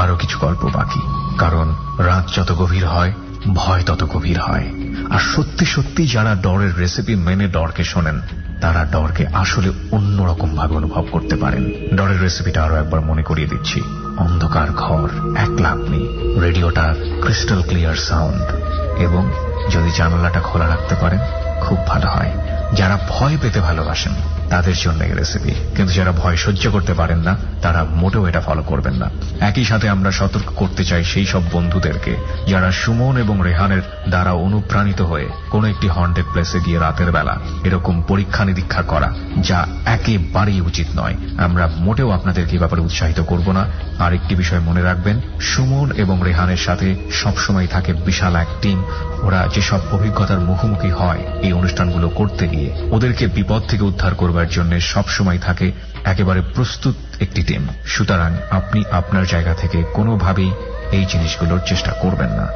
আরো কিছু গল্প বাকি। কারণ রাত যত গভীর হয়, ভয় তত গভীর হয়। আর সত্যি সত্যি যারা ডরের রেসিপি মেনে ডরকে শোনেন, তারা ডরকে আসলে অন্যরকম ভাবে অনুভব করতে পারেন। ডরের রেসিপিটা আরো একবার মনে করিয়ে দিচ্ছি। অন্ধকার ঘর, একলা আপনি, রেডিওটার ক্রিস্টাল ক্লিয়ার সাউন্ড, এবং যদি জানালাটা খোলা রাখতে পারেন খুব ভালো হয়। যারা ভয় পেতে ভালোবাসেন তাদের জন্য এই রেসিপি, কিন্তু যারা ভয় সহ্য করতে পারেন না তারা মোটেও এটা ফলো করবেন না। একই সাথে আমরা সতর্ক করতে চাই সেই সব বন্ধুদেরকে যারা সুমন এবং রেহানের দ্বারা অনুপ্রাণিত হয়ে কোনো একটি হন্টেড প্লেসে গিয়ে রাতের বেলা এরকম পরীক্ষা নিরীক্ষা করা, যা একেবারেই উচিত নয়। আমরা মোটেও আপনাদেরকে এই ব্যাপারে উৎসাহিত করব না। আর একটি বিষয় মনে রাখবেন, সুমন এবং রেহানের সাথে সবসময় থাকে বিশাল এক টিম। ওরা যেসব অভিজ্ঞতার মুখোমুখি হয় এই অনুষ্ঠানগুলো করতে গিয়ে, ওদেরকে বিপদ থেকে উদ্ধার করবার জন্য সবসময় থাকে একেবারে প্রস্তুত একটি টিম। সুতরাং আপনি আপনার জায়গা থেকে কোনোভাবেই এই জিনিসগুলোর চেষ্টা করবেন না।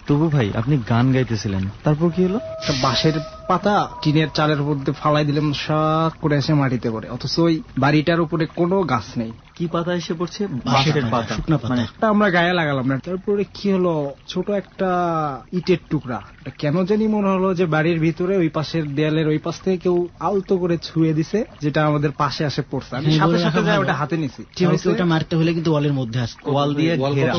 তবু ভাই, আপনি গান গাইতেছিলেন, তারপর কি হলো? একটা বাঁশের পাতা টিনের চালের মধ্যে ফালাই দিলাম, শাক করে এসে মাটিতে পড়ে, অথচ ওই বাড়িটার উপরে কোনো গাছ নেই। কি পাতা এসে পড়ছে? বাঁশের পাতা, শুকনো পাতা। মানে আমরা গায়ে লাগালাম না। তারপরে কি হলো, ছোট একটা ইটের টুকরা, কেন জানি মনে হলো যে বাড়ির ভিতরে ওই পাশের দেয়ালের ওই পাশ থেকে কেউ আলতো করে ছুঁয়ে দিছে, যেটা আমাদের পাশে আসে পড়ছে। আমি সাথে সাথে যাই ওটা হাতে নিছি। ঠিক আছে, ওটা মারতে হলে কিন্তু ওয়ালের মধ্যে আসতে, ওয়াল দিয়ে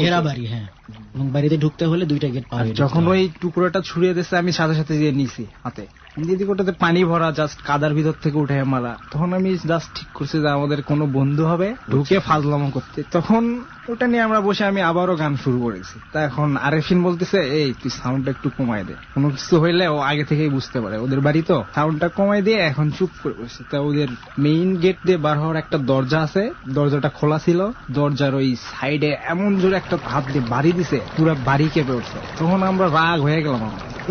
ঘেরা বাড়ি। হ্যাঁ, এবং বাড়িতে ঢুকতে হলে 2টা গেট পার। যখন ওই টুকরোটা ছুঁড়িয়ে দিছে, আমি সাথে সাথে যে নিছি হাতে, দিদি ওটাতে পানি ভরা, জাস্ট কাদার ভিতর থেকে উঠে মারা। তখন আমি জাস্ট ঠিক করছি যে আমাদের কোনো বন্ধু হবে ঢুকে ফাজলামো করতে। তখন ওটা নিয়ে আমরা বসে আমি আবারও গান শুরু করেছি। তা এখন আরেফিন বলতেছে, এই তুই সাউন্ডটা একটু কমাই দে, কোনো কিছু হইলে ও আগে থেকেই বুঝতে পারে, ওদের বাড়ি তো, সাউন্ডটা কমাই দিয়ে এখন চুপ করে বসে। তা ওদের মেইন গেট দিয়ে বার হওয়ার একটা দরজা আছে, দরজাটা খোলা ছিল, দরজার ওই সাইডে এমন জোরে একটা হাত দিয়ে বাড়ি দিছে, পুরো বাড়ি কেঁপে উঠছে। তখন আমরা রাগ হয়ে গেলাম,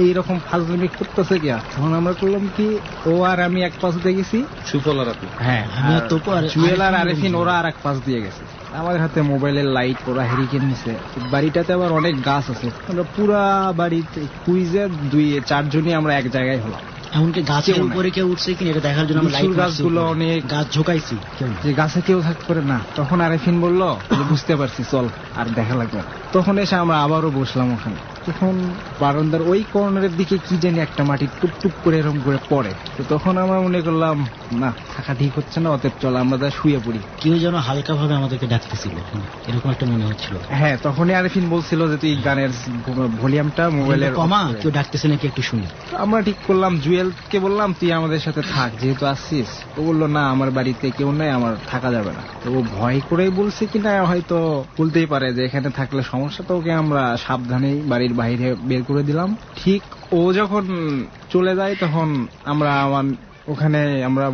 এইরকম ফাজলামি করতেছে কি। তখন আমরা করলাম কি, ও আর আমি এক পাশ দিয়ে গেছি, সুফল আর আপনি, হ্যাঁ, আমি আর তোপো আর জুয়েল আর আরেফিন ওরা আর এক পাশ দিয়ে গেছে। আমাদের হাতে মোবাইলের লাইট, ওরা হেরিকেন নিছে। বাড়িটাতে আবার অনেক গাছ আছে, আমরা পুরা বাড়িতে কুইজে 2-4 জনই আমরা এক জায়গায় হলাম। এমনকি গাছের উপরে কেউ উঠছে কিনা এটা দেখার জন্য আমরা লাইট গাছগুলো অনেক গাছ ঝোকাইছি, যে গাছে কেউ থাকতে পারে না। তখন আরেফিন বললো, বুঝতে পারছি, চল আর দেখা লাগবে না। তখন এসে আমরা আবারও বসলাম ওখানে। তখন বারান্দার ওই কর্নারের দিকে কি জানি একটা মাটি টুপ করে এরকম করে পড়ে। তো তখন আমরা মনে করলাম, না, থাকা ঠিক হচ্ছে না, অতএব চল আমরা যা শুয়ে পড়ি। কেউ যেন হালকা ভাবে আমাদেরকে ডাকতেছিল, এরকম একটা মনে হচ্ছিল। হ্যাঁ, তখনই আরেফিন বলছিল যে তুই গানের ভলিউমটা মোবাইলের কমা, কেউ ডাকতেছে নাকি একটু শুনি। আমরা ঠিক করলাম, জুয়েলকে বললাম তুই আমাদের সাথে থাক, যেহেতু আসছিস। ও বললো, না, আমার বাড়িতে কেউ নাই, আমার থাকা যাবে না। তো ও ভয় করেই বলছে কিনা হয়তো বলতেই পারে যে এখানে থাকলে সমস্যা। তো ওকে আমরা সাবধানেই বাড়ির বাইরে বের করে দিলাম। ঠিক ও যখন চলে যায় তখন আমরা ওখানে আমরা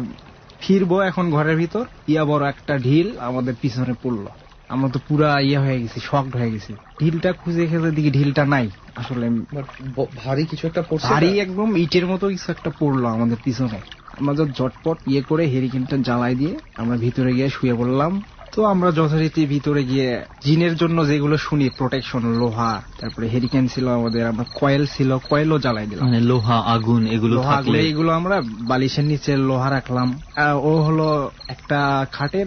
ফিরবো এখন ঘরের ভিতর, বড় একটা ঢিল আমাদের পিছনে পড়লো। আমরা তো পুরা হয়ে গেছি, শকড হয়ে গেছি। ঢিলটা খুঁজে খেতে দিকে ঢিলটা নাই, আসলে ভারী কিছু একটা পড়ছে, ভারী একদম ইটের মতো কিছু একটা পড়লো আমাদের পিছনে। আমরা তো ঝটপট করে হেরিকেনটা জ্বালাই দিয়ে আমরা ভিতরে গিয়ে শুয়ে পড়লাম। তো আমরা যথারীতি ভিতরে গিয়ে জিনের জন্য যেগুলো শুনি, প্রোটেকশন, লোহা, তারপরে হেরিকেন ছিল আমাদের, আমরা কয়েল ছিল, কয়েলও জ্বালাই দিলাম। মানে লোহা, আগুন, এগুলো থাকলে এইগুলো আমরা বালিশের নিচে লোহা রাখলাম। ও হলো একটা খাটের,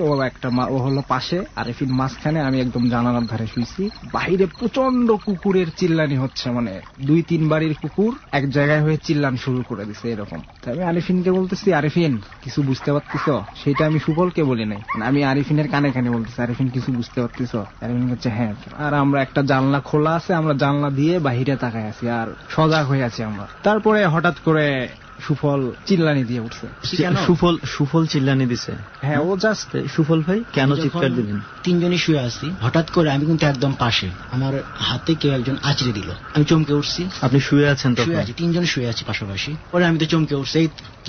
ও হলো পাশে, আরেফিন মাঝখানে, আমি একদম জানালার ধারে শুয়েছি। বাইরে প্রচন্ড কুকুরের চিল্লানি হচ্ছে, মানে 2-3 বাড়ির কুকুর এক জায়গায় হয়ে চিল্লান শুরু করে দিছে এরকম। আমি আরিফিনকে বলতেছি, আরিফিন কিছু বুঝতে পারতিস? সেটা আমি সুফলকে বলি নাই, আমি আরিফিনের কানে বলতেছে, আরিফিন কিছু বুঝতে পারতিস? আরিফিন বলছে হ্যাঁ। আর আমরা একটা জানলা খোলা আছে, আমরা জানলা দিয়ে বাহিরে তাকাই আছি আর সজাগ হয়ে আছি আমরা। তারপরে হঠাৎ করে সুফল চিল্লানি দিয়ে উঠছে। সুফল চিল্লানি দিছে? হ্যাঁ, ও জাস্ট। সুফল ভাই কেন চিৎকার দিলেন? 3 জনই শুয়ে আছি, হঠাৎ করে আমি কিন্তু একদম পাশে, আমার হাতে কেউ একজন আঁচড়ে দিল, আমি চমকে উঠছি। আপনি শুয়ে আছেন? শুয়ে আছি, 3 জন শুয়ে আছি পাশাপাশি। পরে আমি তো চমকে উঠছি,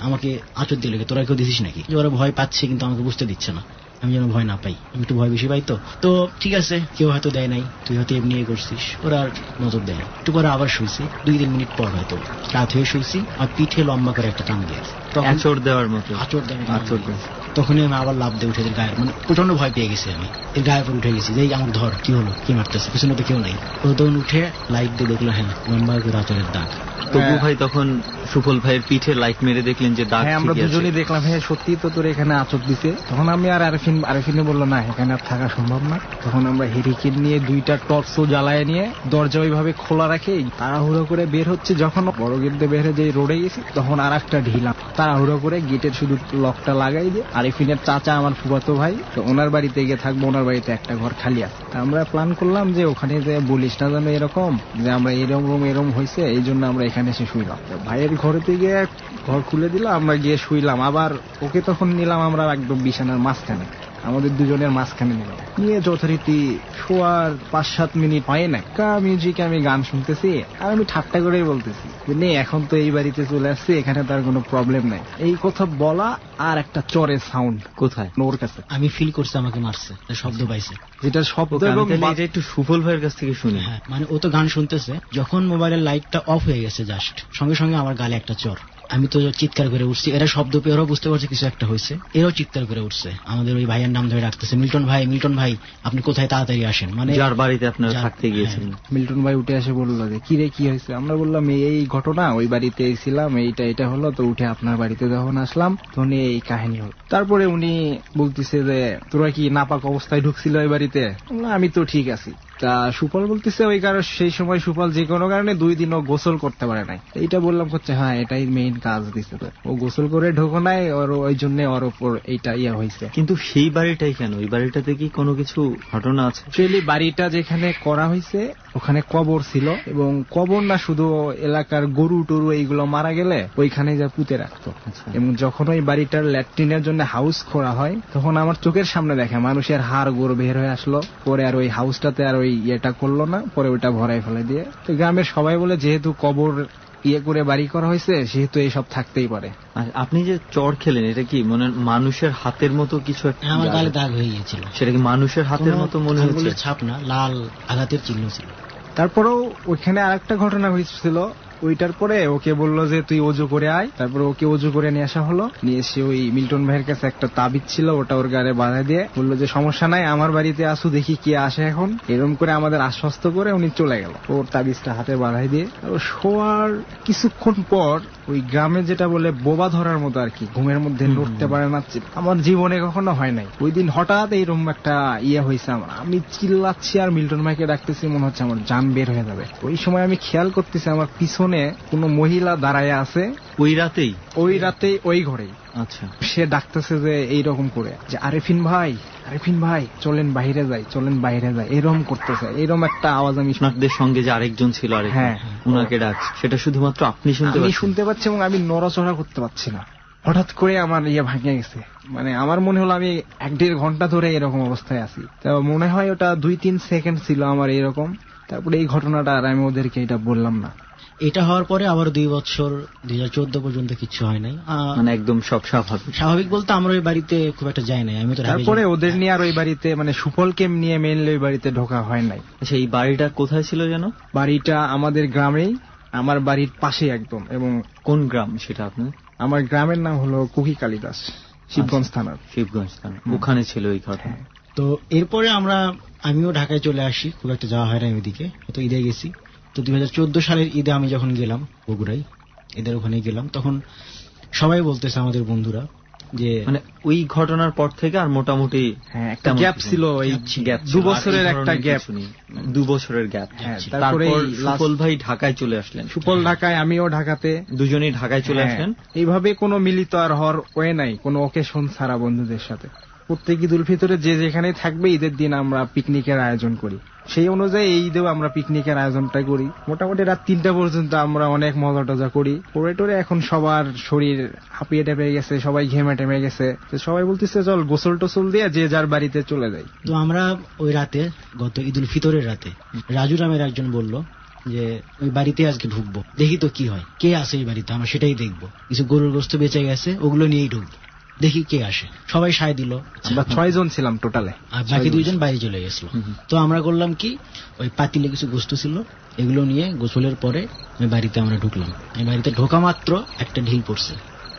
আমাকে আঁচড় দিল, তোরা কেউ দিছিস নাকি? ওরা ভয় পাচ্ছে কিন্তু আমাকে বুঝতে দিচ্ছে না, আমি যেন ভয় না পাই, আমি একটু ভয় বেশি পাই। তো ঠিক আছে, কেউ হয়তো দেয় নাই, তুই হয়তো এমনি করছিস, ওরা আর নজর দেয়। একটু পরে আবার শুয়েছি, 2-3 মিনিট পর হয়তো রাত হয়ে শুয়েছি, আর পিঠে লম্বা করে একটা টান দিয়ে আঁচড় দেওয়ার মতো। আচর দেওয়ার মতো। আঁচড় দেওয়া। তখনই আমি আবার লাভ দিয়ে উঠে এদের গায়ে, মানে প্রচন্ড ভয় পেয়ে গেছি আমি, এর গায়ে পরে উঠে গেছি যে এই আমার ধর, কি হলো, কি মারতেছে, পিছনে তো কেউ নাই। ও তখন উঠে লাইট দিয়ে দেখলো হ্যাঁ লম্বা করে আচরের দাগ। তবু ভাই তখন সুফল ভাইয়ের পিঠে লাইট মেরে দেখলেন যে দাগ হ্যাঁ আমরা ঠিকই আছে। দুজনেই দেখলাম হ্যাঁ সত্যি তো তোর এখানে আচর দিছে। তখন আমি আর আরেফিনে বললো না এখানে আর থাকা সম্ভব না। তখন আমরা হেরিকেন নিয়ে 2টা টর্চও জ্বালায় নিয়ে দরজা ওইভাবে খোলা রাখে তাড়াহুড়ো করে বের হচ্ছে। যখন বড় গেট দিয়ে বের হয়ে যে রোডে গেছি তখন আর একটা ঢিলাম, তাড়াহুড়ো করে গেটের শুধু লকটা লাগাই দিয়ে আরেফিনের চাচা আমার ফুফাতো ভাই, তো ওনার বাড়িতে গিয়ে থাকবো, ওনার বাড়িতে একটা ঘর খালি আছে। আমরা প্ল্যান করলাম যে ওখানে যে বলিস না যেন এরকম যে আমরা এরম হয়েছে, এই জন্য আমরা এখানে এসে শুইলাম। ভাইয়ের ঘরেতে গিয়ে ঘর খুলে দিল, আমরা গিয়ে শুইলাম। আবার ওকে তখন নিলাম আমরা একদম বিছানার মাঝখানে, আমাদের দুজনের মাঝখানে নিলাম, নিয়ে যথারীতি শোয়ার 5-7 মিনিট হয় না মিউজিক আমি গান শুনতেছি আর আমি ঠাট্টা করেই বলতেছি যে নে এখন তো এই বাড়িতে চলে আসছে, এখানে তার কোনো প্রবলেম নাই। এই কথা বলা আর একটা চরের সাউন্ড কোথায় ওর কাছে আমি ফিল করছি আমাকে মারছে, শব্দ পাইছে, যেটা শব্দ এবং এটা একটু সুফল ভাইয়ের কাছ থেকে শুনি। হ্যাঁ মানে ও তো গান শুনতেছে, যখন মোবাইলের লাইটটা অফ হয়ে গেছে জাস্ট সঙ্গে সঙ্গে আমার গালে একটা চর। আমি তো চিৎকার করে উঠছি, এরা শব্দ পেয়ে ওরাও বুঝতে পারছে কিছু একটা হয়েছে, এরাও চিৎকার করে উঠছে। আমাদের ওই ভাইয়ের নাম ধরে ডাকতেছে, মিল্টন ভাই আপনি কোথায়, তাড়াতাড়ি আসেন। মানে যার বাড়িতে আপনারা থাকতে গিয়েছিলেন। মিল্টন ভাই উঠে এসে বললো যে কি রে কি হয়েছে। আমরা বললাম এই ঘটনা, ওই বাড়িতে ছিলাম, এটা হলো, তো উঠে আপনার বাড়িতে যখন আসলাম তখন এই কাহিনী হলো। তারপরে উনি বলতেছে যে তোরা কি নাপাক অবস্থায় ঢুকছিল এই বাড়িতে? আমি তো ঠিক আছি। তা সুফল বলতেছে ওই কারণে সেই সময় সুফল যে কোনো কারণে 2 দিনও গোসল করতে পারে নাই। এইটা বললাম করছে হ্যাঁ এটাই মেইন কাজ দিছে, ও গোসল করে ঢোকো নাই, ওর ওই জন্য ওর উপর এইটা হয়েছে। কিন্তু সেই বাড়িটাই কেন, ওই বাড়িটাতে কি কোনো কিছু ঘটনা আছে? অ্যাকচুয়ালি বাড়িটা যেখানে করা হয়েছে ওখানে কবর ছিল, এবং কবর না শুধু এলাকার গরু টরু এইগুলো মারা গেলে ওইখানে যা পুঁতে রাখতো। এবং যখন ওই বাড়িটার ল্যাট্রিনের জন্য হাউস খোঁড়া হয় তখন আমার চোখের সামনে দেখে মানুষের হাড় গোড় বের হয়ে আসলো। পরে আর ওই হাউসটাতে আর ওই ইয়েটা করলো না, পরে ওইটা ভরাই ফেলে দিয়ে। তো গ্রামের সবাই বলে যেহেতু কবর করে বাড়ি করা হয়েছে সেহেতু এইসব থাকতেই পারে। আপনি যে চড় খেলেন এটা কি মনে মানুষের হাতের মতো কিছু? আমার গালে দাগ হয়ে গিয়েছিল। সেটা কি মানুষের হাতের মতো মনে হচ্ছে? ছাপ না, লাল আঘাতের চিহ্ন ছিল। তারপরেও ওইখানে আরেকটা ঘটনা হয়েছিল। ওইটার পরে ওকে বললো যে তুই অজু করে আয়। তারপরে ওকে অজু করে নিয়ে আসা হলো। নিয়ে এসে ওই মিল্টন ভাইয়ের কাছে একটা তাবিজ ছিল, ওটা ওর গায়ে বাঁধা দিয়ে বললো যে সমস্যা নাই, আমার বাড়িতে আসু, দেখি কি আসে এখন। এরকম করে আমাদের আশ্বস্ত করে উনি চলে গেল ওর তাবিজটা হাতে বাঁধাই দিয়ে। শোয়ার কিছুক্ষণ পর ওই গ্রামে যেটা বলে বোবা ধরার মতো আর কি, ঘুমের মধ্যে নড়তে পারে না, আমার জীবনে কখনো হয় নাই। ওই দিন হঠাৎ এইরকম একটা হয়েছে আমার, আমি চিল্লাচ্ছি আর মিল্টন ভাইকে ডাকতেছি, মনে হচ্ছে আমার জান বের হয়ে যাবে। ওই সময় আমি খেয়াল করতেছি আমার পিছনে কোন মহিলা দাঁড়ায় আছে। ওই রাতেই ওই ঘরেই। আচ্ছা, সে ডাকতেছে যে এইরকম করে যে আরেফিন ভাই চলেন বাইরে যাই, এরকম করতেছে। এরকম একটা আওয়াজ আমি আপনাদের সঙ্গে যে আরেকজন ছিল হ্যাঁ উনাকে ডাকছে, সেটা শুধুমাত্র আপনি শুনতে পাচ্ছি এবং আমি নড়াচড়া করতে পারছি না। হঠাৎ করে আমার ভাঙে গেছে, মানে আমার মনে হলো আমি 1-1.5 ঘন্টা ধরে এরকম অবস্থায় আছি। তো মনে হয় ওটা 2-3 সেকেন্ড ছিল আমার এরকম। তারপরে এই ঘটনাটা আর আমি ওদেরকে এটা বললাম না। এটা হওয়ার পরে আবার 2 বছর 2014 পর্যন্ত কিছু হয় নাই, মানে একদম সব স্বাভাবিক বলতে আমরা ওই বাড়িতে খুব একটা যাই নাই। আমি তো তারপরে ওদের নিয়ে আর ওই বাড়িতে মানে সুফলকে নিয়ে মেনলি ওই বাড়িতে ঢোকা হয় নাই। আচ্ছা, এই বাড়িটা কোথায় ছিল যেন? বাড়িটা আমাদের গ্রামেই, আমার বাড়ির পাশে একদম। এবং কোন গ্রাম সেটা আপনার? আমার গ্রামের নাম হলো কুকি কালিদাস, শিবগঞ্জ থানার। ওখানে ছিল এই ঘটনা। তো এরপরে আমিও ঢাকায় চলে আসি, খুব একটা যাওয়া হয় না ওইদিকে, তো ঈদে গেছি। তো 2014 সালের ঈদে আমি যখন গেলাম বগুড়ায়, এদের ওখানে গেলাম, তখন সবাই বলতেছে আমাদের বন্ধুরা যে মানে ওই ঘটনার পর থেকে আর মোটামুটি একটা গ্যাপ ছিল, ওই 2 বছরের একটা গ্যাপ, 2 বছরের গ্যাপ। তারপরে সুফল ভাই ঢাকায় চলে আসলেন, সুফল ঢাকায়, আমিও ঢাকাতে, দুজনেই ঢাকায় চলে আসলেন। এইভাবে কোনো মিলিত আর হওয়ার ওয়ে নাই, কোনো ওকেশন ছাড়া বন্ধুদের সাথে। প্রত্যেক ঈদ উল ফিতরে যে যেখানে থাকবে ঈদের দিন আমরা পিকনিকের আয়োজন করি, সেই অনুযায়ী এই ঈদেও আমরা পিকনিকের আয়োজনটা করি। মোটামুটি রাত 3টা পর্যন্ত আমরা অনেক মজা টজা করি। পরে এখন সবার শরীর হাঁপিয়ে টেপে গেছে, সবাই ঘেমে টেমে গেছে, সবাই বলতেছে চল গোসল টোসল দিয়ে যে যার বাড়িতে চলে যাই। তো আমরা ওই রাতে, গত ঈদ উল ফিতরের রাতে, রাজু নামের একজন বলল যে ওই বাড়িতে আজকে ঢুকবো, দেখি তো কি হয়, কে আসে এই বাড়িতে, আমরা সেটাই দেখবো। কিছু গরুর গোস্ত বেঁচে গেছে, ওগুলো নিয়েই ঢুকবো, দেখি কে আসে। সবাই সায় দিল। আমরা 6 জন ছিলাম টোটালে, আর বাকি 2 জন বাইরে চলে গেছিল। তো আমরা করলাম কি, ওই পাতিলে কিছু গোস্ত ছিল, এগুলো নিয়ে গোসলের পরে ওই বাড়িতে আমরা ঢুকলাম। এই বাড়িতে ঢোকা মাত্র একটা ঢিল পড়ছে,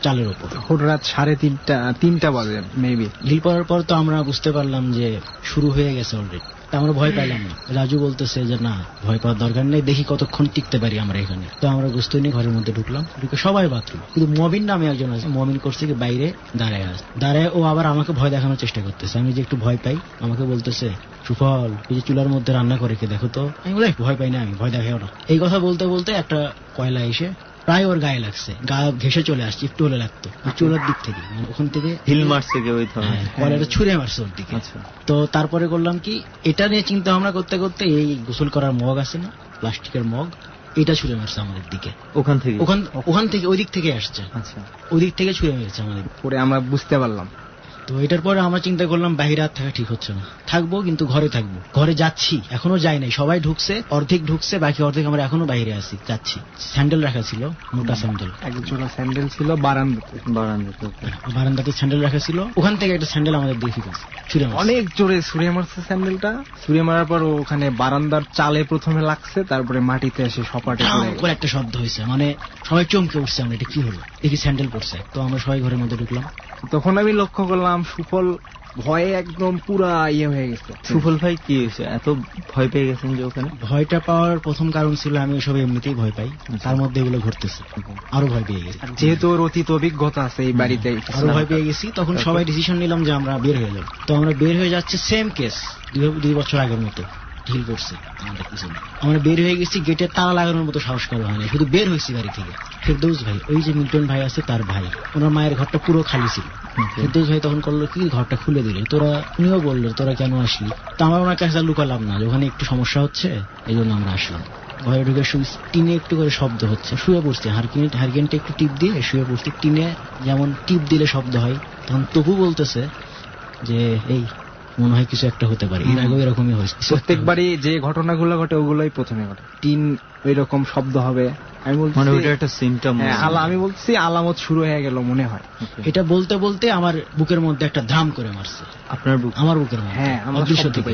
চালের উপর। ভোর রাত 3:30 বাজে মেবি। ঢিল পড়ার পর তো আমরা বুঝতে পারলাম যে শুরু হয়ে গেছে অলরেডি। তা আমরা ভয় পাইলাম না। রাজু বলতেছে যে না, ভয় পাওয়ার দরকার নেই, দেখি কতক্ষণ টিকতে পারি আমরা এখানে। তো আমরা বুঝতে নিয়ে ঘরের মধ্যে ঢুকলাম, ঢুকে সবাই বাথরুম, কিন্তু মবিন নামে একজন আছে, মবিন করছে কি বাইরে দাঁড়ায় আছে। দাঁড়ায় ও আবার আমাকে ভয় দেখানোর চেষ্টা করতেছে। আমি যে একটু ভয় পাই, আমাকে বলতেছে সুফল এই যে চুলার মধ্যে রান্না করে কে দেখো তো। আমি বলি ভয় পাই না, আমি ভয় দেখাও না। এই কথা বলতে বলতে একটা কয়লা এসে প্রায় ওর গায়ে লাগছে, গা ঘেসে চলে আসছে, একটু হলে লাগতো চুলার দিক থেকে, মানে ওখান থেকে হিল মারছে কেউ, কয়লাটা ছুঁড়ে মারছে ওর দিকে। তো তারপরে করলাম কি, এটা নিয়ে চিন্তা ভাবনা করতে করতে এই গোসল করার মগ আছে না, প্লাস্টিকের মগ, এটা ছুঁড়ে মারছে আমাদের দিকে। ওখান থেকে ওই দিক থেকে আসছে, ওই দিক থেকে ছুঁড়ে মেরেছে আমাদের পরে আমরা বুঝতে পারলাম। তো এটার পরে আমরা চিন্তা করলাম বাইরে আর থাকা ঠিক হচ্ছে না, থাকবো কিন্তু ঘরে থাকবো। ঘরে যাচ্ছি, এখনো যাই নাই, সবাই ঢুকছে, অর্ধেক ঢুকছে, বাকি অর্ধেক আমরা এখনো বাইরে আছি, যাচ্ছি। স্যান্ডেল রাখা ছিল, মোটা স্যান্ডেল, এক জোড়া স্যান্ডেল ছিল বারান্দাতে স্যান্ডেল রাখা ছিল। ওখান থেকে একটা স্যান্ডেল আমাদের দিয়ে ফিরেছে, ছুঁড়ে অনেক জোরে ছুঁড়ে মারছে স্যান্ডেলটা। ছুঁড়ে মারার পর ওখানে বারান্দার চালে প্রথমে লাগছে, তারপরে মাটিতে এসে সপাটে পরে একটা শব্দ হয়েছে, মানে সবাই চমকে উঠছে, আমরা এটা কি হলো, দেখি স্যান্ডেল পড়ছে। তো আমরা সবাই ঘরের মধ্যে ঢুকলাম। তখন আমি লক্ষ্য করলাম সুফল ভয়ে একদম পুরা হয়ে গেছে। সুফল ভাই কি হয়েছে, এত ভয় পেয়ে গেছেন যে? ওখানে ভয়টা পাওয়ার প্রথম কারণ ছিল আমি ওসব এমনিতেই ভয় পাই, তার মধ্যে এগুলো ঘটতেছে, আরো ভয় পেয়ে গেছি। যেহেতু ওর অতীত অভিজ্ঞতা আছে এই বাড়িতে, আরো ভয় পেয়ে গেছি। তখন সবাই ডিসিশন নিলাম যে আমরা বের হয়ে যাব। তো আমরা বের হয়ে যাচ্ছি, সেম কেস 2 বছর আগের মতো ঢিল করছে আমাদের পিছনে। আমরা বের হয়ে গেছি, গেটে তালা লাগানোর মতো সাহস করা হয়নি, শুধু বের হয়েছি বাড়ি থেকে। ফেরদৌস ভাই, ওই যে মিল্টন ভাই আছে তার ভাই, ওনার মায়ের ঘরটা পুরো খালি ছিল। ফেরদৌস ভাই তখন করলো কি, ঘরটা খুলে দিল। উনিও বললো তোরা কেন আসলি। তো আমরা ওনার কাছে লুকালাম না, ওখানে একটু সমস্যা হচ্ছে, এই জন্য আমরা আসলাম। ঘরে ঢুকে টিনে একটু করে শব্দ হচ্ছে, শুয়ে পড়ছি, হারকিনটা একটু টিপ দিয়ে শুয়ে পড়ছি। টিনে যেমন টিপ দিলে শব্দ হয়, তখন তবু বলতেছে যে এই মনে হয় কিছু একটা হতে পারে। এর আগে এরকমই হয়েছে, প্রত্যেকবারই যে ঘটনাগুলো ঘটে ওগুলোই প্রথমে ঘটে, টিন ওই রকম শব্দ হবে। আমি বলছি মানে ওটা একটা সিম্পটম, আমি বলছি আলামত শুরু হয়ে গেল মনে হয়। এটা বলতে বলতে আমার বুকের মধ্যে একটা ধাম করে মারছে। আপনার বুক? আমার বুকের মধ্যে, হ্যাঁ, অদৃশ্য থেকে।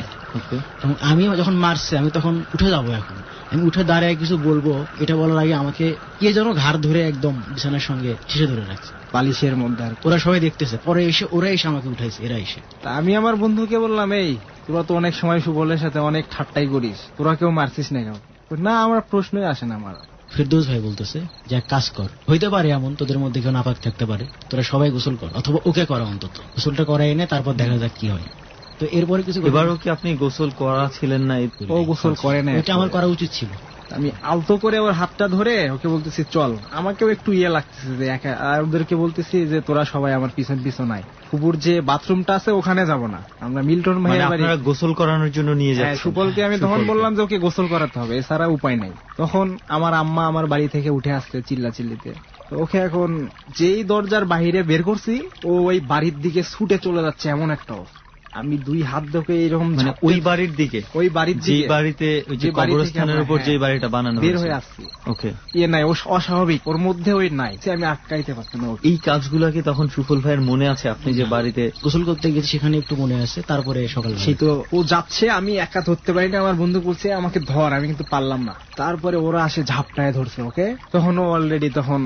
আমি যখন মারছে, আমি তখন উঠে যাবো, এখন আমি উঠে দাঁড়ায় কিছু বলবো, এটা বলার আগে আমাকে কে যেন ঘাড় ধরে একদম বিছানার সঙ্গে শেষে ধরে রাখছে, বালিশের মধ্যে। ওরা সবাই দেখতেছে, পরে ওরা এসে আমাকে উঠাইছে, এরা এসে। আমি আমার বন্ধুকে বললাম, এই তোরা তো অনেক সময় সুবলের সাথে অনেক ঠাট্টাই করিস, তোরা কেউ মারছিস না কেন? না, আমার প্রশ্নই আসে না আমার। ফেরদৌস ভাই বলতেছে যে এক কাজ কর, হইতে পারে এমন তোদের মধ্যে কেউ নাপাক থাকতে পারে, তোরা সবাই গোসল কর, অথবা ওকে করা, অন্তত গোসলটা করাই এনে তারপর দেখা যাক কি হয়। তো এরপরে কিছু, এবারও কি আপনি গোসল করা ছিলেন না? ও গোসল করে না, এটা আমার করা উচিত ছিল। আমি আলতো করে ওর হাতটা ধরে ওকে বলতেছি চল। আমাকেও একটু লাগতেছে যে একা, আর ওদেরকে বলতেছি যে তোরা সবাই আমার পিছন নাই, কুকুর যে বাথরুমটা আছে ওখানে যাব না, আমরা মিল্টন ভাইয়ের বাড়ি গোসল করানোর জন্য নিয়ে যাই। সুপলকে আমি তখন বললাম যে ওকে গোসল করাতে হবে, এছাড়া উপায় নাই। তখন আমার আম্মা আমার বাড়ি থেকে উঠে আসছে চিল্লাচিল্লিতে। ওকে এখন যেই দরজার বাহিরে বের করছি, ও ওই বাড়ির দিকে ছুটে চলে যাচ্ছে, এমন একটা অবস্থা। আমি 2 হাত ধরে এরকম, মানে ওই বাড়ির দিকে, ওই বাড়ির যে বাড়িতে ওই যে কবরস্থানের উপর যে বাড়িটা বানানো, বের হয়ে আসছি। ওকে, নাই, ও অস্বাভাবিক, ওর মধ্যে ওই নাই, আমি আটকাইতে পারছি না। এই কাজগুলা কি তখন সুফল ভাইয়ের মনে আছে? আপনি যে বাড়িতে গোসল করতে গেছি সেখানে একটু মনে আছে। তারপরে সকাল সেই তো ও যাচ্ছে, আমি একা ধরতে পারি না, আমার বন্ধু বলছে আমাকে ধর, আমি কিন্তু পারলাম না। তারপরে ওরা আসে ঝাপটায় ধরছে ওকে, তখন ও অলরেডি তখন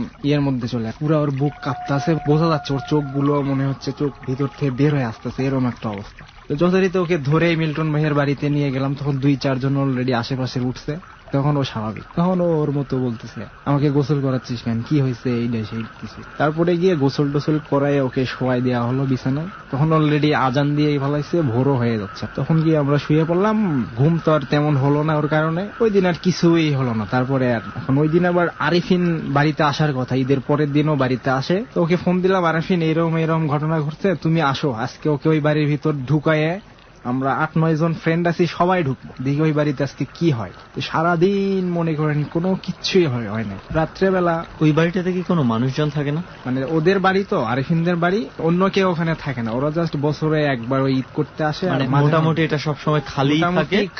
মধ্যে চলে, পুরো ওর বুক কাঁপতেছে, বোঝা যাচ্ছে ওর চোখগুলো মনে হচ্ছে চোখ ভিতর থেকে বের হয়ে আসতেছে, এরকম একটা অবস্থা। তো যথারীতি ওকে ধরে মিল্টন ভাইয়ের বাড়িতে নিয়ে গেলাম। তখন 2-4 জন অলরেডি আশেপাশে উঠছে, তখন ও স্বাভাবিক, তখন ও ওর মতো বলতেছে আমাকে গোসল করাচ্ছিস কেন, কি হয়েছে, এইটা সেই কিছু। তারপরে গিয়ে গোসল টোসল করায় ওকে শোয়াই দেওয়া হলো বিছানায়। তখন অলরেডি আজান দিয়ে ফেলাইছে, ভোরও হয়ে যাচ্ছে। তখন গিয়ে আমরা শুয়ে পড়লাম। ঘুম তো আর তেমন হলো না ওর কারণে, ওই দিন আর কিছুই হলো না। তারপরে আর এখন ওই দিন আবার আরিফিন বাড়িতে আসার কথা, ঈদের পরের দিনও বাড়িতে আসে। তো ওকে ফোন দিলাম, আরিফিন এরকম ঘটনা ঘটছে, তুমি আসো আজকে, ওকে ওই বাড়ির ভিতর ঢুকায়ে আমরা 8-9 জন ফ্রেন্ড আছি, সবাই ঢুকবো, দেখি ওই বাড়িতে আজকে কি হয়। সারাদিন মনে করেন কোনো কিচ্ছুই হয় না। রাত্রেবেলা ওই বাড়িটাতে কি কোনো মানুষজন থাকে না? মানে ওদের বাড়ি তো, আরিফিনদের বাড়ি, অন্য কেউ ওখানে থাকে না, ওরা জাস্ট বছরে একবার ওই ঈদ করতে আসে। মোটামুটি এটা সবসময়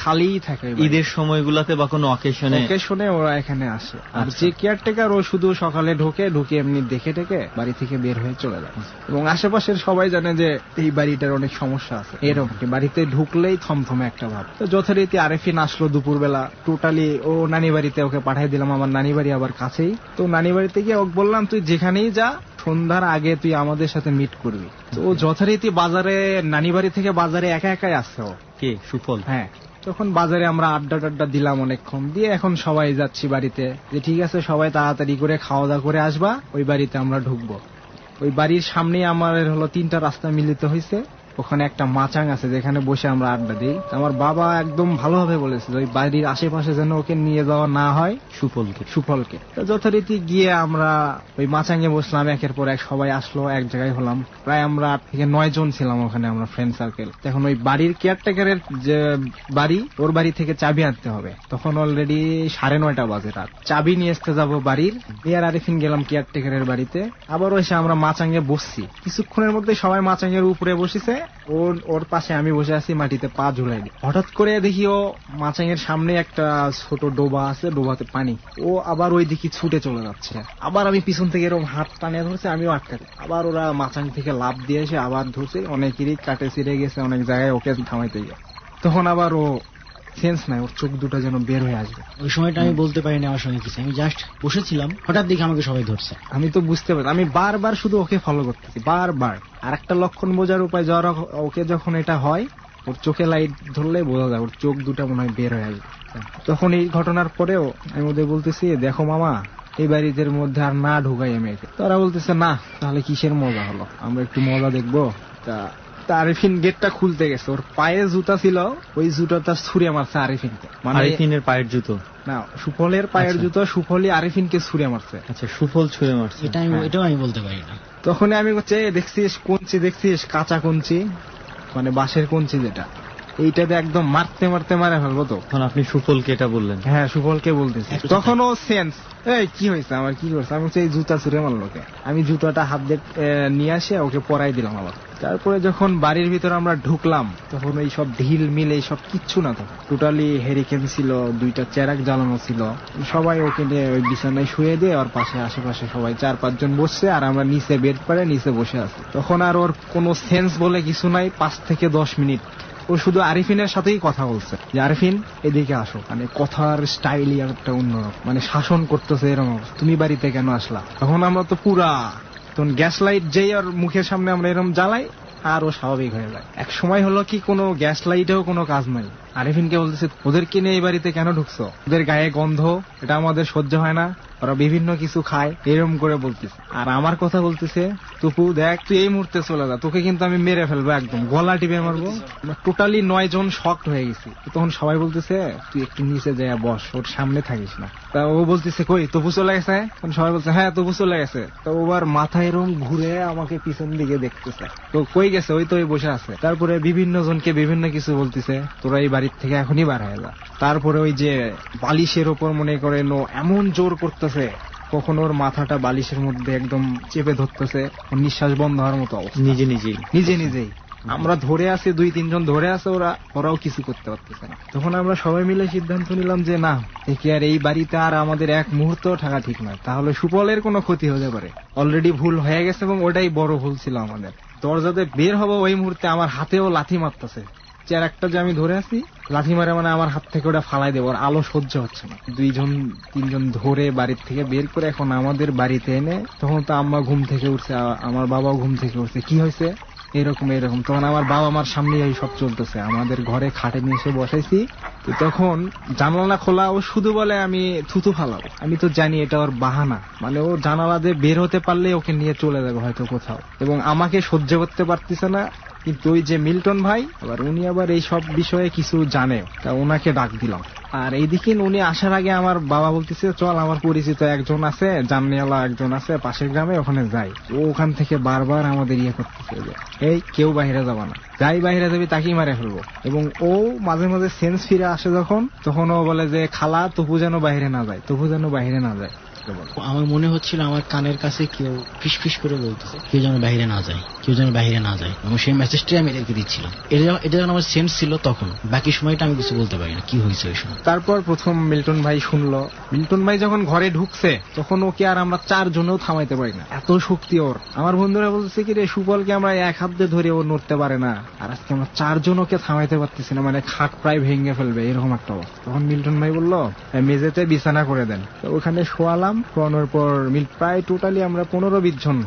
খালিই থাকে ঈদের সময়গুলাতে বা কোনো অকেশনে ওরা এখানে আসে। আর যে কেয়ারটেকার ও শুধু সকালে ঢুকে এমনি দেখে বাড়ি থেকে বের হয়ে চলে যায়। এবং আশেপাশের সবাই জানে যে এই বাড়িটার অনেক সমস্যা আছে, এরকম বাড়িতে ঢুকলেই থমথমে একটা ভাব। তো যথারীতি আরিফিন আসলো দুপুরবেলা, টোটালি ও নানি বাড়িতে ওকে পাঠিয়ে দিলাম, আমার নানি বাড়ি আবার কাছেই। তো নানি বাড়িতে গিয়ে ওকে বললাম তুই যেখানেই যা সন্ধ্যার আগে তুই আমাদের সাথে মিট করবি। তো ও যথারীতি বাজারে, নানি বাড়ি থেকে বাজারে একা একাই আসছে ও। কে সুফল? হ্যাঁ, তখন বাজারে আমরা আড্ডা টাড্ডা দিলাম অনেকক্ষণ দিয়ে, এখন সবাই যাচ্ছি বাড়িতে, যে ঠিক আছে সবাই তাড়াতাড়ি করে খাওয়া দাওয়া করে আসবা, ওই বাড়িতে আমরা ঢুকবো। ওই বাড়ির সামনে আমার হলো 3টা রাস্তা মিলিত হয়েছে, ওখানে একটা মাচাং আছে যেখানে বসে আমরা আড্ডা দিই। আমার বাবা একদম ভালোভাবে বলেছে ওই বাড়ির আশেপাশে যেন ওকে নিয়ে যাওয়া না হয়, সুফলকে। যথারীতি গিয়ে আমরা ওই মাচাঙ্গে বসলাম, একের পর এক সবাই আসলো, এক জায়গায় হলাম। প্রায় আমরা 8 থেকে 9 জন ছিলাম ওখানে, আমরা ফ্রেন্ড সার্কেল। এখন ওই বাড়ির কেয়ারটেকারের যে বাড়ি, ওর বাড়ি থেকে চাবি আনতে হবে। তখন অলরেডি 9:30 বাজে রাত। চাবি নিয়ে আসতে যাবো বাড়ির, আর আরিফিন গেলাম কেয়ারটেকারের বাড়িতে। আবার এসে আমরা মাচাঙ্গে বসছি, কিছুক্ষণের মধ্যে সবাই মাচাঙ্গের উপরে বসেছে, ওর পাশে আমি বসে আছি মাটিতে পা ঝুলাই। হঠাৎ করে দেখি ও মাচাঙের সামনে একটা ছোট ডোবা আছে, ডোবাতে পানি, ও আবার ওই দিকে ছুটে চলে যাচ্ছে। আবার আমি পিছন থেকে এরকম হাত টানে ধরছে, আমিও আটকাতে। আবার ওরা মাচাং থেকে লাফ দিয়ে এসে আবার ধরছে, অনেকেরই কাটে ছিঁড়ে গেছে, অনেক জায়গায় ওকে থামাইতে গিয়ে। তখন আবার ও সেন্স নাই, ওর চোখ দুটো যেন বের হয়ে আসবে। ওই সময়টা আমি বলতে পারিনি আমার সঙ্গে কিছু, আমি জাস্ট বসেছিলাম, হঠাৎ দেখে আমাকে সবাই ধরছে। আমি তো বুঝতে পারি, আমি বারবার শুধু ওকে ফলো করতেছি, বারবার। আর একটা লক্ষণ বোঝার উপায়, জ্বর ওকে যখন এটা হয়, ওর চোখে লাইট ধরলে বোঝা যায় ওর চোখ দুটা মনে হয় বের হয়ে আসবে। তখন এই ঘটনার পরেও আমি ওদের বলতেছি, দেখো মামা, এই বাড়িদের মধ্যে আর না ঢুকাই আমি একে। তারা বলতেছে না, তাহলে কিসের মজা হলো, আমরা একটু মজা দেখবো। আরিফিন গেটটা খুলতে গেছে, ওর পায়ে জুতা ছিল, ওই জুতাটা ছুঁড়ে মারছে আরিফিনকে। মানে আরিফিনের পায়ের জুতো না, সুফলের পায়ের জুতো, সুফলই আরিফিনকে ছুঁড়ে মারছে। আচ্ছা, সুফল ছুঁড়ে মারছে, এটাও আমি বলতে পারি না। তখন আমি বলছি, দেখছিস কঞ্চি, দেখছিস কাঁচা কঞ্চি, মানে বাঁশের কঞ্চি যেটা, এইটাতে একদম মারতে মারতে মারা ফেলবো। তো তখন আপনি সুফলকে এটা বললেন? হ্যাঁ, সুফলকে বলতেছি। তখন ও সেন্স, এই কি হয়েছে, আমার কি করছে, আমি এই জুতা ছুঁড়ে মারলো ওকে। আমি জুতাটা হাত দিয়ে নিয়ে আসে ওকে পরাই দিলাম আবার। তারপরে যখন বাড়ির ভিতরে আমরা ঢুকলাম, তখন এই সব ঢিল মিল এই সব কিচ্ছু না, তখন টোটালি হেরিকেন ছিল, 2টা চেরাক জ্বালানো ছিল। সবাই ওকে নিয়ে ওই বিছানায় শুয়ে দিয়ে ওর পাশে আশেপাশে সবাই 4-5 জন বসছে, আর আমরা নিচে বেড পাড়ে নিচে বসে আছি। তখন আর ওর কোনো সেন্স বলে কিছু নাই। 5 থেকে 10 মিনিট ও শুধু আরিফিনের সাথেই কথা বলছে, যে আরিফিন এদিকে আসো, মানে কথার স্টাইলই একটা অন্যরকম, মানে শাসন করতেছে এরকম, তুমি বাড়িতে কেন আসলা। তখন আমরা তো পুরা, তখন গ্যাস লাইট যেই ওর মুখের সামনে আমরা এরকম জ্বালাই, আর ও স্বাভাবিক হয়ে যায়। এক সময় হলো কি, কোনো গ্যাস লাইটেও কোনো কাজ নাই। আরিফিনকে বলতেছে, ওদেরকে নিয়ে এই বাড়িতে কেন ঢুকছো, ওদের গায়ে গন্ধ, এটা আমাদের সহ্য হয় না, ওরা বিভিন্ন কিছু খায়, এরকম করে বলতেছে। আর আমার কথা বলতেছে, তুপু দেখ, তুই এই মুহূর্তে চলে যা, তোকে কিন্তু আমি মেরে ফেলবো, একদম গলা টিপে মারবো। টোটালি 9 জন শকড হয়ে গেছি। তখন সবাই বলতেছে, তুই একটু নিচে যায় বস, ওর সামনে থাকিস না। তা ও বলতেছে, কই তপু চলে গেছে? সবাই বলছে, হ্যাঁ তপু চলে গেছে। তো ওবার মাথায় এরকম ঘুরে আমাকে পিছন দিকে দেখতেছে, তো কই গেছে, ওই তো বসে আছে। তারপরে বিভিন্ন জনকে বিভিন্ন কিছু বলতেছে, তোরা এই বাড়ির থেকে এখনই বার হয়ে যা। তারপরে ওই যে বালিশের ওপর মনে করেন ও এমন জোর করতেছে, কখন ওর মাথাটা বালিশের মধ্যে একদম চেপে ধরতেছে, ওর নিঃশ্বাস বন্ধ হওয়ার মতো অবস্থা, নিজে নিজেই। আমরা ধরে আছি, 2-3 জন ধরে আছে, ওরাও কিছু করতে পারতেছে না। তখন আমরা সবাই মিলে সিদ্ধান্ত নিলাম যে না, দেখি আর এই বাড়িতে আর আমাদের এক মুহূর্ত থাকা ঠিক নয়, তাহলে সুফলের কোনো ক্ষতি হতে পারে। অলরেডি ভুল হয়ে গেছে, এবং ওটাই বড় ভুল ছিল আমাদের। দরজাতে বের হবো ওই মুহূর্তে আমার হাতেও লাথি মারতেছে, চেয়ারটা যে আমি ধরে আছি, লাথি মারে মানে আমার হাত থেকে ওটা ফালাই দেবো, আর আলো সহ্য হচ্ছে না। 2-3 জন ধরে বাড়ির থেকে বের করে এখন আমাদের বাড়িতে এনে, তখন তো আম্মা ঘুম থেকে উঠছে, আমার বাবাও ঘুম থেকে উঠছে, কি হয়েছে এরকম। তখন আমার বাবা আমার সামনে এই সব চলতেছে, আমাদের ঘরে খাটে নিয়ে এসে বসাইছি। তো তখন জানালা খোলা, ও শুধু বলে আমি থুতু ফালাবো। আমি তো জানি এটা ওর বাহানা, মানে ও জানালা দিয়ে বের হতে পারলে ওকে নিয়ে চলে যাবে হয়তো কোথাও, এবং আমাকে সহ্য করতে পারতেছে না। কিন্তু ওই যে মিল্টন ভাই, উনি আবার এই সব বিষয়ে কিছু জানে, তা ওনাকে ডাক দিলাম। আর এইদিকে উনি আসার আগে আমার বাবা বলতেছে, চল আমার পরিচিত একজন আছে, জাননিওয়ালা একজন আছে পাশের গ্রামে, ওখানে যাই। ও ওখান থেকে বারবার আমাদের করতেছে যে এই কেউ বাইরে যাবা না, যাই বাইরে যাবি তাকেই মারে ফেলবো। এবং ও মাঝে মাঝে সেন্স ফিরে আসে তখন ও বলে যে খালা, তপু যেন বাইরে না যায়, তপু যেন বাইরে না যায়। আমার মনে হচ্ছিল আমার কানের কাছে কেউ ফিসফিস করে বলতেছে, কেউ যেন বাইরে না যায়, কেউ যেন বাইরে না যায়, এবং সেই মেসেজটাই আমি এদেরকে দিচ্ছিলাম। এটা যেন আমার সেন্স ছিল তখন, বাকি সময়টা আমি কিছু বলতে পারি না কি হয়েছে ওই সময়। তারপর প্রথম মিল্টন ভাই শুনলো, মিল্টন ভাই যখন ঘরে ঢুকছে, তখন ওকে আর আমরা 4 জনেও থামাইতে পারি না, এত শক্তি ওর। আমার বন্ধুরা বলছে কি রে, সুফলকে আমরা এক হাত দিয়ে ধরে ও নড়তে পারে না, আর আজকে আমরা 4 জন ওকে থামাইতে পারতেছি না, মানে খাট প্রায় ভেঙে ফেলবে এরকম একটা অবস্থা। তখন মিল্টন ভাই বললো, মেঝেতে বিছানা করে দেন। তো ওখানে শোয়ালাম, শোয়ানোর পর প্রায় টোটালি আমরা 15-20 জন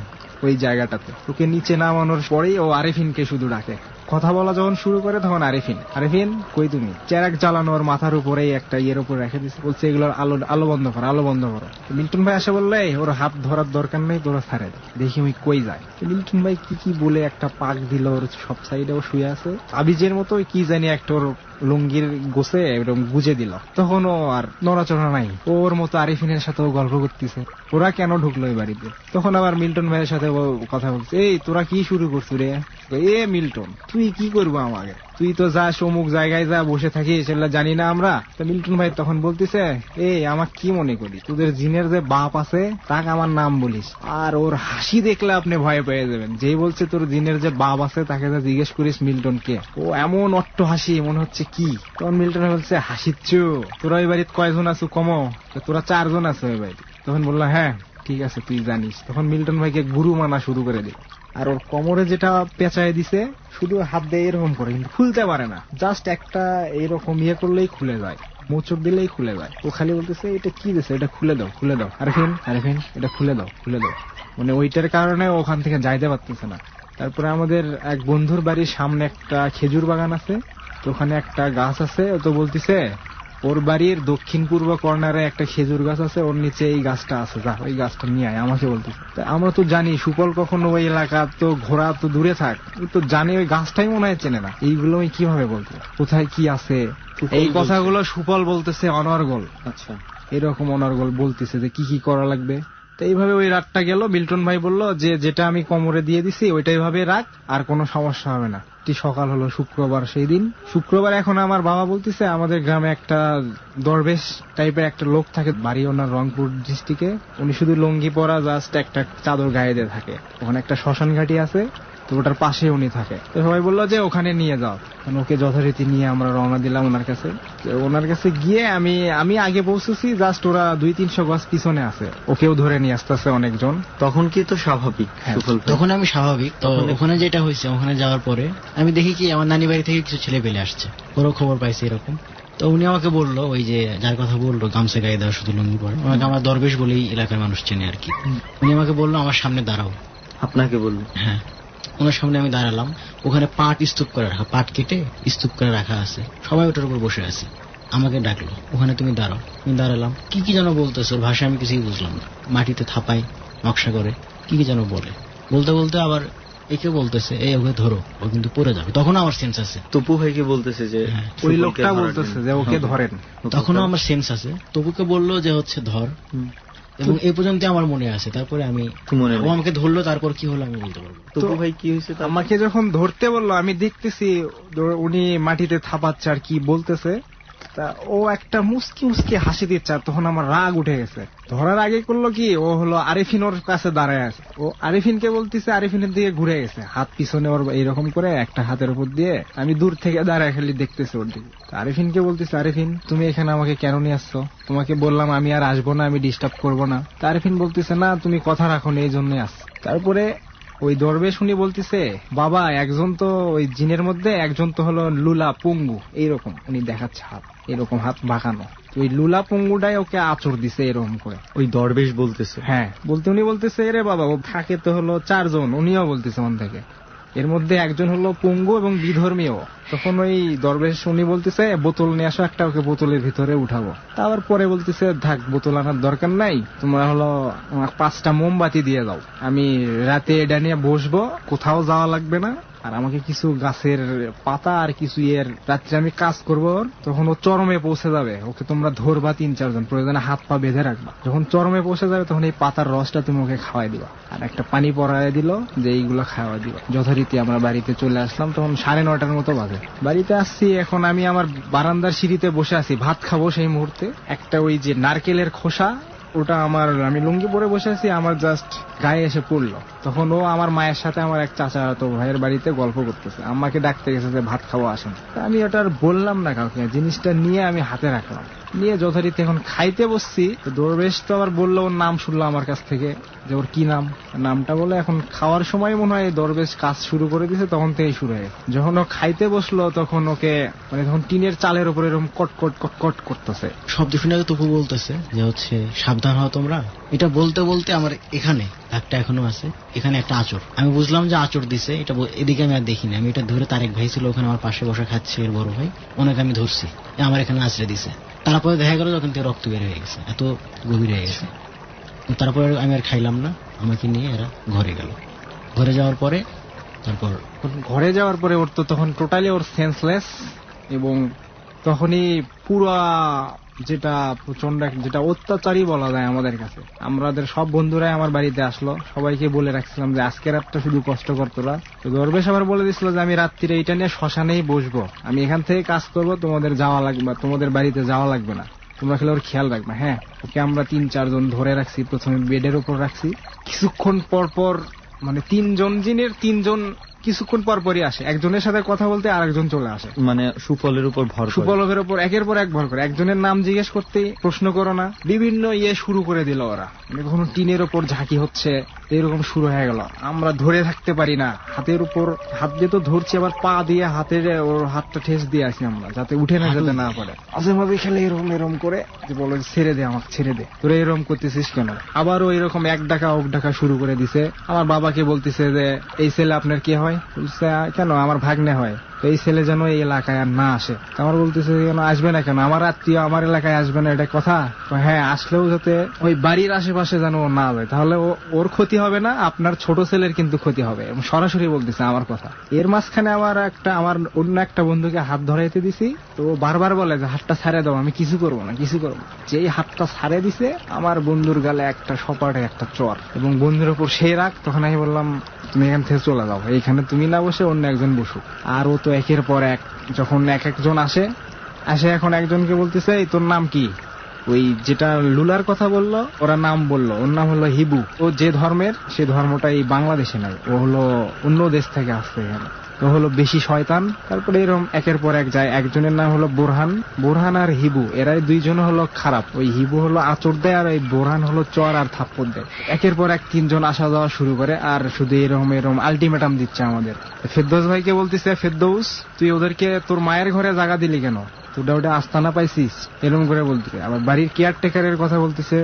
ওই জায়গাটাতে। ওকে নিচে নামানোর পরেই ও আরেফিনকে শুধু ডাকে। কথা বলা যখন শুরু করে তখন আরেফিন কই তুমি, চেরাক জ্বালানো ওর মাথার উপরেই একটা ইয়ের উপর রেখে দিচ্ছে, বলছে এগুলোর আলো বন্ধ করো, আলো বন্ধ করো। মিল্টন ভাই আসে বললে ওর হাত ধরার দরকার নেই, তোরা ছাড়ে দেখি ওই কই যায়। মিল্টন ভাই কি বলে একটা পাক দিল ওর সব সাইডে, ও শুয়ে আছে আবিজের মতো, কি জানি একটা ওর লুঙ্গির গোছে এরকম গুজে দিল। তখন ও আর নড়াচড়া নাই, ওর মতো আরিফিনের সাথে ও গল্প করতেছে, ওরা কেন ঢুকলো এই বাড়িতে। তখন আবার মিল্টন ভাইয়ের সাথে ও কথা বলছে, এই তোরা কি শুরু করছো রে? এ মিল্টন তুই কি করবো আমাকে, তুই তো যা অমুক জায়গায় যা বসে থাকিস সেগুলো জানি না আমরা। তো মিল্টন ভাই তখন বলতেছে, এই আমার কি মনে করি তোদের জিনের যে বাপ আছে তাকে আমার নাম বলিস, আর ওর হাসি দেখলে আপনি ভয় পেয়ে যাবেন। যেই বলছে তোর জিনের যে বাপ আছে তাকে যা জিজ্ঞেস করিস মিল্টনকে, ও এমন অট্ট হাসি মনে হচ্ছে কি। তখন মিল্টন বলছে, হাসিচ্ছ তোরা ওই বাড়িতে কয়জন আছো? কমো, তোরা 4 জন আছো ওই বাড়িতে। তখন বললো, হ্যাঁ ঠিক আছে তুই জানিস। তখন মিল্টন ভাইকে গুরু মানা শুরু করে দিল, আর ওর কোমরে যেটা পেঁচায় দিছে শুধু হাত দিয়ে এরকম করে, কিন্তু খুলতে পারে না, জাস্ট একটা এরকম ইয়ে করলেই খুলে যায়, মোচড় দিলেই খুলে যায়। ও খালি বলতেছে, এটা কি দিছে, এটা খুলে দাও খুলে দাও, আরেফিন এটা খুলে দাও খুলে দাও। মানে ওইটার কারণে ওখান থেকে যাইতে পারতেছে না। তারপরে আমাদের এক বন্ধুর বাড়ির সামনে একটা খেজুর বাগান আছে, তো ওখানে একটা গাছ আছে, তো বলতেছে ওর বাড়ির দক্ষিণ পূর্ব কর্নারে একটা খেজুর গাছ আছে, ওর নিচে এই গাছটা আছে, যা ওই গাছটা নিয়ে আয় আমাকে বলতেছে। আমরা তো জানি সুপল কখনো ওই এলাকা তো ঘোরা তো দূরে থাক, তো জানি ওই গাছটাই মনে হয় চেনে না। এইগুলো আমি কিভাবে বলতে, কোথায় কি আছে এই কথাগুলো সুপল বলতেছে অনর্গল। আচ্ছা, এরকম অনর্গল বলতেছে যে কি করা লাগবে। তো এইভাবে ওই রাতটা গেল। মিল্টন ভাই বলল যে যেটা আমি কোমরে দিয়ে দিছি ওইটাই ভাবে রাখ, আর কোনো সমস্যা হবে না। সকাল হলো শুক্রবার, সেই দিন শুক্রবার। এখন আমার বাবা বলতেছে আমাদের গ্রামে একটা দরবেশ টাইপের একটা লোক থাকে, বাড়ি ওনার রংপুর ডিস্ট্রিক্টে। উনি শুধু লুঙ্গি পরা, জাস্ট একটা চাদর গায়ে দিয়ে থাকে। ওখানে একটা শ্মশান ঘাটি আছে, তো ওটার পাশে উনি থাকে। তো সবাই বললো যে ওখানে নিয়ে যাও। ওকে যথারীতি নিয়ে আমরা রওনা দিলাম ওনার কাছে। ওনার কাছে গিয়ে আমি আগে পৌঁছেছি, জাস্ট ওরা 200-300 গজ পিছনে আছে, ওকেও ধরে নিয়ে আসতেছে অনেকজন। তখন কি তো স্বাভাবিক? তখন আমি স্বাভাবিক। তো ওখানে যেটা হয়েছে, ওখানে যাওয়ার পরে আমি দেখি কি আমার নানি বাড়ি থেকে কিছু ছেলে পেলে আসছে, ওরও খবর পাইছে এরকম। তো উনি আমাকে বললো, ওই যে যার কথা বললো গামছা গায়ে দেওয়া শুধু লুঙ্গি পরে, ওনাকে আমরা দরবেশ বলেই এলাকার মানুষ চেনে আর কি। উনি আমাকে বললো আমার সামনে দাঁড়াও। আপনাকে বললো? হ্যাঁ, ওনার সামনে আমি দাঁড়ালাম। ওখানে পাট স্তূপ করে রাখা, পাট কেটে স্তূপ করে রাখা আছে, সবাই ওটার উপর বসে আছে। আমাকে ডাকলো, ওখানে তুমি দাঁড়াও। আমি দাঁড়ালাম, কি যেন বলতেছে, ওর ভাষা আমি কিছুই বুঝলাম না। মাটিতে থাপাই, নকশা করে কি যেন বলতে বলতে আবার একে বলতেছে, এই ওকে ধরো, ও কিন্তু পড়ে যাবে। তখন আমার সেন্স আছে। তপু ভাইকে বলতেছে যে ওই লোকটা বলতেছে যে ওকে ধরেন। তখনও আমার সেন্স আছে। তপুকে বললো যে হচ্ছে ধর, এবং এই পর্যন্ত আমার মনে আছে। তারপরে ও আমাকে ধরলো, তারপর কি হলো আমি বলতে পারবো। তপু ভাই কি হয়েছে? আমাকে যখন ধরতে বললো আমি দেখতেছি উনি মাটিতে থাপাচ্ছে আর কি বলতেছে, তা ও একটা মুস্কি হাসি দিচ্ছে। আর তখন আমার রাগ উঠে গেছে। ধরার আগে করলো কি, ও হলো আরিফিন ওর কাছে দাঁড়ায় আছে, ও আরিফিনকে বলতেছে, আরিফিনের দিকে ঘুরে গেছে, হাত পিছনে ওর এইরকম করে একটা হাতের উপর দিয়ে। আমি দূর থেকে দাঁড়ায় খালি দেখতেছি ওর দিকে। আরিফিনকে বলতেছে, আরিফিন তুমি এখানে আমাকে কেন নিয়ে আসছো? তোমাকে বললাম আমি আর আসবো না, আমি ডিস্টার্ব করবো না। তা আরিফিন বলতেছে, না তুমি কথা রাখো না, এই জন্যই আস। তারপরে ওই দরবেশ শুনি বলতেছে, বাবা একজন তো ওই জিনের মধ্যে একজন তো হলো লুলা পঙ্গু, এইরকম উনি দেখাচ্ছে হাত, এরকম হাত বাঁকানো। ওই লুলা পঙ্গুটাই ওকে আঁচড় দিছে এরকম করে। ওই দরবেশ বলতেছে? হ্যাঁ, উনি বলতেছে, রে বাবা ও থাকে তো হলো 4 জন, উনিও বলতেছে মন থেকে, এর মধ্যে একজন হলো পঙ্গু এবং বিধর্মীয়। তখন ওই দরবেশ উনি বলতেছে, বোতল নিয়ে আসো একটা, ওকে বোতলের ভিতরে উঠাবো। তারপর পরে বলতেছে, থাক বোতল আনার দরকার নাই, তোমরা হলো 5টা মোমবাতি দিয়ে দাও, আমি রাতে এটা নিয়ে বসবো, কোথাও যাওয়া লাগবে না। আর আমাকে কিছু গাছের পাতা আর কিছু রাত্রে আমি কাজ করবো। তখন ও চরমে পৌঁছে যাবে, ওকে তোমরা ধরবা 3-4 জন, প্রয়োজনে হাত পা বেঁধে রাখবা। যখন চরমে পৌঁছে যাবে তখন এই পাতার রসটা তুমি ওকে খাওয়াই দিবা, আর একটা পানি পরায় দিল যে এইগুলো খাওয়া দিবা। যথারীতি আমরা বাড়িতে চলে আসলাম। তখন 9:30 মতো বাজে। বাড়িতে আসছি, এখন আমি আমার বারান্দার সিঁড়িতে বসে আছি, ভাত খাবো। সেই মুহূর্তে একটা ওই যে নারকেলের খোসা, ওটা আমি লুঙ্গি পরে বসে আছি, আমার জাস্ট গায়ে এসে পড়লো। তখন ও আমার মায়ের সাথে আমার এক চাচা তো ভাইয়ের বাড়িতে গল্প করতেছে, আম্মাকে ডাকতে গেছে যে ভাত খাওয়া আসেন। আমি ওটা আর বললাম না কাউকে, জিনিসটা নিয়ে আমি হাতে রাখলাম। নিয়ে যথারীতি এখন খাইতে বসছি। দরবেশ তো আবার বললো, ওর নাম শুনলো আমার কাছ থেকে যে ওর কি নাম, নামটা বলে এখন খাওয়ার সময় মনে হয় দরবেশ কাজ শুরু করে দিয়েছে, তখন থেকেই শুরু হয়ে গেছে। যখন ও খাইতে বসলো তখন ওকে মানে তখন টিনের চালের উপর এরকম কটকট কটকট করতেছে। শব্দ শুনে তপু বলতেছে যে হচ্ছে সাবধান হও তোমরা। এটা বলতে বলতে আমার এখানে একটা এখনো আছে, এখানে একটা আঁচড়। আমি বুঝলাম যে আঁচড় দিছে, এটা এদিকে আমি আর দেখিনি। আমি এটা ধরে, তারেক ভাই ছিল ওখানে আমার পাশে বসে খাচ্ছে, এর বড় ভাই, ওনাকে আমি ধরছি, আমার এখানে আঁচড়ে দিছে। তারপরে দেখা গেল যখন থেকে রক্ত বের হয়ে গেছে, এত গভীর হয়ে গেছে। তারপরে আমি আর খাইলাম না, আমাকে নিয়ে এরা ঘরে গেল। ঘরে যাওয়ার পরে ওর তো তখন টোটালি ওর সেন্সলেস, এবং তখনই পুরা যেটা প্রচন্ড যেটা অত্যাচারই বলা যায় আমাদের কাছে। আমাদের সব বন্ধুরাই আমার বাড়িতে আসলো, সবাইকে বলে রাখছিলাম যে আজকে রাতটা শুধু কষ্ট করতো না। তো দরবেশ আবার বলে দিচ্ছিল যে আমি রাত্রিরে এটা নিয়ে শ্মশানেই বসবো, আমি এখান থেকে কাজ করবো, তোমাদের যাওয়া লাগবে, তোমাদের বাড়িতে যাওয়া লাগবে না, তোমরা খেলে ওর খেয়াল রাখবে। হ্যাঁ, ওকে আমরা 3-4 জন ধরে রাখছি, প্রথমে বেডের উপর রাখছি। কিছুক্ষণ পর মানে 3 জন কিছুক্ষণ পরই আসে, একজনের সাথে কথা বলতে আরেকজন চলে আসে। মানে সুফলের উপর সুফলের উপর একের পর এক ভর করে, একজনের নাম জিজ্ঞেস করতে প্রশ্ন করো না, বিভিন্ন শুরু করে দিল ওরা। মানে কখনো টিনের উপর ঝাঁকি হচ্ছে, এরকম শুরু হয়ে গেল। আমরা ধরে থাকতে পারি না, হাতের উপর হাত দিয়ে তো ধরছি, আবার পা দিয়ে হাতের ওর হাতটা ঠেস দিয়ে আসি আমরা, যাতে উঠে না যেতে না পারে। মাঝে মাঝে খেলে এরকম করে যে বলো ছেড়ে দে, আমাকে ছেড়ে দে, তোরা এরকম করতেছিস কেন। আবারও এরকম এক ডাকা ওক ডাকা শুরু করে দিছে। আমার বাবাকে বলতেছে যে এই ছেলে আপনার কি হয়, কেন আমার ভাগ্নে হয়, তো এই ছেলে যেন এই এলাকায় আর না আসে। আমার বলতেছে কেন আসবে না, কেন আমার আত্মীয় আমার এলাকায় আসবে না, এটা কথা। হ্যাঁ, আসলেও যাতে ওই বাড়ির আশেপাশে যেন ও না যায়, তাহলে ওর ক্ষতি হবে না, আপনার ছোট ছেলের কিন্তু ক্ষতি হবে। এবং সরাসরি বলতেছে আমার কথা। এর মাঝখানে আমার অন্য একটা বন্ধুকে হাত ধরাইতে দিছি, তো বারবার বলে যে হাতটা ছাড়ে দাও, আমি কিছু করবো না। যেই হাতটা ছাড়ে দিছে, আমার বন্ধুর গালে একটা সপাটে একটা চর, এবং বন্ধুর উপর সেই রাগ। তখন আমি বললাম তুমি এখান থেকে চলে যাও, এইখানে তুমি না বসে অন্য একজন বসুক। আর ও তো একের পর এক যখন একজন আসে, এখন একজনকে বলতেছে এই তোর নাম কি, ওই যেটা লুলার কথা বললো ওরা নাম বললো, ওর নাম হলো হিবু। ও যে ধর্মের, সে ধর্মটা এই বাংলাদেশে নাই, ও হলো অন্য দেশ থেকে আসছে এখানে, তো হলো বেশি শয়তান। তারপরে এরকম একের পর এক যায়। একজনের নাম হলো বোরহান আর হিবু, এরাই 2 জন হলো খারাপ। ওই হিবু হলো আঁচড় দেয়, আর ওই বোরহান হলো চর আর থাপ্পড় দেয়। একের পর এক 3 জন আসা যাওয়া শুরু করে, আর শুধু এরকম আলটিমেটাম দিচ্ছে আমাদের। ফেরদৌস ভাইকে বলতেছে, ফেরদৌস তুই ওদেরকে তোর মায়ের ঘরে জায়গা দিলি কেন, তোরা ওটা আস্তানা পাইছিস, এরকম করে বলতেছে। আবার বাড়ির কেয়ারটেকারের কথা বলতেছে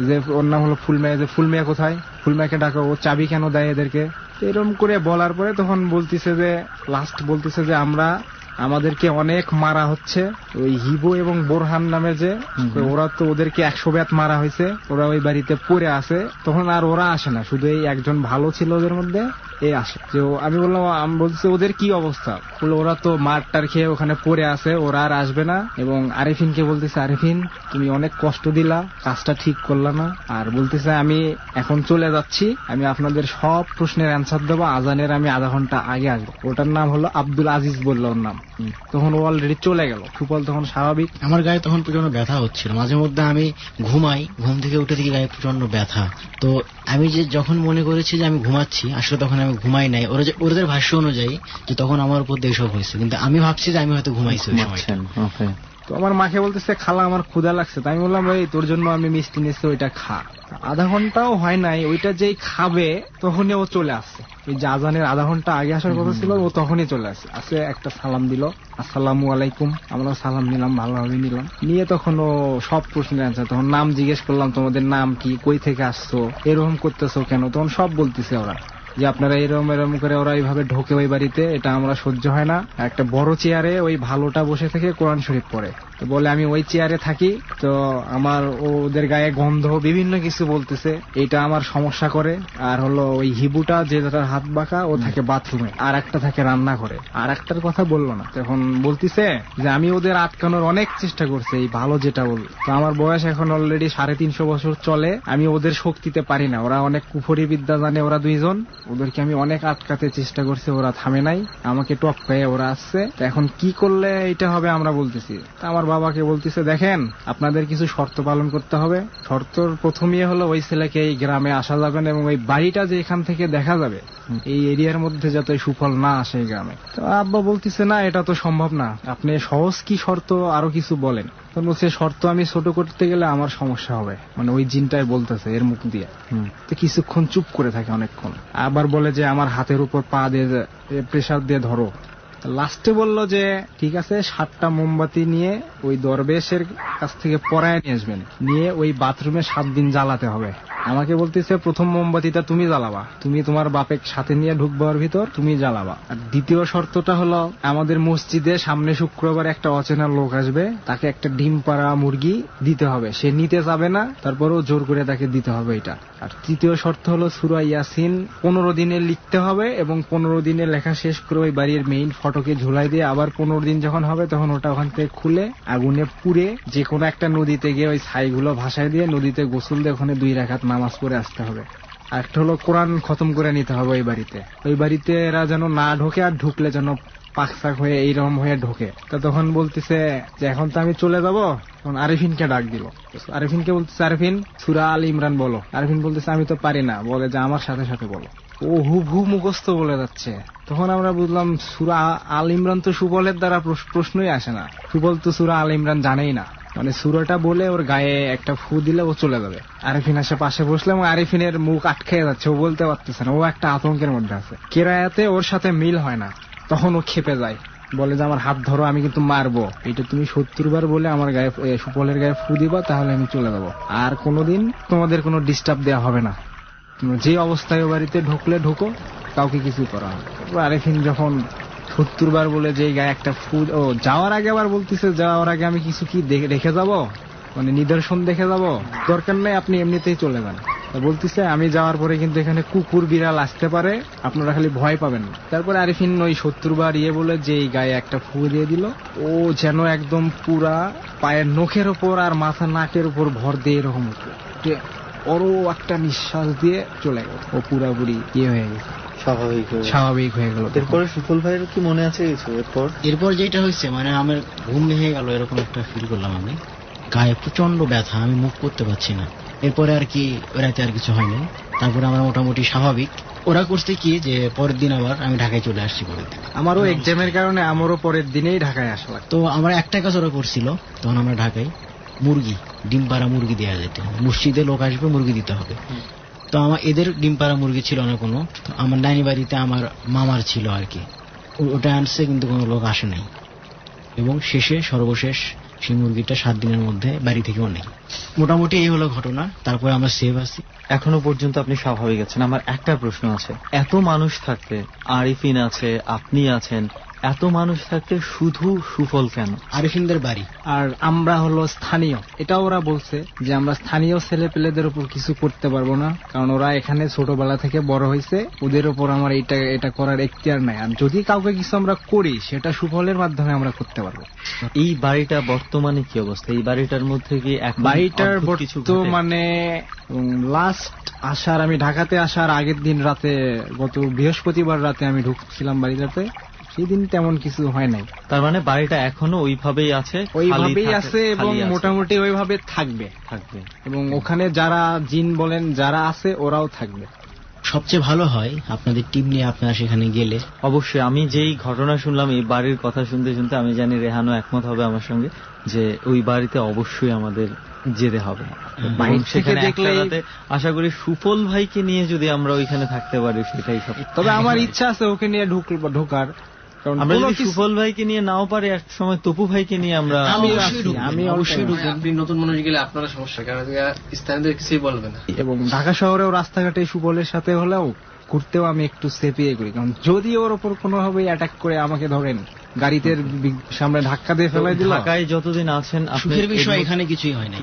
যে ওর নাম হলো ফুলমিয়া, যে ফুলমিয়া কোথায়, ফুলমিয়াকে ডাকো, ও চাবি কেন দেয় এদেরকে, এরকম করে বলার পরে তখন বলতেছে যে লাস্ট বলতেছে যে আমাদেরকে অনেক মারা হচ্ছে। ওই হিবু এবং বোরহান নামে যে ওরা, তো ওদেরকে 100 ব্যাত মারা হয়েছে, ওরা ওই বাড়িতে পড়ে আছে। তখন আর ওরা আসে না, শুধু এই একজন ভালো ছিল ওদের মধ্যে, এই আসে। যে আমি বললাম, আমি বলছি ওদের কি অবস্থা, বলে ওরা তো মারটার খেয়ে ওখানে পড়ে আছে, ওরা আর আসবে না। এবং আরিফিনকে বলতেছে, আরিফিন তুমি অনেক কষ্ট দিলা, কাজটা ঠিক করলা না। আর বলতেছে আমি এখন চলে যাচ্ছি, আমি আপনাদের সব প্রশ্নের অ্যান্সার দেবো, আজানের আমি আধা ঘন্টা আগে আসবো। ওটার নাম হলো আব্দুল আজিজ বললো ওর নাম। তখন ও অলরেডি চলে গেল। সুফল তখন স্বাভাবিক। আমার গায়ে তখন প্রচন্ড ব্যথা হচ্ছিল, মাঝে মধ্যে আমি ঘুমাই, ঘুম থেকে উঠে দেখি গায়ে প্রচন্ড ব্যথা। তো আমি যে যখন মনে করেছি যে আমি ঘুমাচ্ছি, আসলে তখন আমি ঘুমাই নাই। ওদের ভাষ্য অনুযায়ী যে তখন আমার উপর দিয়ে সব হয়েছে, কিন্তু আমি ভাবছি যে আমি হয়তো ঘুমাইছি ওই সময়টা। তো আমার মাকে বলতেছে খালা আমার ক্ষুধা লাগছে, তাই আমি বললাম ভাই তোর জন্য আমি মিষ্টি নিচ্ছি, ওইটা খা। আধা ঘন্টাও হয় নাই, ওইটা যেই খাবে তখনই ও চলে আসছে। ওই যে আজানের আধা ঘন্টা আগে আসার কথা ছিল, ও তখনই চলে আসে একটা সালাম দিল, আসসালামু আলাইকুম। আমরা সালাম নিলাম, ভালোভাবে নিলাম। নিয়ে তখন ও সব প্রশ্নের অ্যান্সার, তখন নাম জিজ্ঞেস করলাম, তোমাদের নাম কি, কই থেকে আসছো, এরকম করতেছো কেন, তখন সব বলতেছে ওরা যে আপনারা এরম করে ওরা এইভাবে ঢোকে ওই বাড়িতে, এটা আমরা সহ্য হয় না। একটা বড় চেয়ারে ওই ভালোটা বসে থেকে কোরআন শরীফ পড়ে, তো বলে আমি ওই চেয়ারে থাকি, তো আমার ওদের গায়ে গন্ধ বিভিন্ন কিছু বলতেছে, এটা আমার সমস্যা করে। আর হলো ওই হিবুটা যে যার হাত বাঁকা, ও থাকে বাথরুমে, আর একটা থাকে রান্না করে, আর একটার কথা বললো না। তখন বলতেছে যে আমি ওদের আটকানোর অনেক চেষ্টা করছি, এই ভালো যেটা বল, তো আমার বয়স এখন অলরেডি 350 বছর চলে, আমি ওদের শক্তিতে পারি না। ওরা অনেক কুফরি বিদ্যা জানে, ওরা 2 জন, ওদেরকে আমি অনেক আটকাতে চেষ্টা করছি, ওরা থামে নাই, আমাকে টপকায়ে ওরা আসছে। এখন কি করলে এটা হবে আমরা বলতেছি। তা আমার বাবাকে বলতেছে, দেখেন আপনাদের কিছু শর্ত পালন করতে হবে। শর্তর প্রথমই হলো ওই ছেলেকে এই গ্রামে আসা যাবে না, এবং ওই বাড়িটা যে এখান থেকে দেখা যাবে এই এরিয়ার মধ্যে যাতে সুফল না আসে এই গ্রামে। তো আব্বা বলতেছে, না এটা তো সম্ভব না, আপনি সহজ কি শর্ত আরো কিছু বলেন। তো বলছে, শর্ত আমি ছোট করতে গেলে আমার সমস্যা হবে, মানে ওই জিনটাই বলতেছে এর মুখ দিয়ে। তো কিছুক্ষণ চুপ করে থাকে অনেকক্ষণ, আবার বলে যে আমার হাতের উপর পা দিয়ে প্রেসার দিয়ে ধরো। লাস্টে বলল যে ঠিক আছে, 7টা মোমবাতি নিয়ে ওই দরবেশের কাছ থেকে পরায় নিয়ে আসবেন, নিয়ে ওই বাথরুমে 7 দিন জ্বালাতে হবে। আমাকে বলতেছে, প্রথম মোমবাতিটা তুমি জ্বালাবা, তুমি তোমার বাপের সাথে নিয়ে ঢুকবার ভিতর তুমি জ্বালাবা। আর দ্বিতীয় শর্তটা হলো, আমাদের মসজিদে সামনে শুক্রবার একটা অচেনা লোক আসবে, তাকে একটা ডিম পাড়া মুরগি দিতে হবে, সে নিতে যাবে না, তারপরেও জোর করে তাকে দিতে হবে এটা। আর তৃতীয় শর্ত হলো সূরা ইয়াসিন 15 দিনে লিখতে হবে, এবং 15 দিনে লেখা শেষ করে ওই বাড়ির মেইন ফটকে ঝুলাই দিয়ে আবার 15 দিন যখন হবে তখন ওটা ওখান থেকে খুলে আগুনে পুড়ে যে কোনো একটা নদীতে গিয়ে ওই ছাইগুলো ভাসায় দিয়ে নদীতে গোসল দিয়ে ওখানে 2 রাকাত নামাজ পড়ে আসতে হবে। আর একটা হলো কোরআন খতম করে নিতে হবে ওই বাড়িতে। ওই বাড়িতে এরা যেন না ঢোকে, আর ঢুকলে যেন পাকসাক হয়ে এইরকম হয়ে ঢোকে। তো তখন বলতেছে যে এখন তো আমি চলে যাব, তখন আরিফিনকে ডাক দিল। আরিফিনকে বলতেছে, আরিফিন সূরা আল ইমরান বলো। আরিফিন বলতেছে, আমি তো পারি না। বলে যে আমার সাথে সাথে বলো। ও হুবহু মুখস্থ বলে যাচ্ছে। তখন আমরা বুঝলাম সূরা আল ইমরান তো সুবলের দ্বারা প্রশ্নই আসে না, সুবল তো সূরা আল ইমরান জানেই না, মানে সূরাটা বলে ওর গায়ে একটা ফু দিলে ও চলে যাবে। আরিফিন এসে পাশে বসলে এবং আরিফিনের মুখ আটকে যাচ্ছে, ও বলতে পারতেছে না, ও একটা আতঙ্কের মধ্যে আছে। কেরায়াতে ওর সাথে মিল হয় না, তখন ও খেপে যায়, বলে যে আমার হাত ধরো, আমি কিন্তু মারবো, এটা তুমি 70 বার বলে আমার গায়ে সুবলের গায়ে ফু দিবা, তাহলে আমি চলে যাবো, আর কোনোদিন তোমাদের কোনো ডিস্টার্ব দেওয়া হবে না, যে অবস্থায় ও বাড়িতে ঢুকলে ঢুকো, কাউকে কিছু করা হবে। আরিফিন যখন 70 বার বলে যে গায়ে একটা ফুড, ও যাওয়ার আগে আবার বলতেছে, যাওয়ার আগে আমি কিছু কি দেখে যাব, মানে নিদর্শন দেখে যাব, দরকার নেই আপনি এমনিতেই চলে যান। বলতেছে আমি যাওয়ার পরে কিন্তু এখানে কুকুর বিড়াল আসতে পারে, আপনারা খালি ভয় পাবেন না। তারপরে আরিফিন ওই 70 বার বলে যে এই গায়ে একটা ফু দিয়ে দিল, ও যেন একদম পুরা পায়ের নখের উপর আর মাথা নাকের উপর ভর দিয়ে এরকম ওরও একটা নিঃশ্বাস দিয়ে চলে গেল, ও পুরাপুরি হয়ে গেছে, স্বাভাবিক হয়ে গেল। এরপরে সুফল ভাইয়ের কি মনে আছে কিছু? এরপর যেটা হয়েছে, মানে আমার ঘুম ভেঙে গেল, এরকম একটা ফিল করলাম আমি, গায়ে প্রচন্ড ব্যথা, আমি মুখ করতে পারছি না। এরপরে আর কি রাতে আর কিছু হয়নি, তারপরে আমরা মোটামুটি স্বাভাবিক। ওরা করছে কি যে পরের দিন আবার আমি ঢাকায় চলে আসছি। পরের দিন আমারও এক্সামের কারণে আমারও পরের দিনেই ঢাকায় আসলাম। তো আমরা একটা কাজ ওরা করছিল, তখন আমরা ঢাকায় মুরগি, ডিম পাড়া মুরগি দেওয়া যেত, মসজিদে লোক আসবে মুরগি দিতে হবে। তো আমার এদের ডিম পাড়া মুরগি ছিল না কোনো, তো আমার নানি বাড়িতে আমার মামার ছিল আর কি, ওটা আনছে, কিন্তু কোনো লোক আসে নাই। এবং সর্বশেষ সেই মুরগিটা 7 দিনের মধ্যে বাড়ি থেকেও নেই। মোটামুটি এই হলো ঘটনা। তারপরে আমরা সেভ আছি। এখনো পর্যন্ত আপনি স্বাভাবিক আছেন। আমার একটা প্রশ্ন আছে, এত মানুষ থাকতে, আরিফিন আছে, আপনি আছেন, এত মানুষ থাকতে শুধু সুফল কেন? আরিফিনদের বাড়ি, আর আমরা হলো স্থানীয়। এটা ওরা বলছে যে আমরা স্থানীয় ছেলে পেলেদের উপর কিছু করতে পারবো না, কারণ ওরা এখানে ছোটবেলা থেকে বড় হয়েছে, ওদের উপর আমার এটা করার এখতিয়ার নাই। আর যদি কাউকে কিছু আমরা করি, সেটা সুফলের মাধ্যমে আমরা করতে পারবো। এই বাড়িটা বর্তমানে কি অবস্থা? এই বাড়িটার মধ্যে কি বাড়িটার বর্তমানে লাস্ট আমি ঢাকাতে আসার আগের দিন রাতে, গত বৃহস্পতিবার রাতে আমি ঢুকছিলাম বাড়িটাতে, সেই দিন তেমন কিছু হয় নাই। তার মানে বাড়িটা এখনো ওইভাবেই আছে এবং মোটামুটি ওইভাবে থাকবে। এবং ওখানে যারা জিন বলেন যারা আছে ওরাও থাকবে। সবচেয়ে ভালো হয় আপনাদের টিম নিয়ে আপনারা সেখানে গেলে। অবশ্যই। আমি যেই ঘটনা শুনলাম, এই বাড়ির কথা শুনতে শুনতে আমি জানি রেহানও একমত হবে আমার সঙ্গে, যে ওই বাড়িতে অবশ্যই আমাদের যেতে হবে। সেখানে আশা করি সুফল ভাইকে নিয়ে যদি আমরা ওইখানে থাকতে পারি সেটাই সব। তবে আমার ইচ্ছা আছে ওকে নিয়ে ঢোকার। আমরা যদি সুফল ভাইকে নিয়ে নাও পারি, এক সময় তপু ভাইকে নিয়ে আমরা আমি অবশ্যই ঢুকবো। আপনি নতুন মানুষ গেলে আপনারা সমস্যা, কারণ স্থানীয়দের কিছুই বলবে না। এবং ঢাকা শহরেও রাস্তাঘাটে সুফলের সাথে হলেও ঘুরতেও আমি একটু সেফিয়ে করি, কারণ যদি ওর ওপর কোনোভাবে অ্যাটাক করে আমাকে ধরেন গাড়িতে সামনে ধাক্কা দিয়ে ফেলাই দিল। ঢাকায় যতদিন আছেন সুখের বিষয় এখানে কিছুই হয় নাই।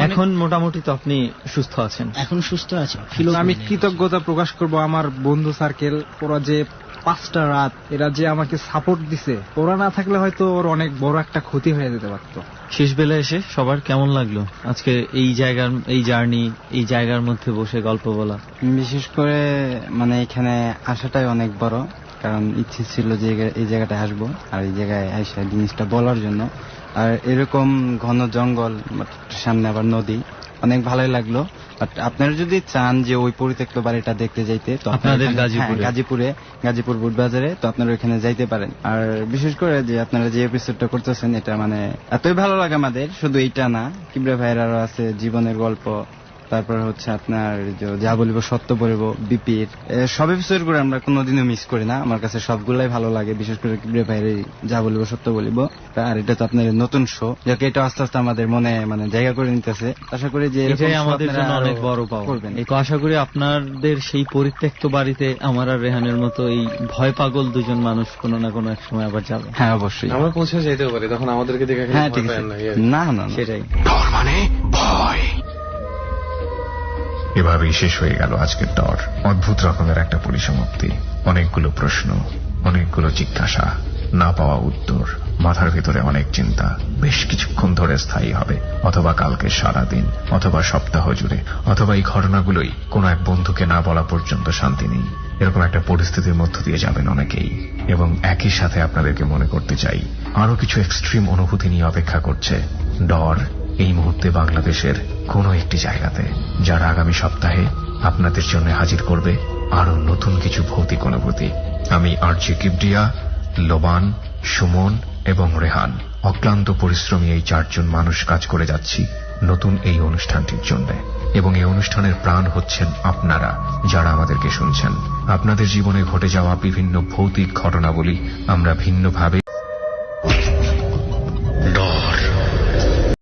এখন মোটামুটি তো আপনি সুস্থ আছেন? এখন সুস্থ আছি। আমি কৃতজ্ঞতা প্রকাশ করব আমার বন্ধু সার্কেল, ওরা যে 5টা রাত এরা যে আমাকে সাপোর্ট দিছে, ওরা না থাকলে হয়তো ওর অনেক বড় একটা ক্ষতি হয়ে যেতে পারতো। শেষ বেলা এসে সবার কেমন লাগলো আজকে এই জার্নি, এই জায়গার মধ্যে বসে গল্প বলা? বিশেষ করে মানে এখানে আসাটাই অনেক বড়, কারণ ইচ্ছে ছিল যে এই জায়গাটায় আসবো আর এই জায়গায় এসে জিনিসটা বলার জন্য। আর এরকম ঘন জঙ্গল, সামনে আবার নদী, অনেক ভালোই লাগলো। বাট আপনারা যদি চান যে ওই পরিত্যক্ত বাড়িটা দেখতে যাইতে, তো আপনাদের গাজীপুর বুটবাজারে, তো আপনারা ওইখানে যাইতে পারেন। আর বিশেষ করে যে আপনারা যে এপিসোডটা করতেছেন, এটা মানে এতই ভালো লাগে আমাদের, শুধু এইটা না, কিবরিয়া ভাইয়ের আরো আছে জীবনের গল্প, তারপর হচ্ছে আপনার যা বলিব সত্য বলিব, বিপির সব এপিসোড গুলো আমরা কোনোদিনও মিস করি না। আমার কাছে সবগুলাই ভালো লাগে, বিশেষ করে কিবরিয়া ভাইয়ের এই যা বলিব সত্য বলিব। আর এটা তো আপনার নতুন শো, যাকে এটা আস্তে আস্তে আমাদের মনে মানে জায়গা করে নিতেছে। আশা করি যে এটাই আমাদের জন্য অনেক বড় পাওয়া করবেন। এই আশা করি আপনাদের সেই পরিত্যক্ত বাড়িতে আমার আর রেহানের মতো এই ভয় পাগল দুজন মানুষ কোনো না কোনো এক সময় আবার যাবে। হ্যাঁ অবশ্যই আমরা পৌঁছে যেতেও পারি, তখন আমাদেরকে দেখে হ্যাঁ ঠিক আছে, না না সেটাই। ডর মানে ভয়। এভাবেই শেষ হয়ে গেল আজকের ডর। অদ্ভুত রকমের একটা পরিসমাপ্তি, অনেকগুলো প্রশ্ন, অনেকগুলো জিজ্ঞাসা, না পাওয়া উত্তর, মাথার ভেতরে অনেক চিন্তা, বেশ কিছুক্ষণ ধরে স্থায়ী হবে, অথবা কালকে সারাদিন, অথবা সপ্তাহ জুড়ে, অথবা এই ঘটনাগুলোই কোনো এক বন্ধুকে না বলা পর্যন্ত শান্তি নেই। এরকম একটা পরিস্থিতির মধ্য দিয়ে যাবেন অনেকেই। এবং একই সাথে আপনাদেরকে মনে করতে চাই, আরো কিছু এক্সট্রিম অনুভূতি নিয়ে অপেক্ষা করছে ডর এই মুহূর্তে বাংলাদেশের কোন একটি জায়গাতে, যারা আগামী সপ্তাহে আপনাদের জন্য হাজির করবে আরো নতুন কিছু ভৌতিক অনুভূতি। আমি আরজি কিবরিয়া, লোবান, সুমন এবং রেহান অক্লান্ত পরিশ্রমী এই 4 জন মানুষ কাজ করে যাচ্ছি নতুন এই অনুষ্ঠানটির জন্য। এবং এই অনুষ্ঠানের প্রাণ হচ্ছেন আপনারা, যারা আমাদেরকে শুনছেন। আপনাদের জীবনে ঘটে যাওয়া বিভিন্ন ভৌতিক ঘটনাবলী আমরা ভিন্নভাবে